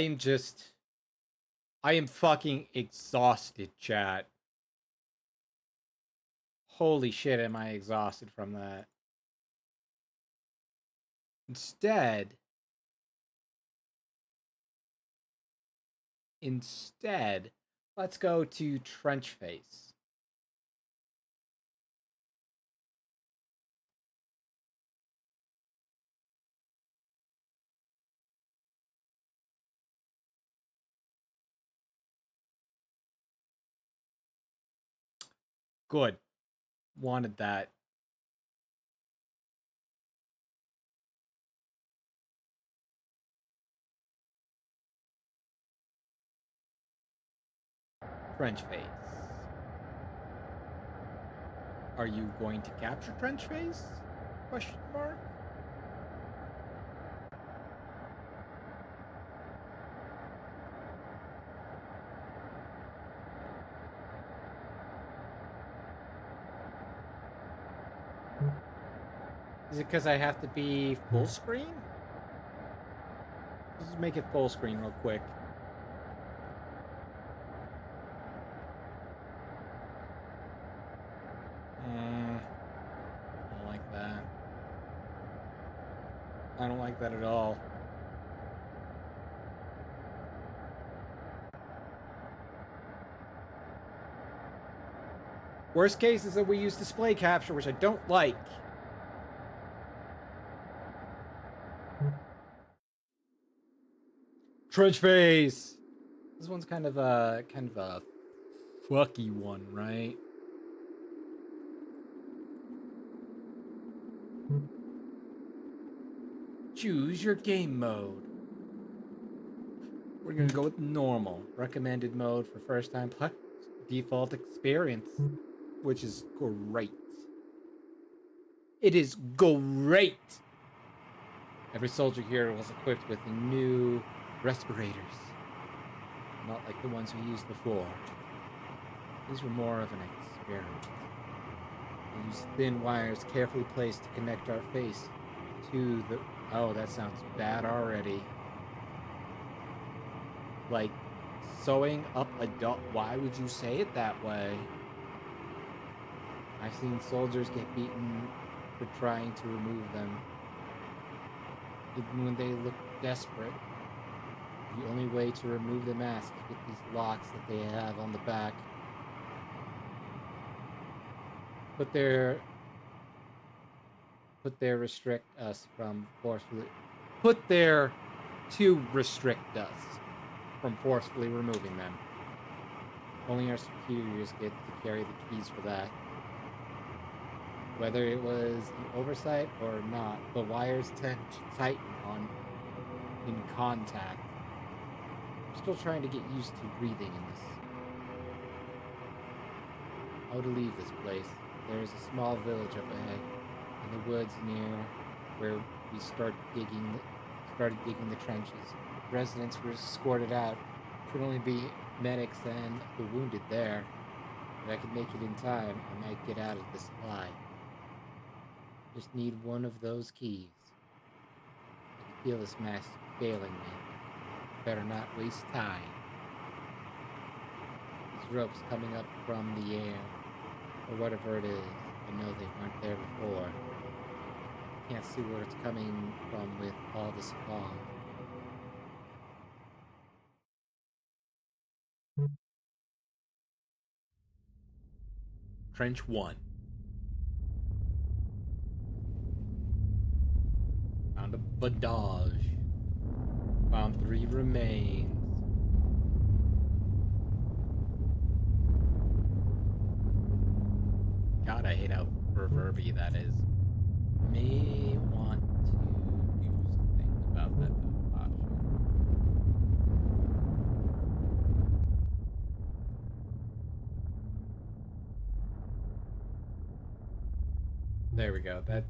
am fucking exhausted, chat. Holy shit, am I exhausted from that. Instead, let's go to Trenchface. Good. Wanted that. Trenchface. Are you going to capture Trenchface? Question mark. Is it because I have to be full screen? Let's just make it full screen real quick. I don't like that. I don't like that at all. Worst case is that we use display capture, which I don't like. Trenchface. This one's kind of a fucky one, right? Choose your game mode. We're gonna go with normal. Recommended mode for first time players. Default experience, which is great. It is great! Every soldier here was equipped with new respirators. Not like the ones we used before. These were more of an experiment. We used thin wires carefully placed to connect our face to the... Oh, that sounds bad already. Like, sewing up a doll. Why would you say it that way? I've seen soldiers get beaten for trying to remove them. Even when they look desperate. The only way to remove the mask is with these locks that they have on the back. Put their restrict us from forcefully... Put there to restrict us from forcefully removing them. Only our superiors get to carry the keys for that. Whether it was an oversight or not, the wires tend to tighten in contact. I'm still trying to get used to breathing in this. How to leave this place? There is a small village up ahead, in the woods near where we started digging the trenches. Residents were escorted out. Could only be medics and the wounded there. If I could make it in time, I might get out of the supply. Just need one of those keys. I can feel this mask failing me. Better not waste time. These ropes coming up from the air, or whatever it is. I know they weren't there before. Can't see where it's coming from with all this fog. Trench 1. Found a bandage. Found 3 remains. God, I hate how proverby that is. May want to do something about that though. There we go. That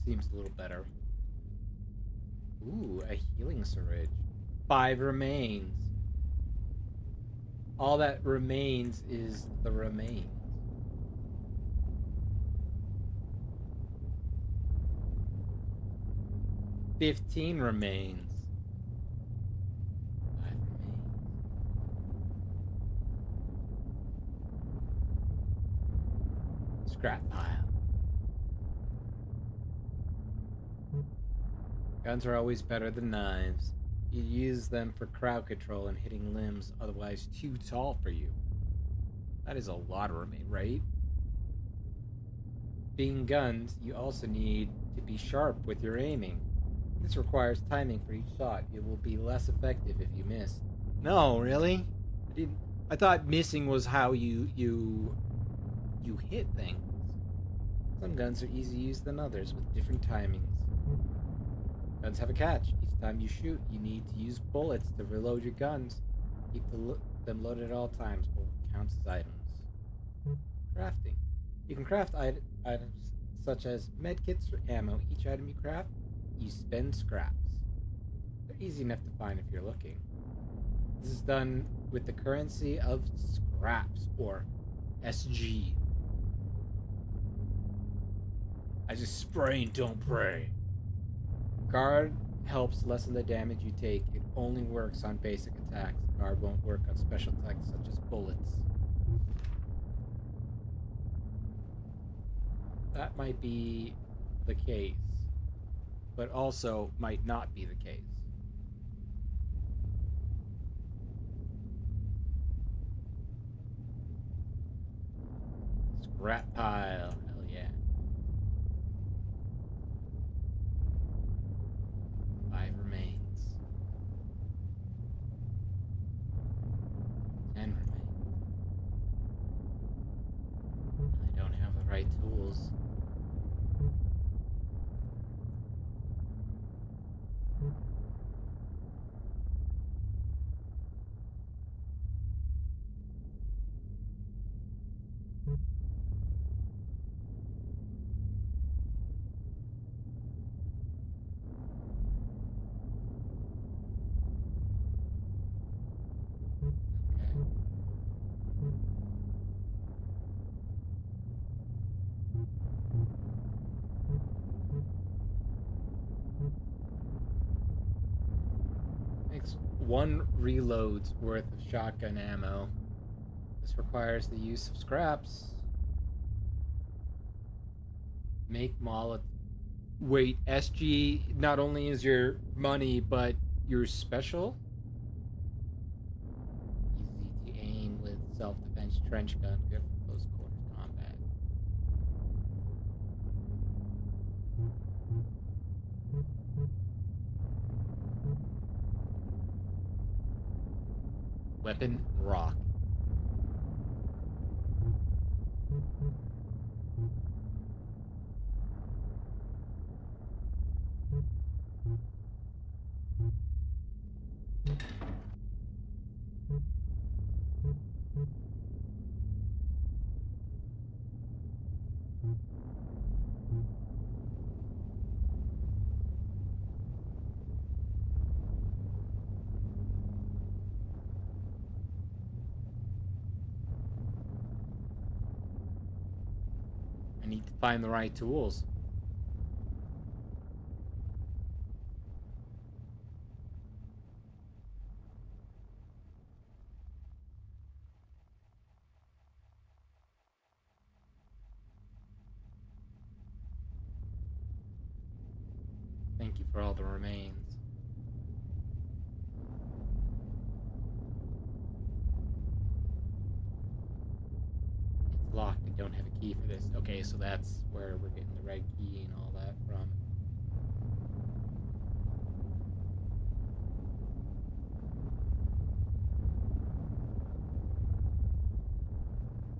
seems a little better. Ooh, a healing syringe. 5 remains. All that remains is the remains. $15 remains. 5 remains. Scrap pile. Guns are always better than knives. You use them for crowd control and hitting limbs otherwise too tall for you. That is a lot of remain, right? Being guns, you also need to be sharp with your aiming. This requires timing for each shot. It will be less effective if you miss. No, really? I thought missing was how you hit things. Some guns are easier to use than others with different timings. Guns have a catch. Each time you shoot, you need to use bullets to reload your guns. Keep them loaded at all times, or counts as items. Crafting. You can craft items such as medkits or ammo. Each item you craft, you spend scraps. They're easy enough to find if you're looking. This is done with the currency of scraps, or SG. I just spray and don't pray. Guard helps lessen the damage you take. It only works on basic attacks. Guard won't work on special attacks such as bullets. That might be the case, but also might not be the case. Scrap pile. Hell yeah. 5 remains. 10 remains. I don't have the right tools. 1 reload's worth of shotgun ammo. This requires the use of scraps. Make Molotov. Wait, SG not only is your money, but your special? Easy to aim with self-defense trench gun. Good for close quarters combat. Weapon rock. I need to find the right tools. Thank you for all the remains. It's locked. I don't have a key for this. Okay, so that's where we're getting the red key and all that from.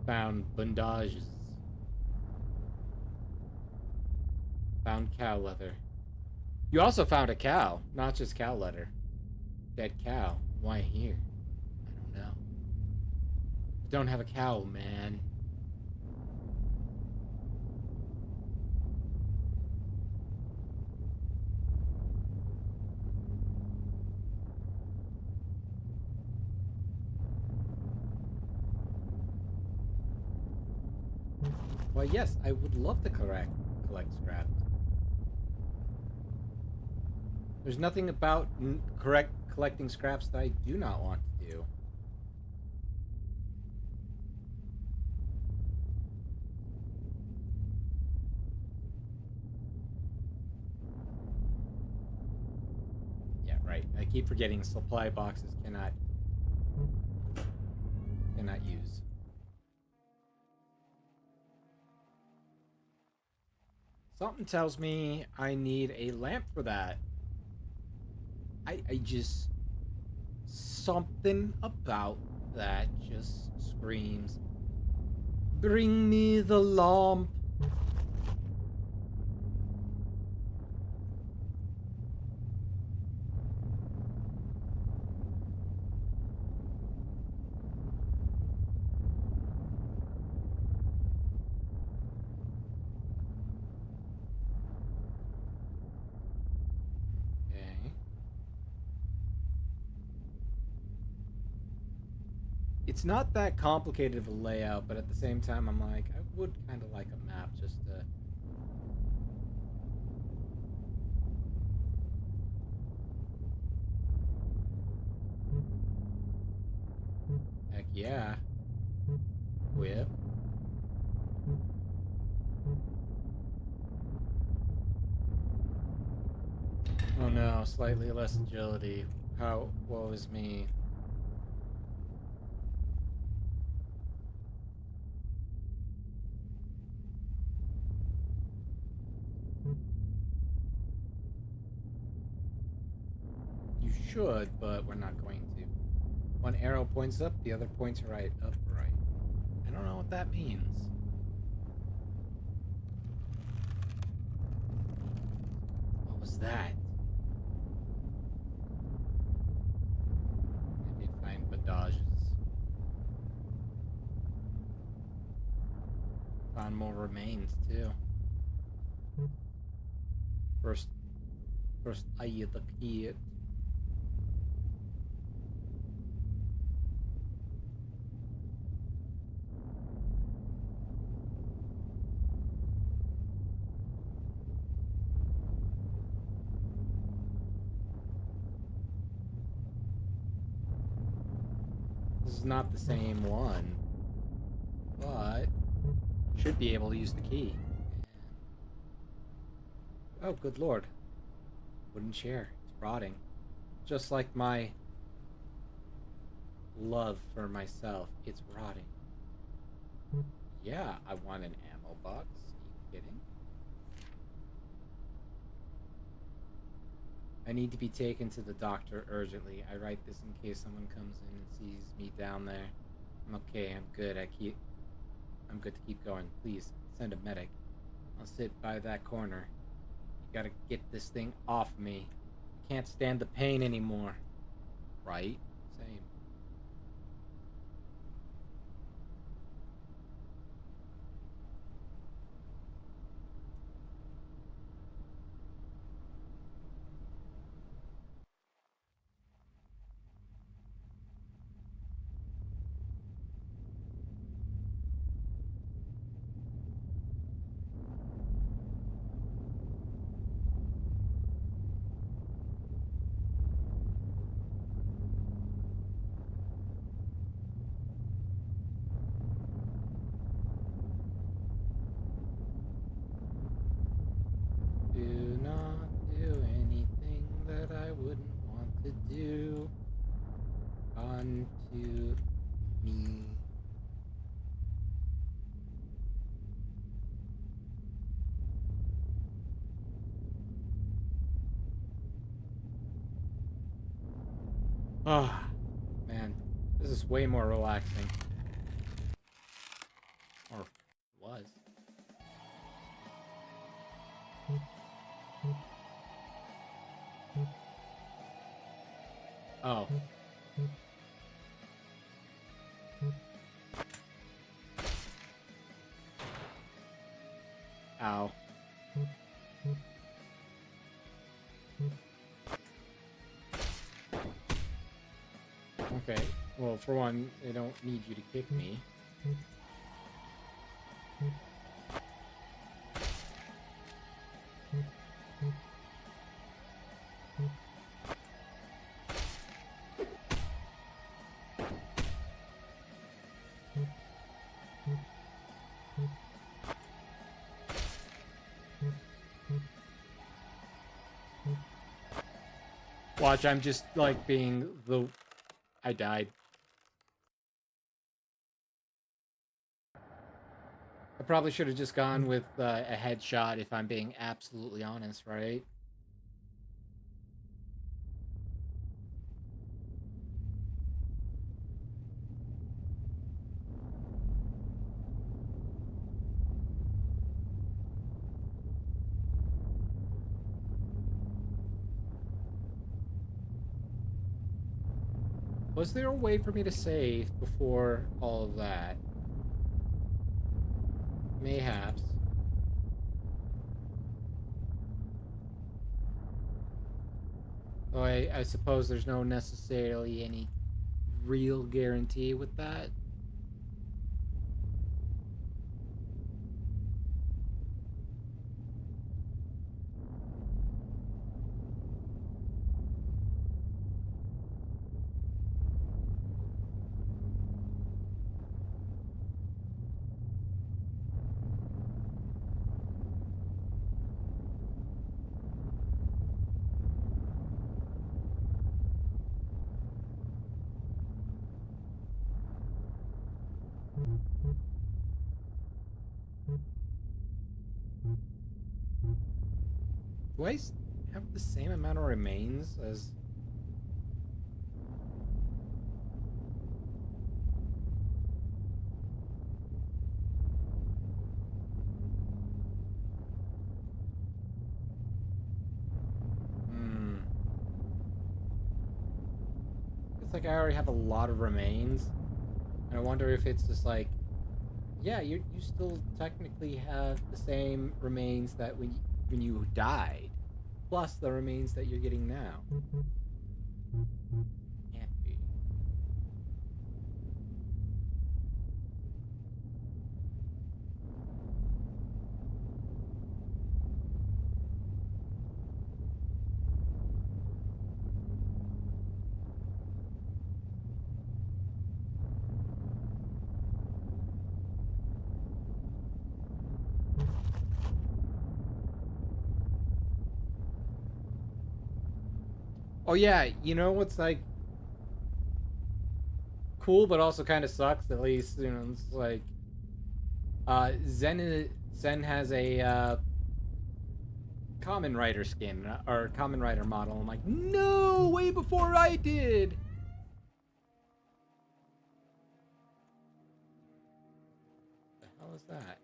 Found bandages. Found cow leather. You also found a cow, not just cow leather. Dead cow. Why here? I don't know. I don't have a cow, man. Well, yes, I would love to collect scraps. There's nothing about collecting scraps that I do not want to do. Yeah, right. I keep forgetting supply boxes cannot use. Something tells me I need a lamp for that. I just... Something about that just screams, bring me the lamp. It's not that complicated of a layout, but at the same time, I'm like, I would kind of like a map just to... Heck yeah. Whip. Oh no, slightly less agility. How... woe is me. You should, but we're not going to. One arrow points up, the other points right, up, right. I don't know what that means. What was that? I did find bandages. Found more remains, too. First I look here. is not the same one, but should be able to use the key. Oh, good lord. Wooden chair. It's rotting. Just like my love for myself. It's rotting. Yeah, I want an ammo box. Are you kidding? I need to be taken to the doctor urgently. I write this in case someone comes in and sees me down there. I'm okay. I'm good. I'm good to keep going. Please, send a medic. I'll sit by that corner. You gotta get this thing off me. I can't stand the pain anymore. Right? Same. Do not do anything that I wouldn't want to do unto me. Ah, man, this is way more relaxing. Or was. Oh. Ow. Okay, well, for one, they don't need you to kick me. Watch, I'm just, like, being the... I died. I probably should have just gone with a headshot if I'm being absolutely honest, right? Was there a way for me to save before all of that? Mayhaps. Oh, I suppose there's no necessarily any real guarantee with that. Do I have the same amount of remains as... It's like I already have a lot of remains. And I wonder if it's just like... Yeah, you still technically have the same remains that when you died. Plus the remains that you're getting now. Can't be. Oh yeah, you know what's like cool, but also kind of sucks. At least you know it's like Zen has a Common Rider skin or Common Rider model. I'm like, no, way before I did. The hell is that?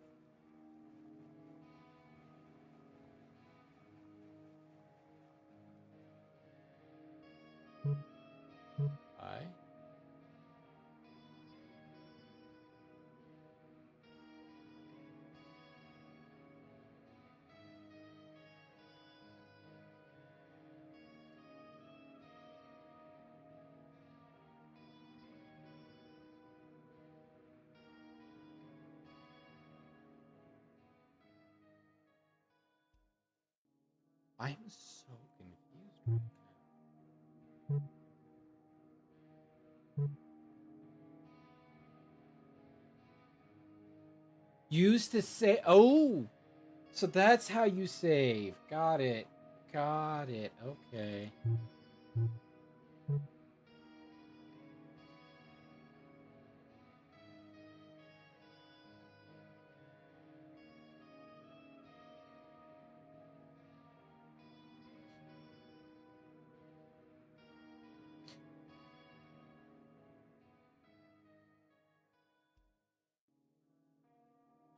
Hi. I'm so confused right now. Used to say, oh, so that's how you save. Got it. Got it. Okay.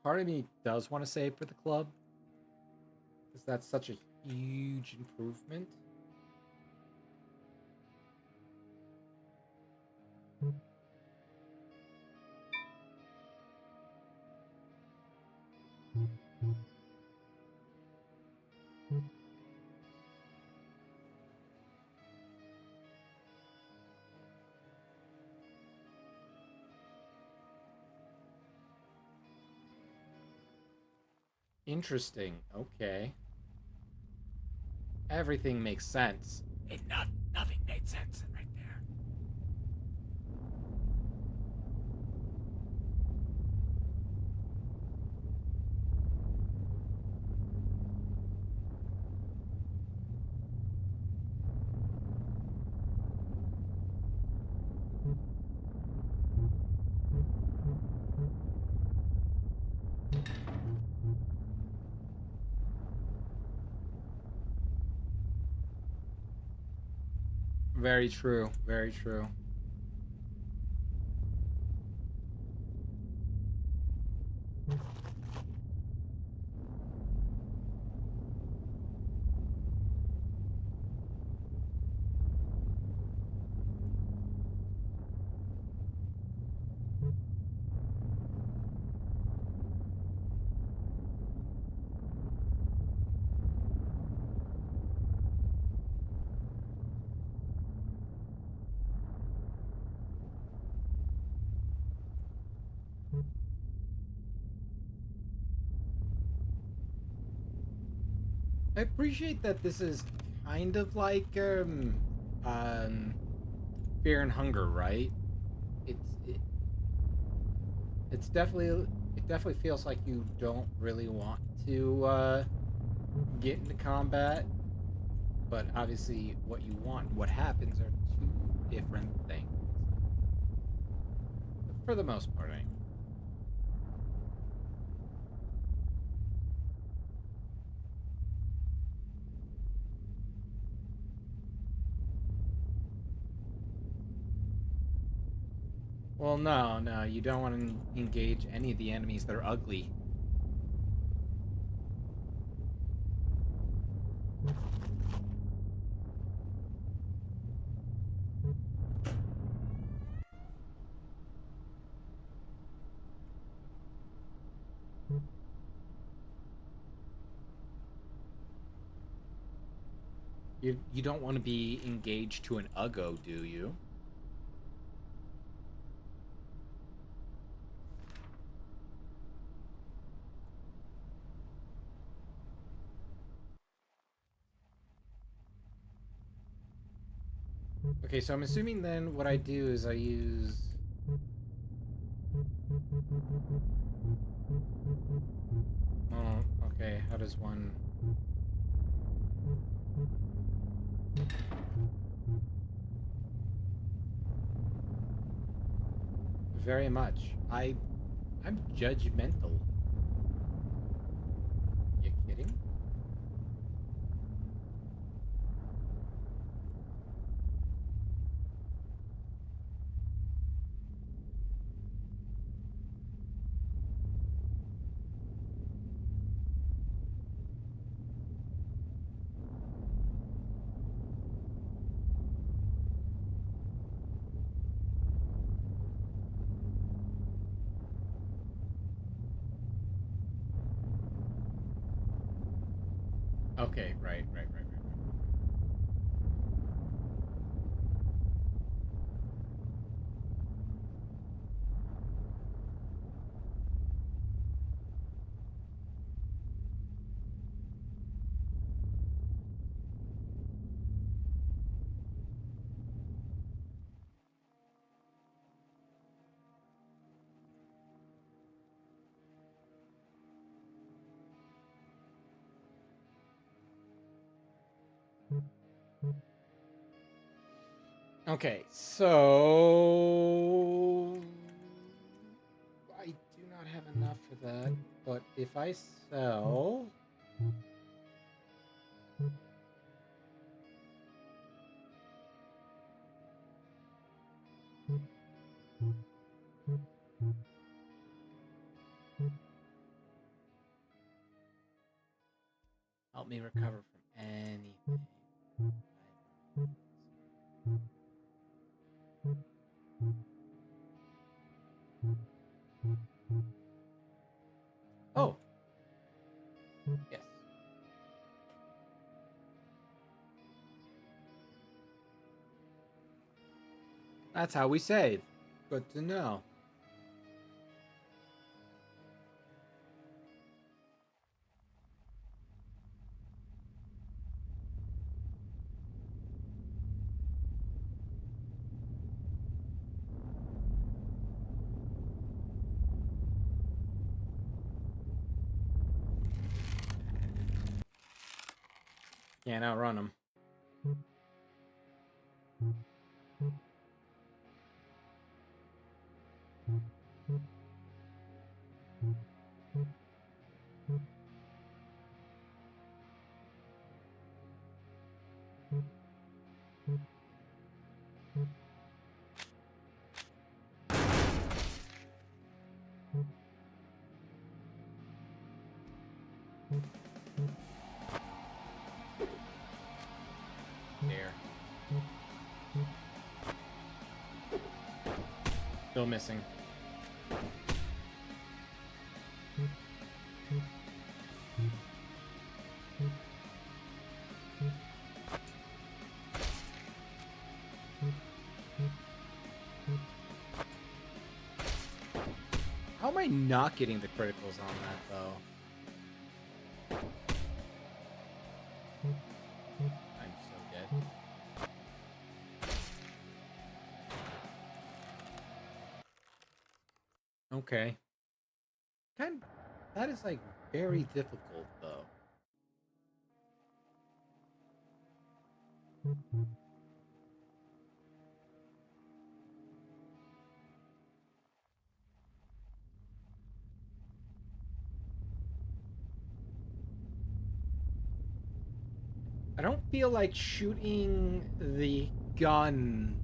Part of me does want to save for the club, because that's such a huge improvement. Interesting. Okay. Everything makes sense. Nothing made sense right there. Very true. Very true. I appreciate that this is kind of like Fear and Hunger, right? It's it, it's definitely it definitely feels like you don't really want to get into combat, but obviously what you want and what happens are two different things. For the most part, anyway. Well, no, you don't want to engage any of the enemies that are ugly. You don't want to be engaged to an Uggo, do you? Okay, so I'm assuming then what I do is I use... Oh, okay, how does one... very much. I'm judgmental. You kidding? Okay, right. Okay, so I do not have enough for that, but if I sell help me recover from anything. Oh. Yes. That's how we save. Good to know. Can't outrun them. There. Still missing. How am I not getting the criticals on that, though? I'm so dead. Okay. That is, like, very difficult, though. I don't feel like shooting the gun.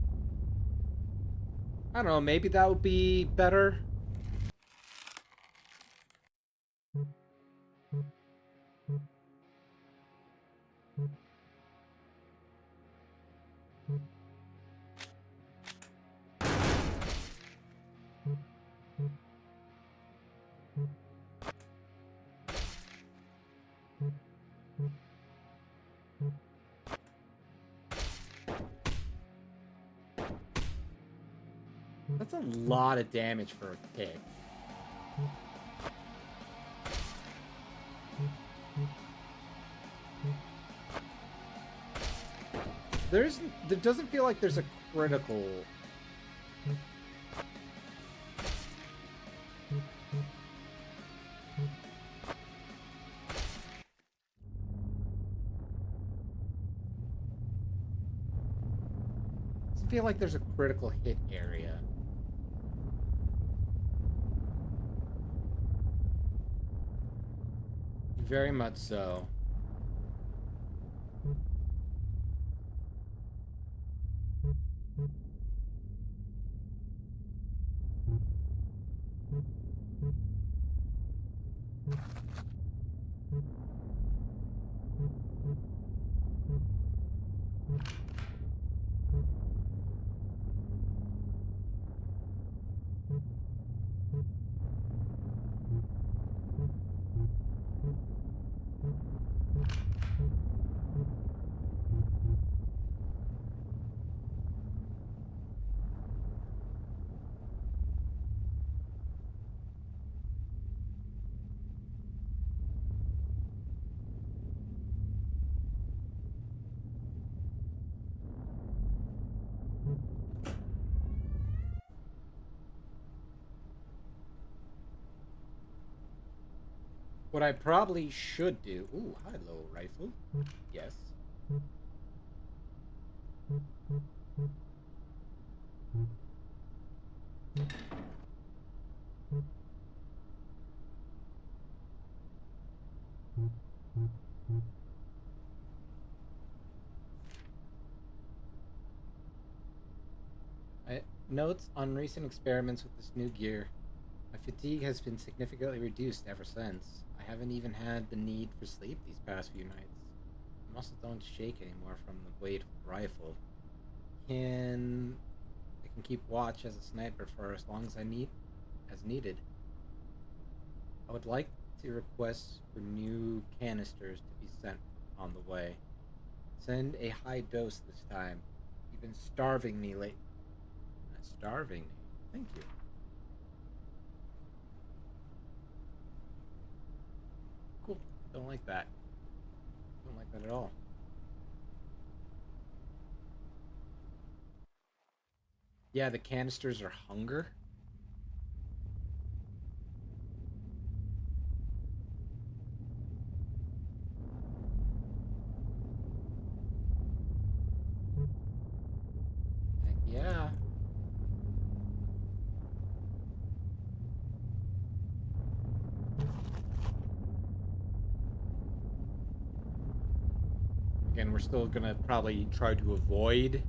I don't know, maybe that would be better. That's a lot of damage for a kick. There doesn't feel like there's a critical. Doesn't feel like there's a critical hit area. Very much so. What I probably should do... Ooh, hello, rifle. Yes. Notes on recent experiments with this new gear. My fatigue has been significantly reduced ever since. I haven't even had the need for sleep these past few nights. My muscles don't shake anymore from the weight of the rifle. I can keep watch as a sniper for as long as as needed. I would like to request for new canisters to be sent on the way. Send a high dose this time. You've been starving me lately. Starving me. Thank you. Cool. Don't like that. Don't like that at all. Yeah, the canisters are hunger. Heck yeah. Again, we're still gonna probably try to avoid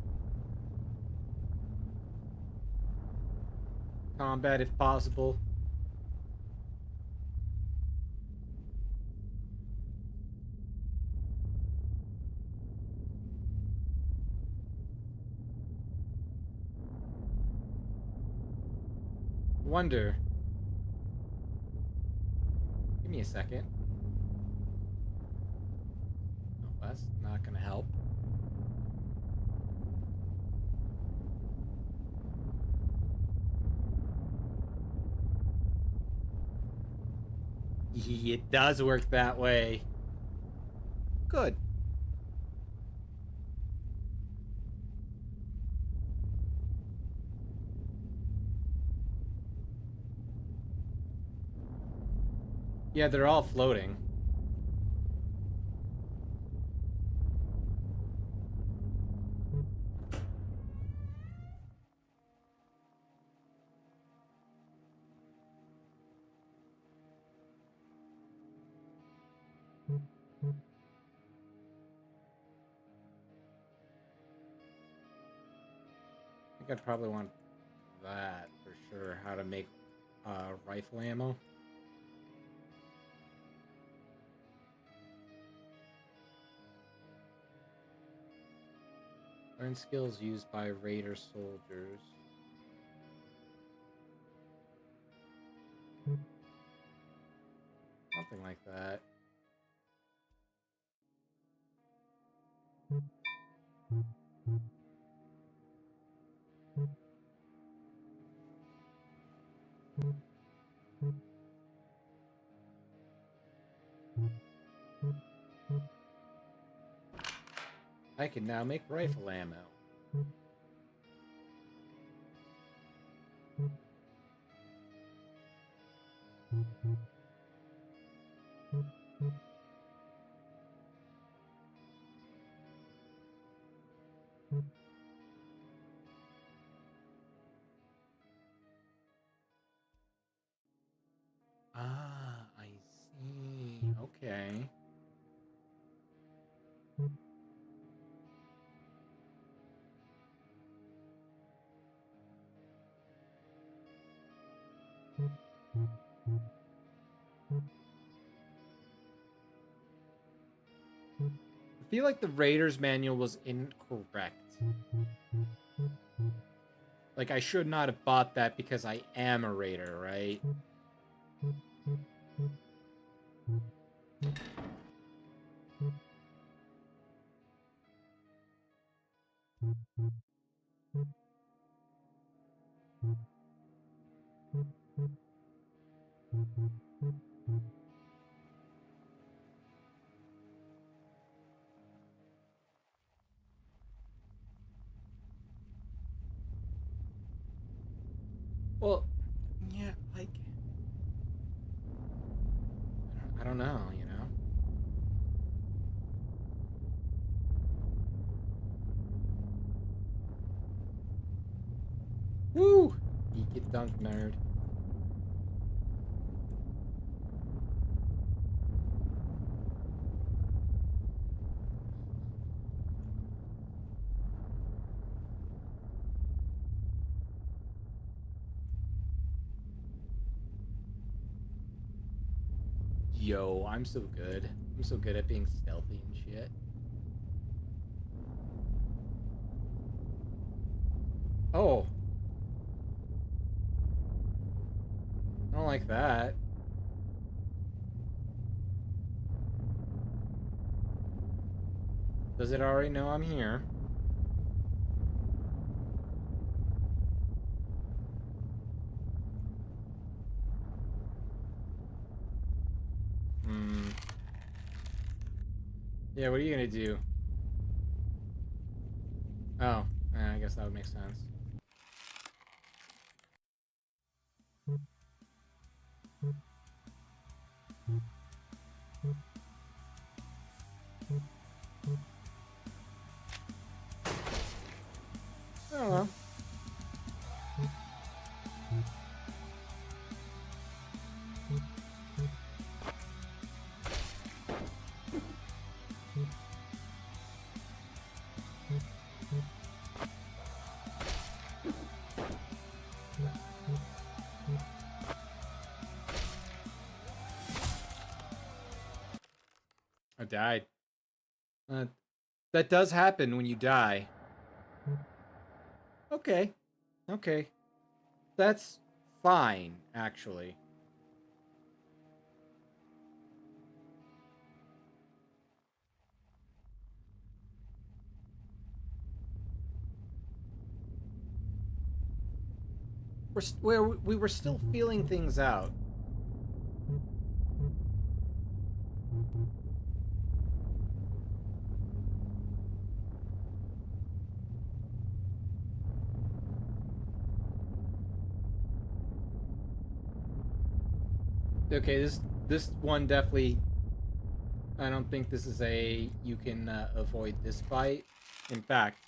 combat if possible. Wonder. Give me a second. Oh, that's not gonna help. It does work that way. Good. Yeah, they're all floating. I think I'd probably want that for sure. How to make rifle ammo. Learn skills used by Raider soldiers. Something like that. I can now make rifle ammo. Ah, I see. Okay. feel like the Raiders manual was incorrect. Like, I should not have bought that because I am a Raider, right? Well, yeah, like, I don't know, you know? Woo! Geek it dunk nerd. Yo, I'm so good. I'm so good at being stealthy and shit. Oh. I don't like that. Does it already know I'm here? Hmm. Yeah, what are you gonna do? Oh, I guess that would make sense. I don't know. I died. That does happen when you die. Okay. Okay. That's fine, actually. We were still feeling things out. Okay, this one definitely. I don't think this is a you can avoid this fight. In fact.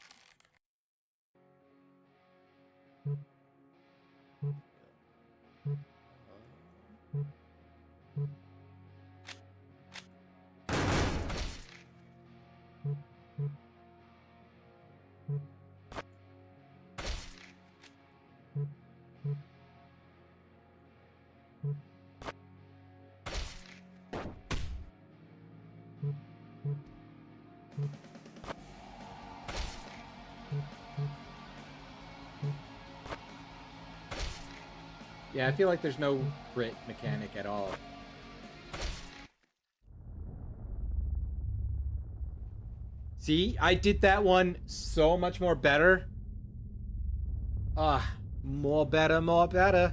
Yeah, I feel like there's no crit mechanic at all. See, I did that one so much more better. Ah, more better, more better.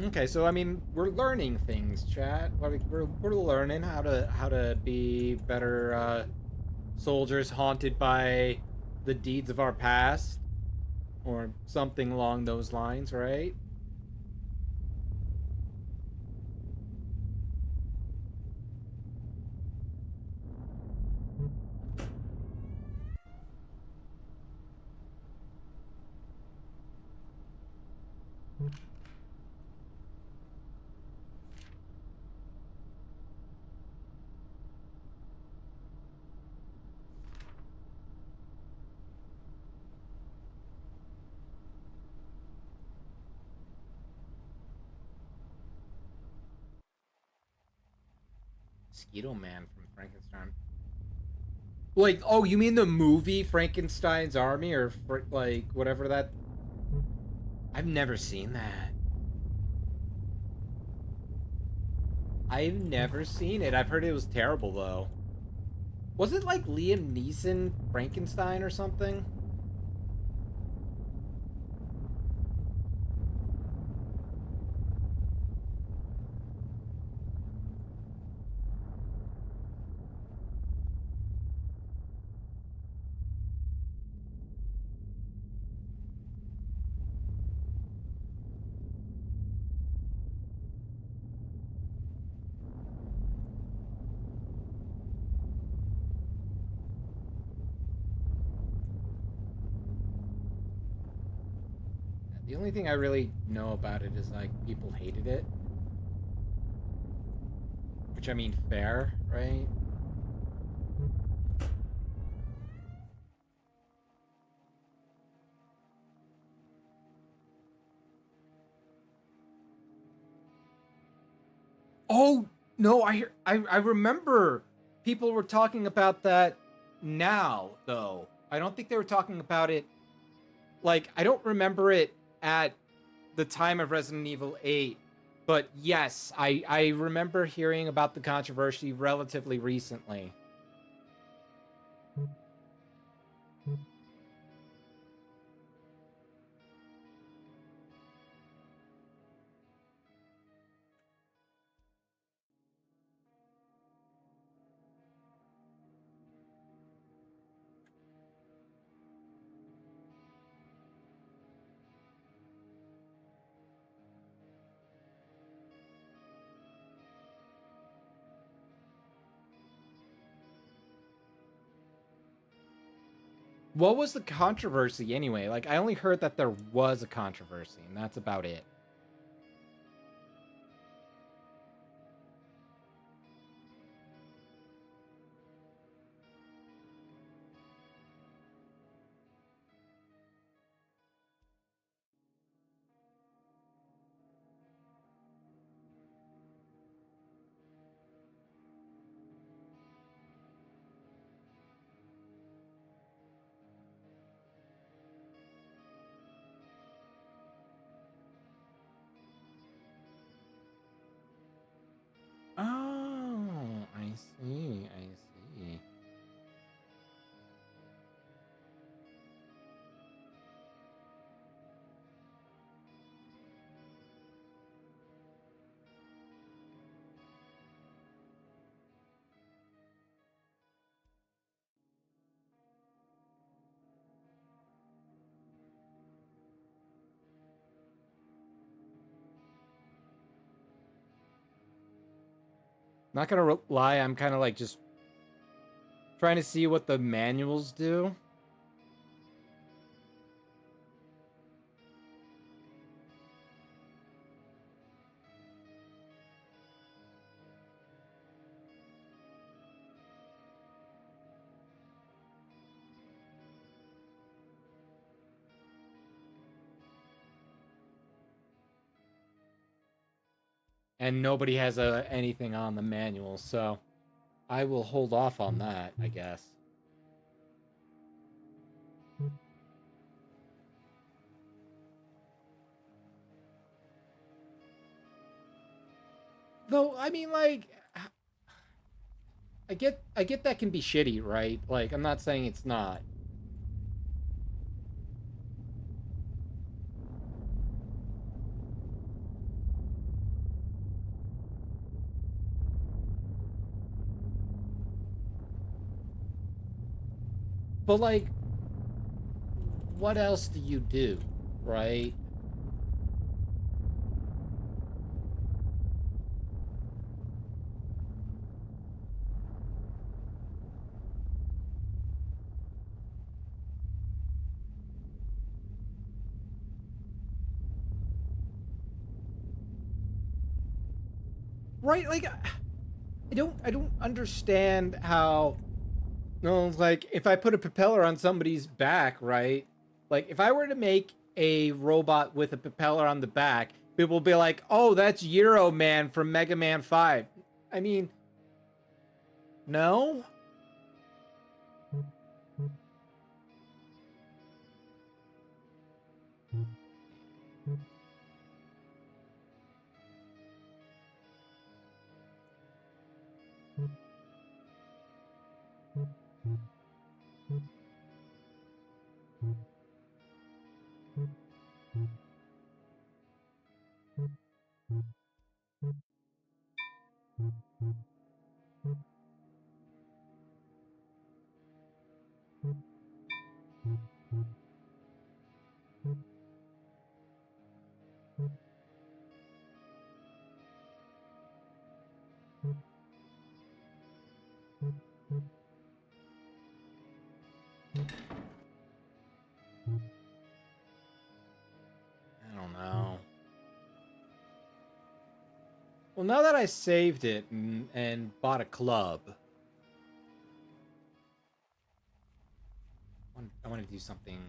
Okay, so I mean, we're learning things, chat. We're learning how to be better soldiers haunted by the deeds of our past, or something along those lines, right? Mosquito Man from Frankenstein. Like, oh, you mean the movie Frankenstein's Army, or like whatever that? I've never seen that. I've never seen it. I've heard it was terrible though. Was it like Liam Neeson Frankenstein or something? The only thing I really know about it is like people hated it. Which I mean, fair, right? Oh no, I remember people were talking about that now though. I don't think they were talking about it like I don't remember it at the time of Resident Evil 8, but yes, I remember hearing about the controversy relatively recently. What was the controversy anyway? Like, I only heard that there was a controversy, and that's about it. Oh, I see, I see. Not gonna lie, I'm kind of like just trying to see what the manuals do. And nobody has anything on the manual, so I will hold off on that, I guess. Though, I mean, like, I get that can be shitty, right? Like, I'm not saying it's not. But like, what else do you do, right? Right, like I don't understand how no, like if I put a propeller on somebody's back, right? Like if I were to make a robot with a propeller on the back, people will be like, "Oh, that's Euro Man from Mega Man 5." I mean, No? I don't know. Well, now that I saved it and bought a club, I want to do something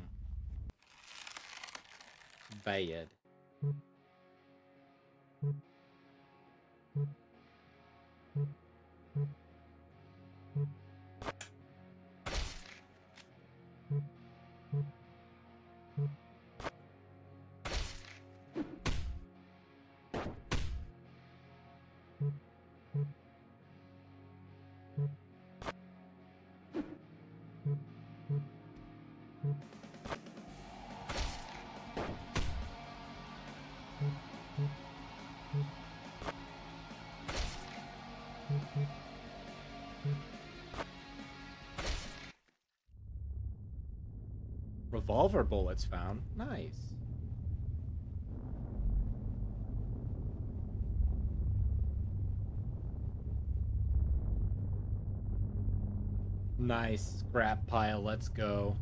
bad. Revolver bullets found. Nice. Nice. Scrap pile. Let's go.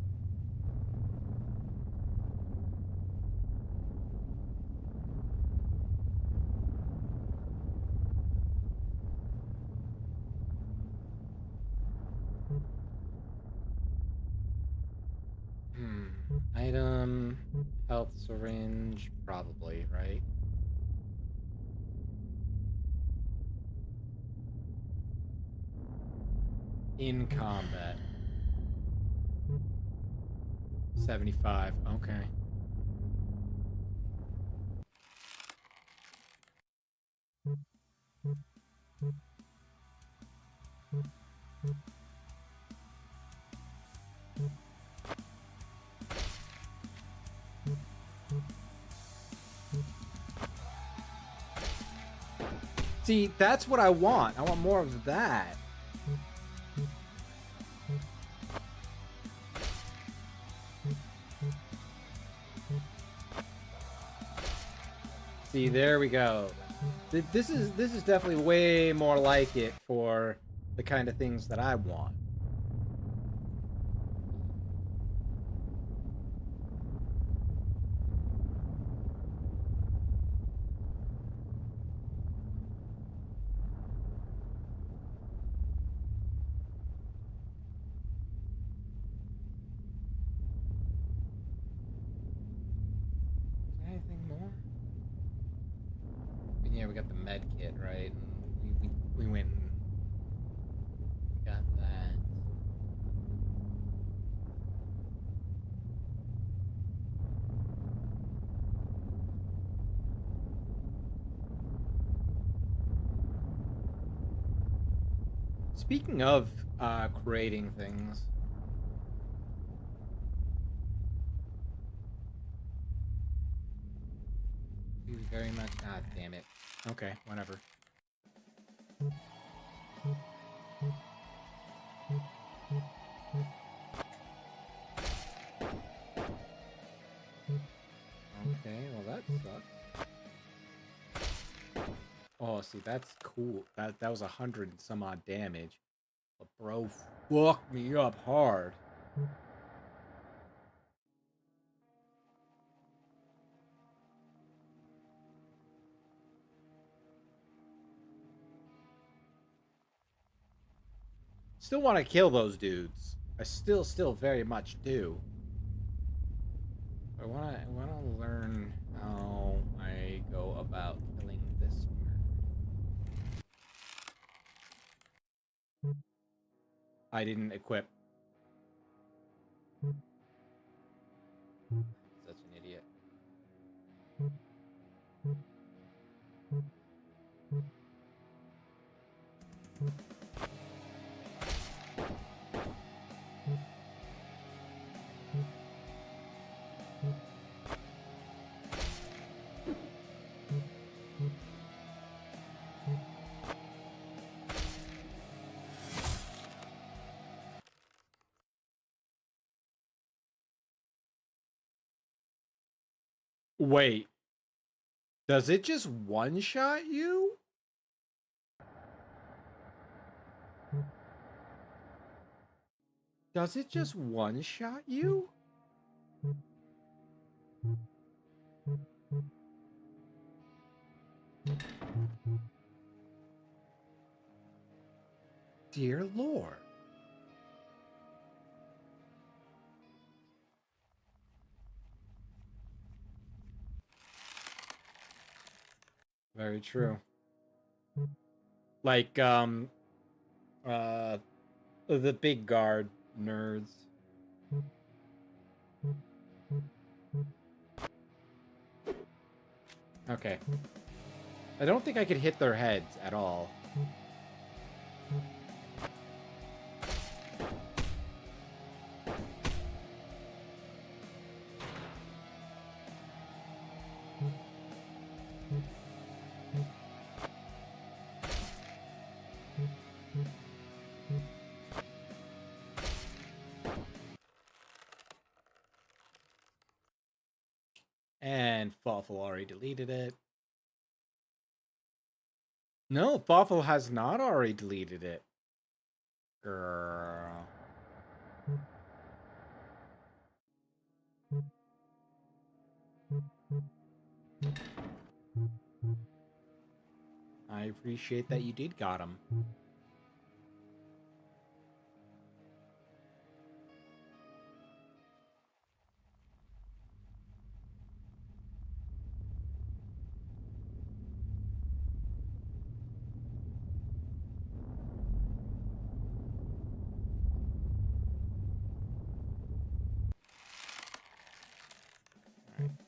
Item, health syringe, probably, right? In combat. 75, okay. See, that's what I want. I want more of that. See, there we go. This is definitely way more like it for the kind of things that I want. Anything more? And yeah, we got the med kit, right? And we went and got that. Speaking of creating things. Very much. Ah, damn it. Okay, whatever. Okay, well that sucks. Oh, see, that's cool. That was 100 and some odd damage. But bro fucked me up hard. Still want to kill those dudes. I still very much do. I want to learn how I go about killing this nerd. I didn't equip. Such an idiot. Wait. Does it just one-shot you? Does it just one-shot you? Dear Lord. Very true. Like, the big guard nerds. Okay. I don't think I could hit their heads at all. And Fawful already deleted it. No, Fawful has not already deleted it. Girl. I appreciate that you did got him.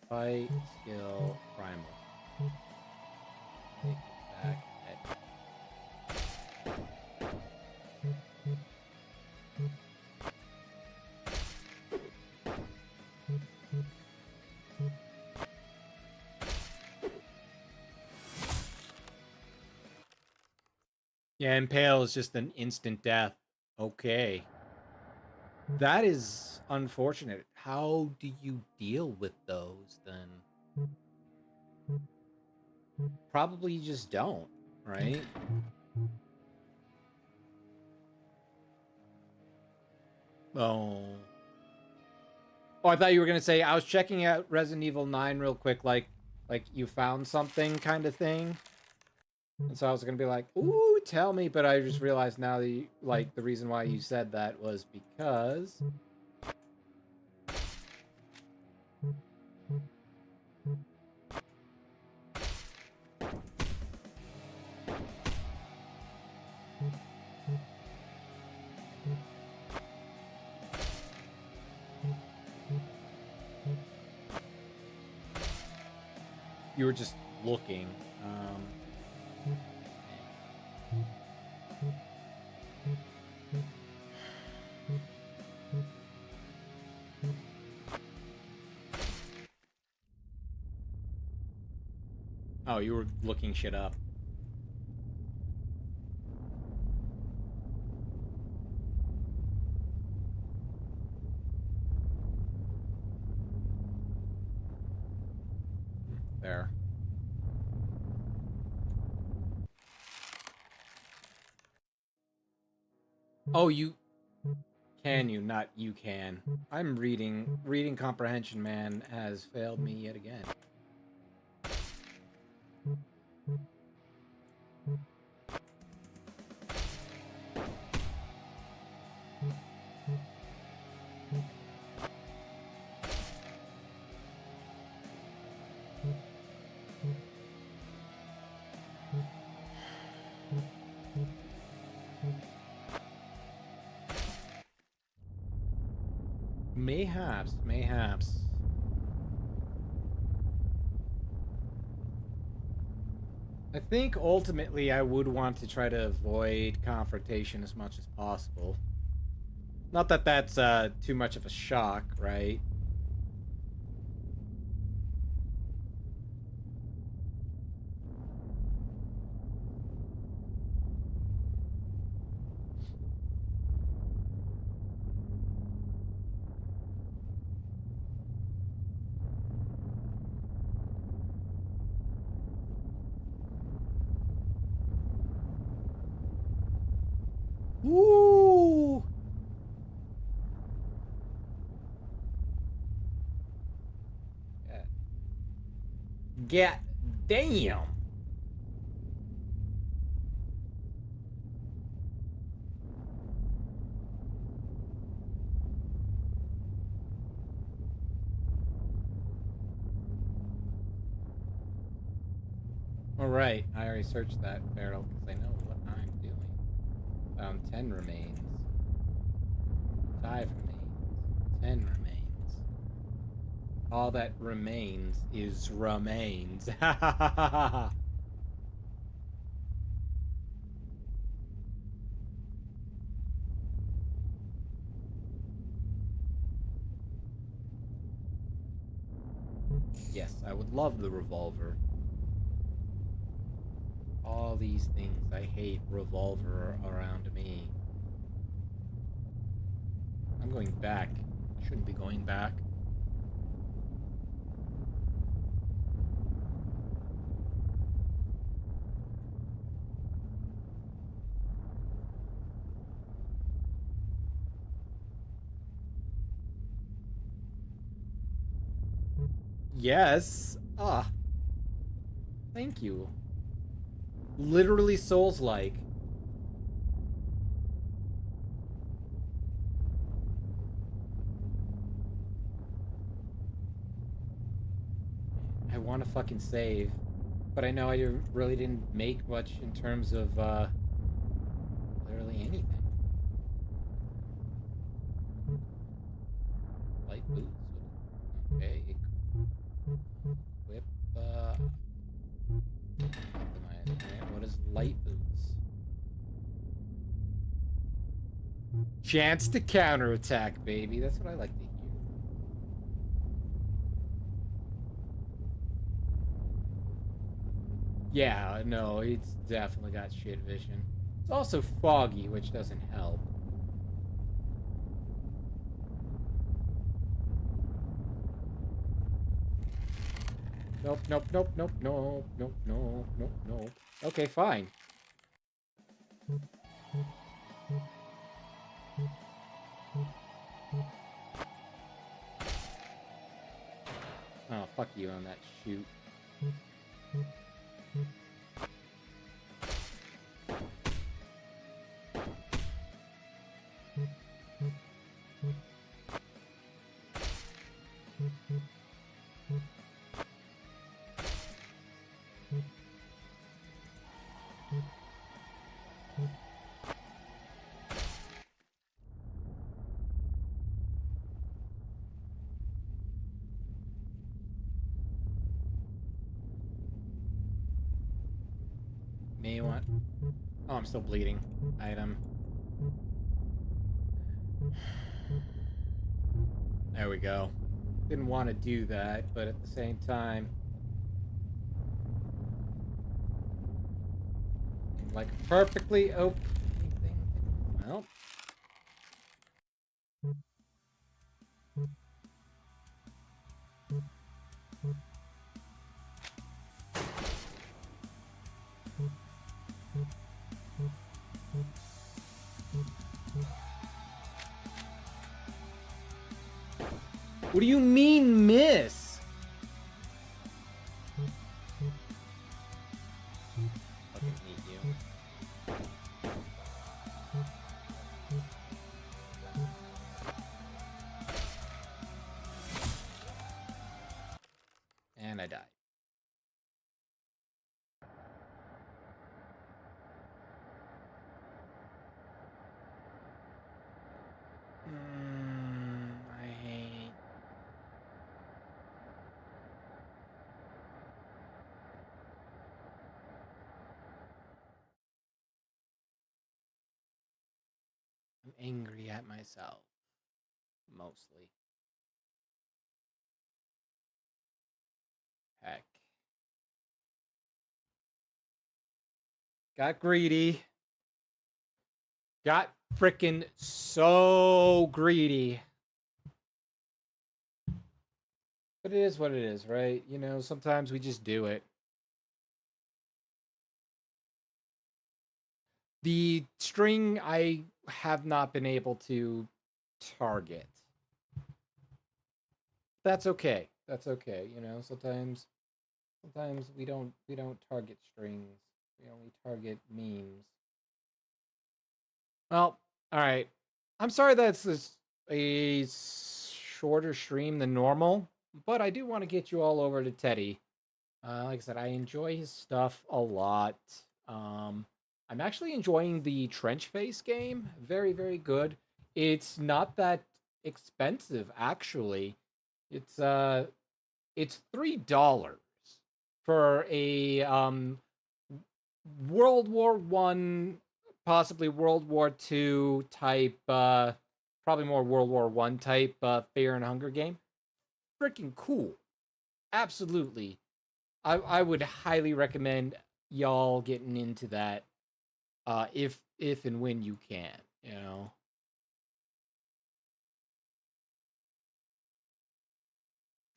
Fight, skill, primal. Take it back. Yeah, Impale is just an instant death. Okay. That is unfortunate. How do you deal with those then? Probably you just don't, right? Oh. Oh, I thought you were gonna say I was checking out Resident Evil 9 real quick, like you found something kind of thing. And so I was gonna be like, ooh, tell me, but I just realized now that you, like the reason why you said that was because you were just looking. Oh, you were looking shit up. There. Oh, you can you, not you can. I'm reading. Reading comprehension, man, has failed me yet again. Mayhaps, mayhaps. I think ultimately I would want to try to avoid confrontation as much as possible. Not that that's too much of a shock, right? Woo! God damn! Alright, I already searched that barrel because I know what I'm doing. Found 10 remains. 5 remains. 10 remains. All that remains is remains. Ha ha ha ha ha! Yes, I would love the revolver. All these things I hate revolver around me. I'm going back. I shouldn't be going back. Yes. Ah. Thank you. Literally Souls-like. I want to fucking save. But I know I really didn't make much in terms of, literally anything. Light boots. Okay. Equip, optimize. Right? What is light boots? Chance to counterattack, baby. That's what I like to hear. Yeah, no, it's definitely got shit vision. It's also foggy, which doesn't help. Nope, nope, nope, nope, nope, nope, nope, nope, nope. Okay, fine. Oh, fuck you on that shoot. May want... Oh, I'm still bleeding. Item. There we go. Didn't want to do that, but at the same time... Like, perfectly okay thing. Well... What do you mean, miss? Fucking hate you. And I died. I angry at myself. Mostly. Heck. Got greedy. Got frickin' so greedy. But it is what it is, right? You know, sometimes we just do it. The string I have not been able to target. That's okay. That's okay. You know, sometimes we don't target strings. We only target memes. Well, all right. I'm sorry that's a shorter stream than normal, but I do want to get you all over to Teddy. Like I said, I enjoy his stuff a lot. I'm actually enjoying the Trench Face game. Very, very good. It's not that expensive, actually. It's $3 for a World War One, possibly World War Two type, probably more World War One type Fear and Hunger game. Freaking cool. Absolutely. I would highly recommend y'all getting into that if and when you can, you know.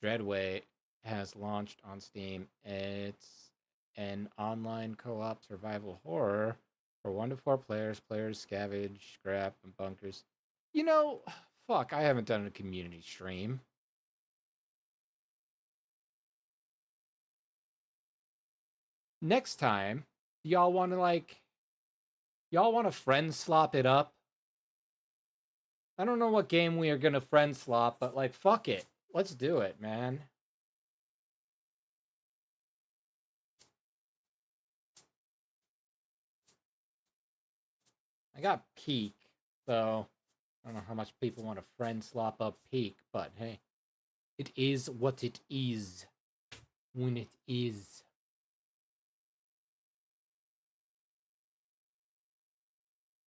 Dreadway has launched on Steam. It's an online co-op survival horror for 1 to 4 players. Players scavenge, scrap, and bunkers. You know, fuck, I haven't done a community stream. Next time, y'all want to friend slop it up? I don't know what game we are gonna friend slop, but like, fuck it. Let's do it, man. I got Peak, so I don't know how much people want to friend slop up Peak, but hey, it is what it is when it is.